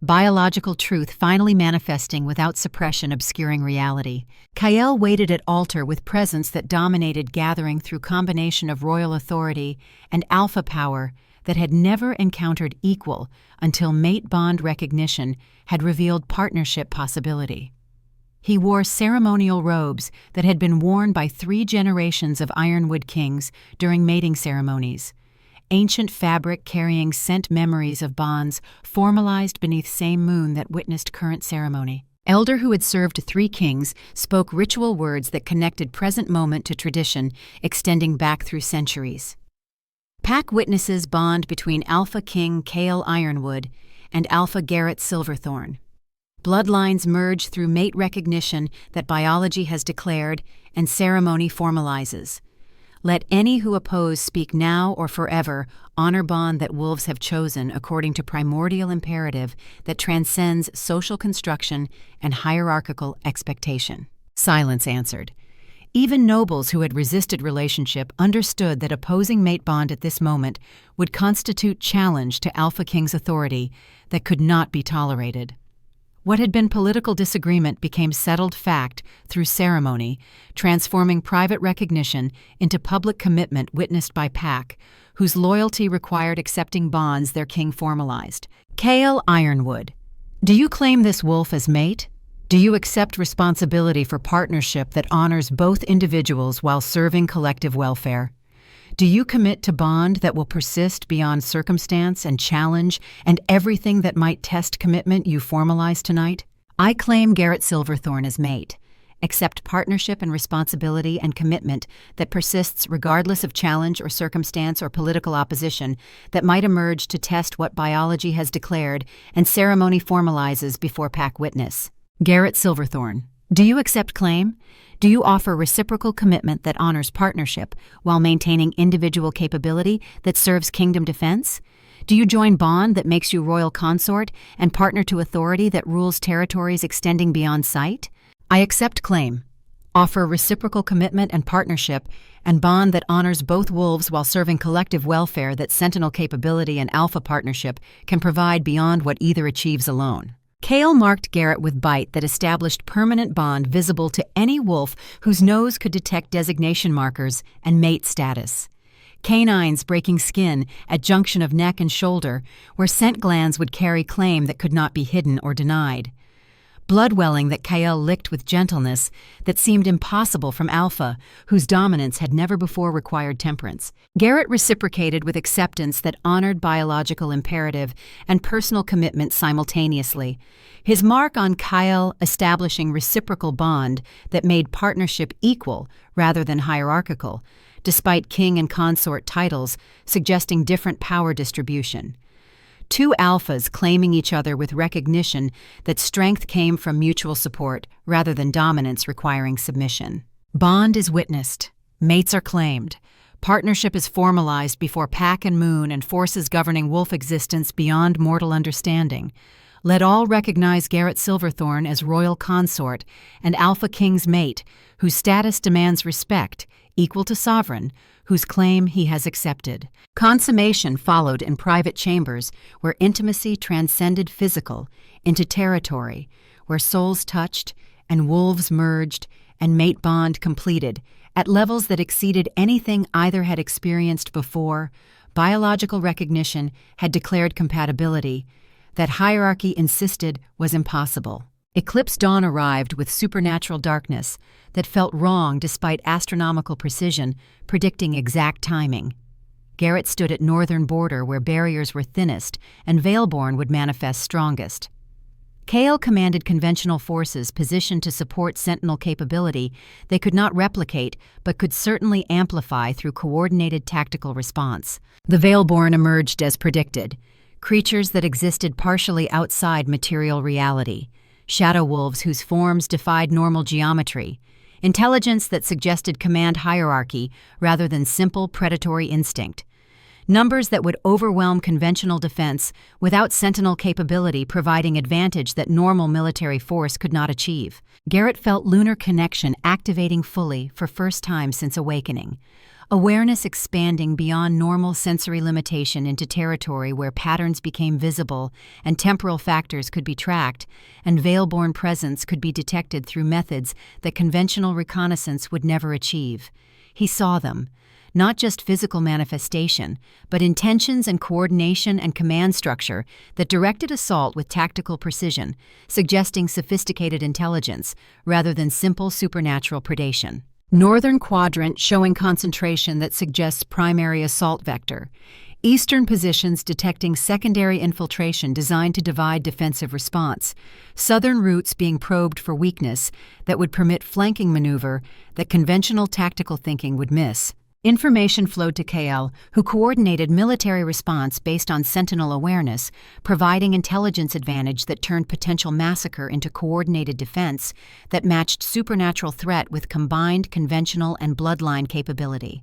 Biological truth finally manifesting without suppression obscuring reality. Kyle waited at altar with presence that dominated gathering through combination of royal authority and alpha power that had never encountered equal until mate bond recognition had revealed partnership possibility. He wore ceremonial robes that had been worn by 3 generations of Ironwood kings during mating ceremonies. Ancient fabric carrying scent memories of bonds formalized beneath same moon that witnessed current ceremony. Elder who had served 3 kings spoke ritual words that connected present moment to tradition, extending back through centuries. Pack witnesses bond between Alpha King Kale Ironwood and Alpha Garrett Silverthorne. Bloodlines merge through mate recognition that biology has declared and ceremony formalizes. Let any who oppose speak now or forever, honor bond that wolves have chosen according to primordial imperative that transcends social construction and hierarchical expectation. Silence answered. Even nobles who had resisted relationship understood that opposing mate bond at this moment would constitute challenge to Alpha King's authority that could not be tolerated. What had been political disagreement became settled fact through ceremony, transforming private recognition into public commitment witnessed by Pack, whose loyalty required accepting bonds their king formalized. Kale Ironwood, do you claim this wolf as mate? Do you accept responsibility for partnership that honors both individuals while serving collective welfare? Do you commit to bond that will persist beyond circumstance and challenge and everything that might test commitment you formalize tonight? I claim Garrett Silverthorne as mate. Accept partnership and responsibility and commitment that persists regardless of challenge or circumstance or political opposition that might emerge to test what biology has declared and ceremony formalizes before Pack witness. Garrett Silverthorne, do you accept claim? Do you offer reciprocal commitment that honors partnership while maintaining individual capability that serves kingdom defense? Do you join bond that makes you royal consort and partner to authority that rules territories extending beyond sight? I accept claim. Offer reciprocal commitment and partnership and bond that honors both wolves while serving collective welfare that sentinel capability and alpha partnership can provide beyond what either achieves alone. Kale marked Garrett with bite that established permanent bond visible to any wolf whose nose could detect designation markers and mate status. Canines breaking skin at junction of neck and shoulder, where scent glands would carry claim that could not be hidden or denied. Blood welling that Kyle licked with gentleness that seemed impossible from Alpha, whose dominance had never before required temperance. Garrett reciprocated with acceptance that honored biological imperative and personal commitment simultaneously, his mark on Kyle establishing reciprocal bond that made partnership equal rather than hierarchical, despite king and consort titles suggesting different power distribution. 2 alphas claiming each other with recognition that strength came from mutual support rather than dominance requiring submission. Bond is witnessed. Mates are claimed. Partnership is formalized before Pack and Moon and forces governing wolf existence beyond mortal understanding. Let all recognize Garrett Silverthorne as royal consort and Alpha King's mate, whose status demands respect, equal to sovereign, whose claim he has accepted. Consummation followed in private chambers where intimacy transcended physical into territory, where souls touched and wolves merged, and mate bond completed, at levels that exceeded anything either had experienced before. Biological recognition had declared compatibility that hierarchy insisted was impossible. Eclipse dawn arrived with supernatural darkness that felt wrong despite astronomical precision, predicting exact timing. Garrett stood at northern border where barriers were thinnest and Veilborn would manifest strongest. Kale commanded conventional forces positioned to support Sentinel capability they could not replicate but could certainly amplify through coordinated tactical response. The Veilborn emerged as predicted, creatures that existed partially outside material reality, shadow wolves whose forms defied normal geometry, intelligence that suggested command hierarchy rather than simple predatory instinct, numbers that would overwhelm conventional defense without Sentinel capability providing advantage that normal military force could not achieve. Garrett felt lunar connection activating fully for first time since awakening, awareness expanding beyond normal sensory limitation into territory where patterns became visible and temporal factors could be tracked, and Veilborn presence could be detected through methods that conventional reconnaissance would never achieve. He saw them, not just physical manifestation, but intentions and coordination and command structure that directed assault with tactical precision, suggesting sophisticated intelligence rather than simple supernatural predation. Northern quadrant showing concentration that suggests primary assault vector. Eastern positions detecting secondary infiltration designed to divide defensive response. Southern routes being probed for weakness that would permit flanking maneuver that conventional tactical thinking would miss. Information flowed to KL, who coordinated military response based on Sentinel awareness, providing intelligence advantage that turned potential massacre into coordinated defense that matched supernatural threat with combined conventional and bloodline capability.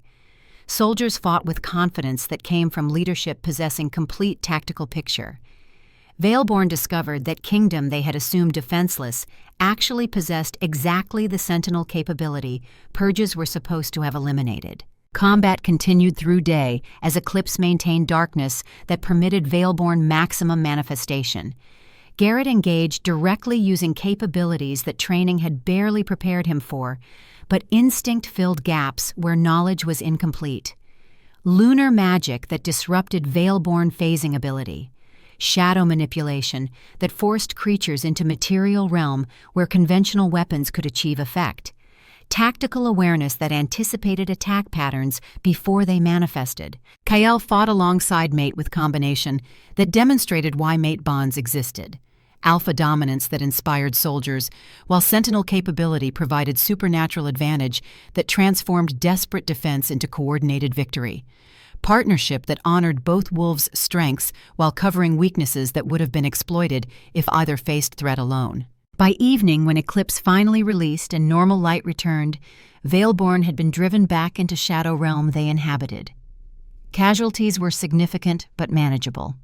Soldiers fought with confidence that came from leadership possessing complete tactical picture. Veilborn discovered that kingdom they had assumed defenseless actually possessed exactly the Sentinel capability purges were supposed to have eliminated. Combat continued through day as Eclipse maintained darkness that permitted Veilborn maximum manifestation. Garrett engaged directly using capabilities that training had barely prepared him for, but instinct filled gaps where knowledge was incomplete. Lunar magic that disrupted Veilborn phasing ability. Shadow manipulation that forced creatures into material realm where conventional weapons could achieve effect. Tactical awareness that anticipated attack patterns before they manifested. Kael fought alongside mate with combination that demonstrated why mate bonds existed. Alpha dominance that inspired soldiers, while Sentinel capability provided supernatural advantage that transformed desperate defense into coordinated victory. Partnership that honored both wolves' strengths while covering weaknesses that would have been exploited if either faced threat alone. By evening, when Eclipse finally released and normal light returned, Veilborn had been driven back into Shadow Realm they inhabited. Casualties were significant but manageable.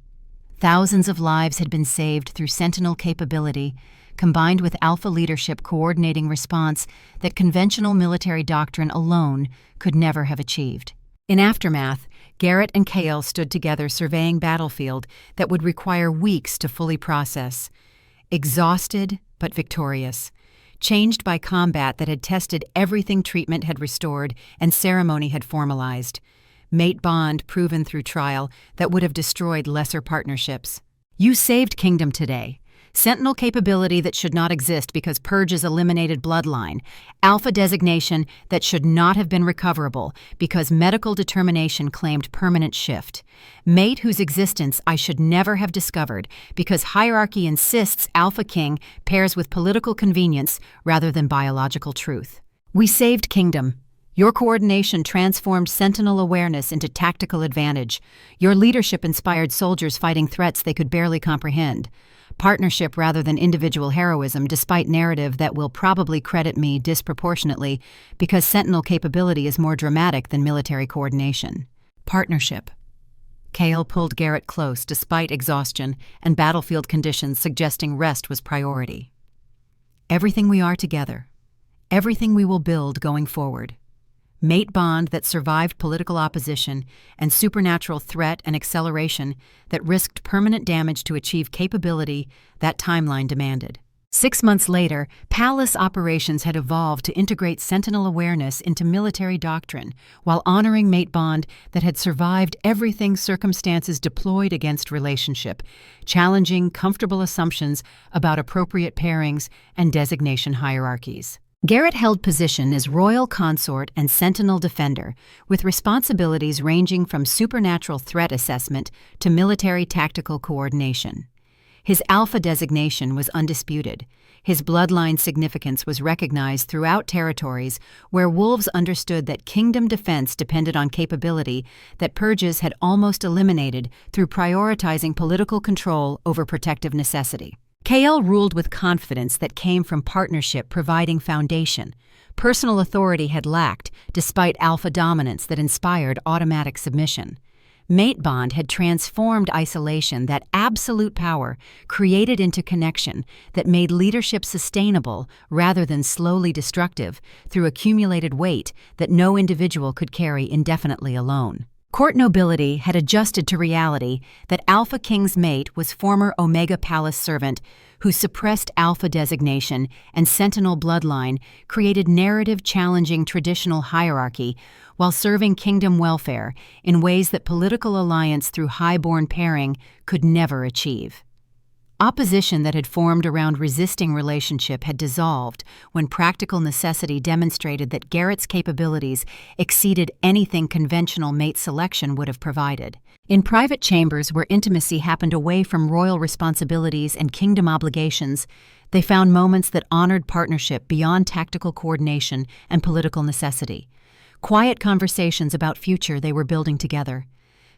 Thousands of lives had been saved through Sentinel capability, combined with Alpha leadership coordinating response that conventional military doctrine alone could never have achieved. In aftermath, Garrett and Kael stood together surveying battlefield that would require weeks to fully process. Exhausted but victorious, changed by combat that had tested everything treatment had restored and ceremony had formalized, mate bond proven through trial that would have destroyed lesser partnerships. You saved kingdom today. Sentinel capability that should not exist because purges eliminated bloodline. Alpha designation that should not have been recoverable because medical determination claimed permanent shift. Mate whose existence I should never have discovered because hierarchy insists Alpha King pairs with political convenience rather than biological truth. We saved kingdom. Your coordination transformed Sentinel awareness into tactical advantage. Your leadership inspired soldiers fighting threats they could barely comprehend. Partnership rather than individual heroism despite narrative that will probably credit me disproportionately because Sentinel capability is more dramatic than military coordination. Partnership. Kael pulled Garrett close despite exhaustion and battlefield conditions suggesting rest was priority. Everything we are together. Everything we will build going forward. Mate bond that survived political opposition and supernatural threat and acceleration that risked permanent damage to achieve capability that timeline demanded. 6 months later, Palace operations had evolved to integrate Sentinel awareness into military doctrine while honoring mate bond that had survived everything circumstances deployed against relationship, challenging comfortable assumptions about appropriate pairings and designation hierarchies. Garrett held position as Royal Consort and Sentinel Defender, with responsibilities ranging from supernatural threat assessment to military tactical coordination. His Alpha designation was undisputed. His bloodline significance was recognized throughout territories where wolves understood that kingdom defense depended on capability that purges had almost eliminated through prioritizing political control over protective necessity. KL ruled with confidence that came from partnership providing foundation. Personal authority had lacked, despite alpha dominance that inspired automatic submission. Mate bond had transformed isolation, that absolute power created into connection that made leadership sustainable rather than slowly destructive through accumulated weight that no individual could carry indefinitely alone. Court nobility had adjusted to reality that Alpha King's mate was former Omega Palace servant whose suppressed Alpha designation and Sentinel bloodline created narrative-challenging traditional hierarchy while serving kingdom welfare in ways that political alliance through highborn pairing could never achieve. Opposition that had formed around resisting relationship had dissolved when practical necessity demonstrated that Garrett's capabilities exceeded anything conventional mate selection would have provided. In private chambers where intimacy happened away from royal responsibilities and kingdom obligations, they found moments that honored partnership beyond tactical coordination and political necessity. Quiet conversations about future they were building together.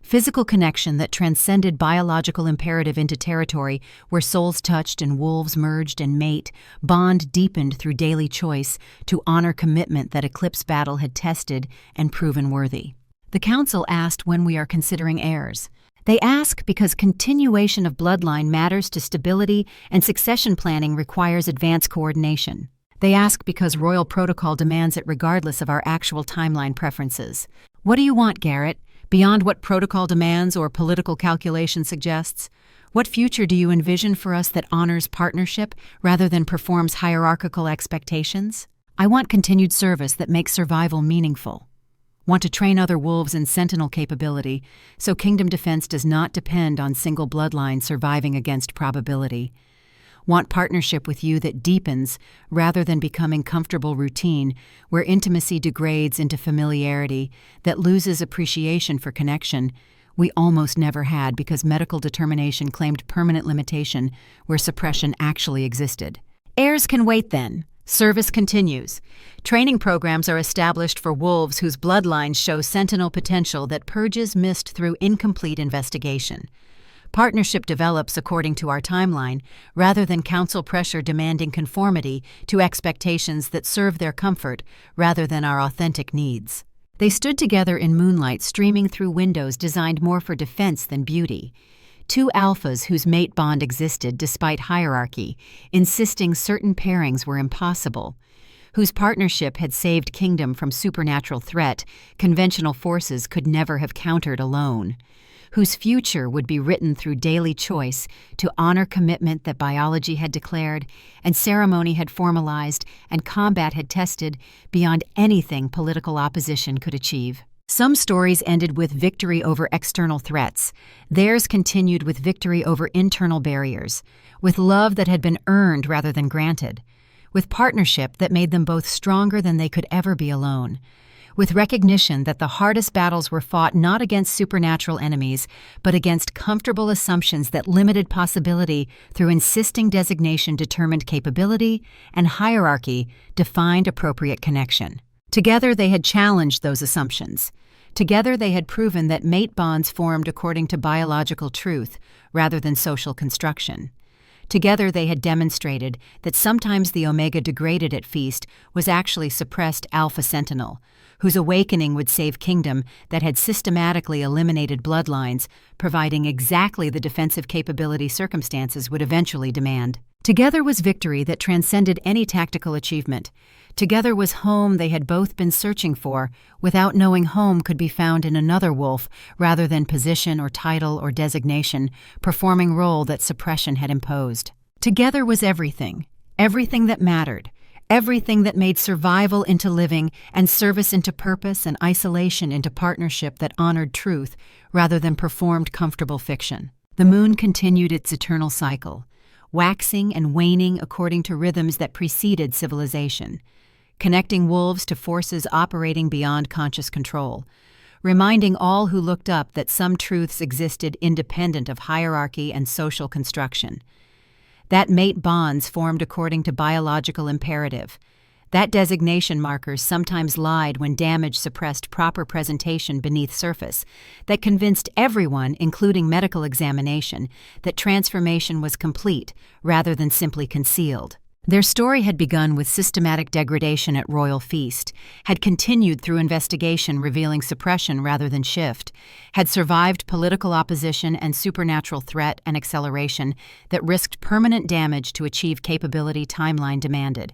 Physical connection that transcended biological imperative into territory where souls touched and wolves merged and mate, bond deepened through daily choice to honor commitment that Eclipse battle had tested and proven worthy. The council asked when we are considering heirs. They ask because continuation of bloodline matters to stability and succession planning requires advanced coordination. They ask because royal protocol demands it regardless of our actual timeline preferences. What do you want, Garrett? Beyond what protocol demands or political calculation suggests? What future do you envision for us that honors partnership rather than performs hierarchical expectations? I want continued service that makes survival meaningful. Want to train other wolves in Sentinel capability so kingdom defense does not depend on single bloodline surviving against probability. Want partnership with you that deepens rather than becoming comfortable routine, where intimacy degrades into familiarity that loses appreciation for connection we almost never had because medical determination claimed permanent limitation where suppression actually existed. Heirs can wait then. Service continues. Training programs are established for wolves whose bloodlines show Sentinel potential that purges missed through incomplete investigation. Partnership develops according to our timeline, rather than council pressure demanding conformity to expectations that serve their comfort rather than our authentic needs. They stood together in moonlight streaming through windows designed more for defense than beauty. Two alphas whose mate bond existed despite hierarchy, insisting certain pairings were impossible. Whose partnership had saved kingdom from supernatural threat conventional forces could never have countered alone. Whose future would be written through daily choice to honor commitment that biology had declared and ceremony had formalized and combat had tested beyond anything political opposition could achieve. Some stories ended with victory over external threats. Theirs continued with victory over internal barriers, with love that had been earned rather than granted, with partnership that made them both stronger than they could ever be alone, with recognition that the hardest battles were fought not against supernatural enemies, but against comfortable assumptions that limited possibility through insisting designation determined capability and hierarchy defined appropriate connection. Together they had challenged those assumptions. Together they had proven that mate bonds formed according to biological truth rather than social construction. Together they had demonstrated that sometimes the Omega degraded at feast was actually suppressed Alpha Sentinel, whose awakening would save kingdom that had systematically eliminated bloodlines, providing exactly the defensive capability circumstances would eventually demand. Together was victory that transcended any tactical achievement. Together was home they had both been searching for, without knowing home could be found in another wolf rather than position or title or designation, performing role that suppression had imposed. Together was everything. Everything that mattered. Everything that made survival into living and service into purpose and isolation into partnership that honored truth rather than performed comfortable fiction. The moon continued its eternal cycle, waxing and waning according to rhythms that preceded civilization, connecting wolves to forces operating beyond conscious control, reminding all who looked up that some truths existed independent of hierarchy and social construction. That mate bonds formed according to biological imperative. That designation markers sometimes lied when damage suppressed proper presentation beneath surface. That convinced everyone, including medical examination, that transformation was complete rather than simply concealed. Their story had begun with systematic degradation at royal feast, had continued through investigation revealing suppression rather than shift, had survived political opposition and supernatural threat and acceleration that risked permanent damage to achieve capability timeline demanded,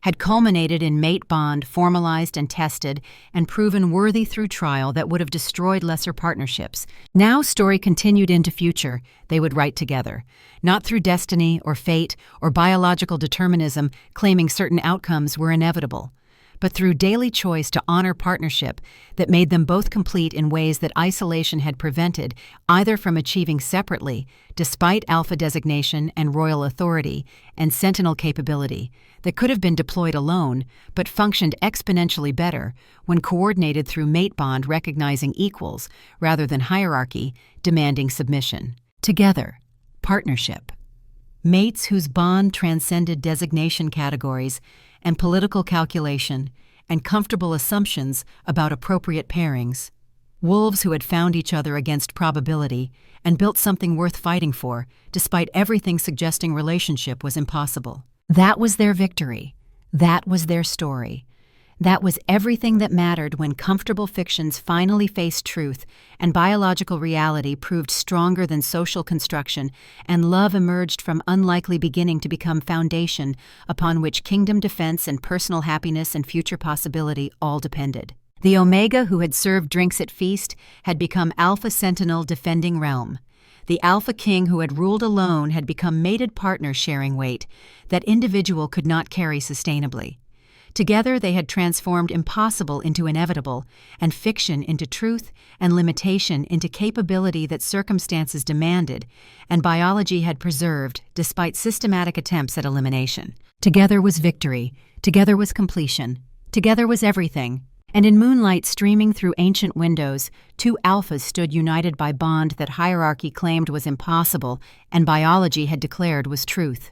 had culminated in mate bond formalized and tested and proven worthy through trial that would have destroyed lesser partnerships. Now story continued into future they would write together, not through destiny or fate or biological determinism claiming certain outcomes were inevitable, but through daily choice to honor partnership that made them both complete in ways that isolation had prevented either from achieving separately, despite alpha designation and royal authority and sentinel capability that could have been deployed alone but functioned exponentially better when coordinated through mate bond recognizing equals rather than hierarchy demanding submission. Together, partnership. Mates whose bond transcended designation categories and political calculation and comfortable assumptions about appropriate pairings. Wolves who had found each other against probability and built something worth fighting for, despite everything suggesting relationship was impossible. That was their victory. That was their story. That was everything that mattered when comfortable fictions finally faced truth and biological reality proved stronger than social construction and love emerged from unlikely beginning to become foundation upon which kingdom defense and personal happiness and future possibility all depended. The Omega who had served drinks at feast had become Alpha Sentinel defending realm. The Alpha King who had ruled alone had become mated partner sharing weight that individual could not carry sustainably. Together they had transformed impossible into inevitable, and fiction into truth, and limitation into capability that circumstances demanded, and biology had preserved despite systematic attempts at elimination. Together was victory, together was completion, together was everything. And in moonlight streaming through ancient windows, two alphas stood united by bond that hierarchy claimed was impossible and biology had declared was truth.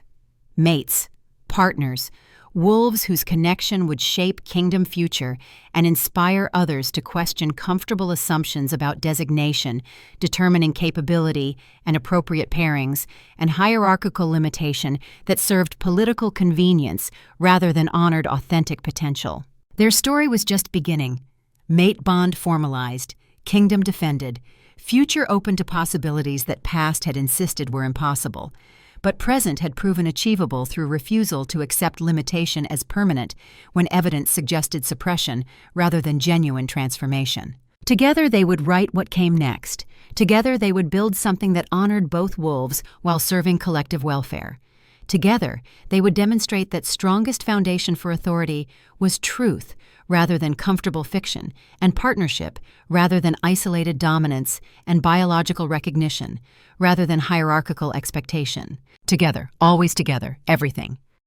Mates, partners, wolves whose connection would shape kingdom future and inspire others to question comfortable assumptions about designation, determining capability and appropriate pairings, and hierarchical limitation that served political convenience rather than honored authentic potential. Their story was just beginning. Mate bond formalized, kingdom defended, future open to possibilities that past had insisted were impossible, but present had proven achievable through refusal to accept limitation as permanent when evidence suggested suppression rather than genuine transformation. Together they would write what came next. Together they would build something that honored both wolves while serving collective welfare. Together, they would demonstrate that strongest foundation for authority was truth rather than comfortable fiction, and partnership rather than isolated dominance, and biological recognition rather than hierarchical expectation. Together, always together, everything.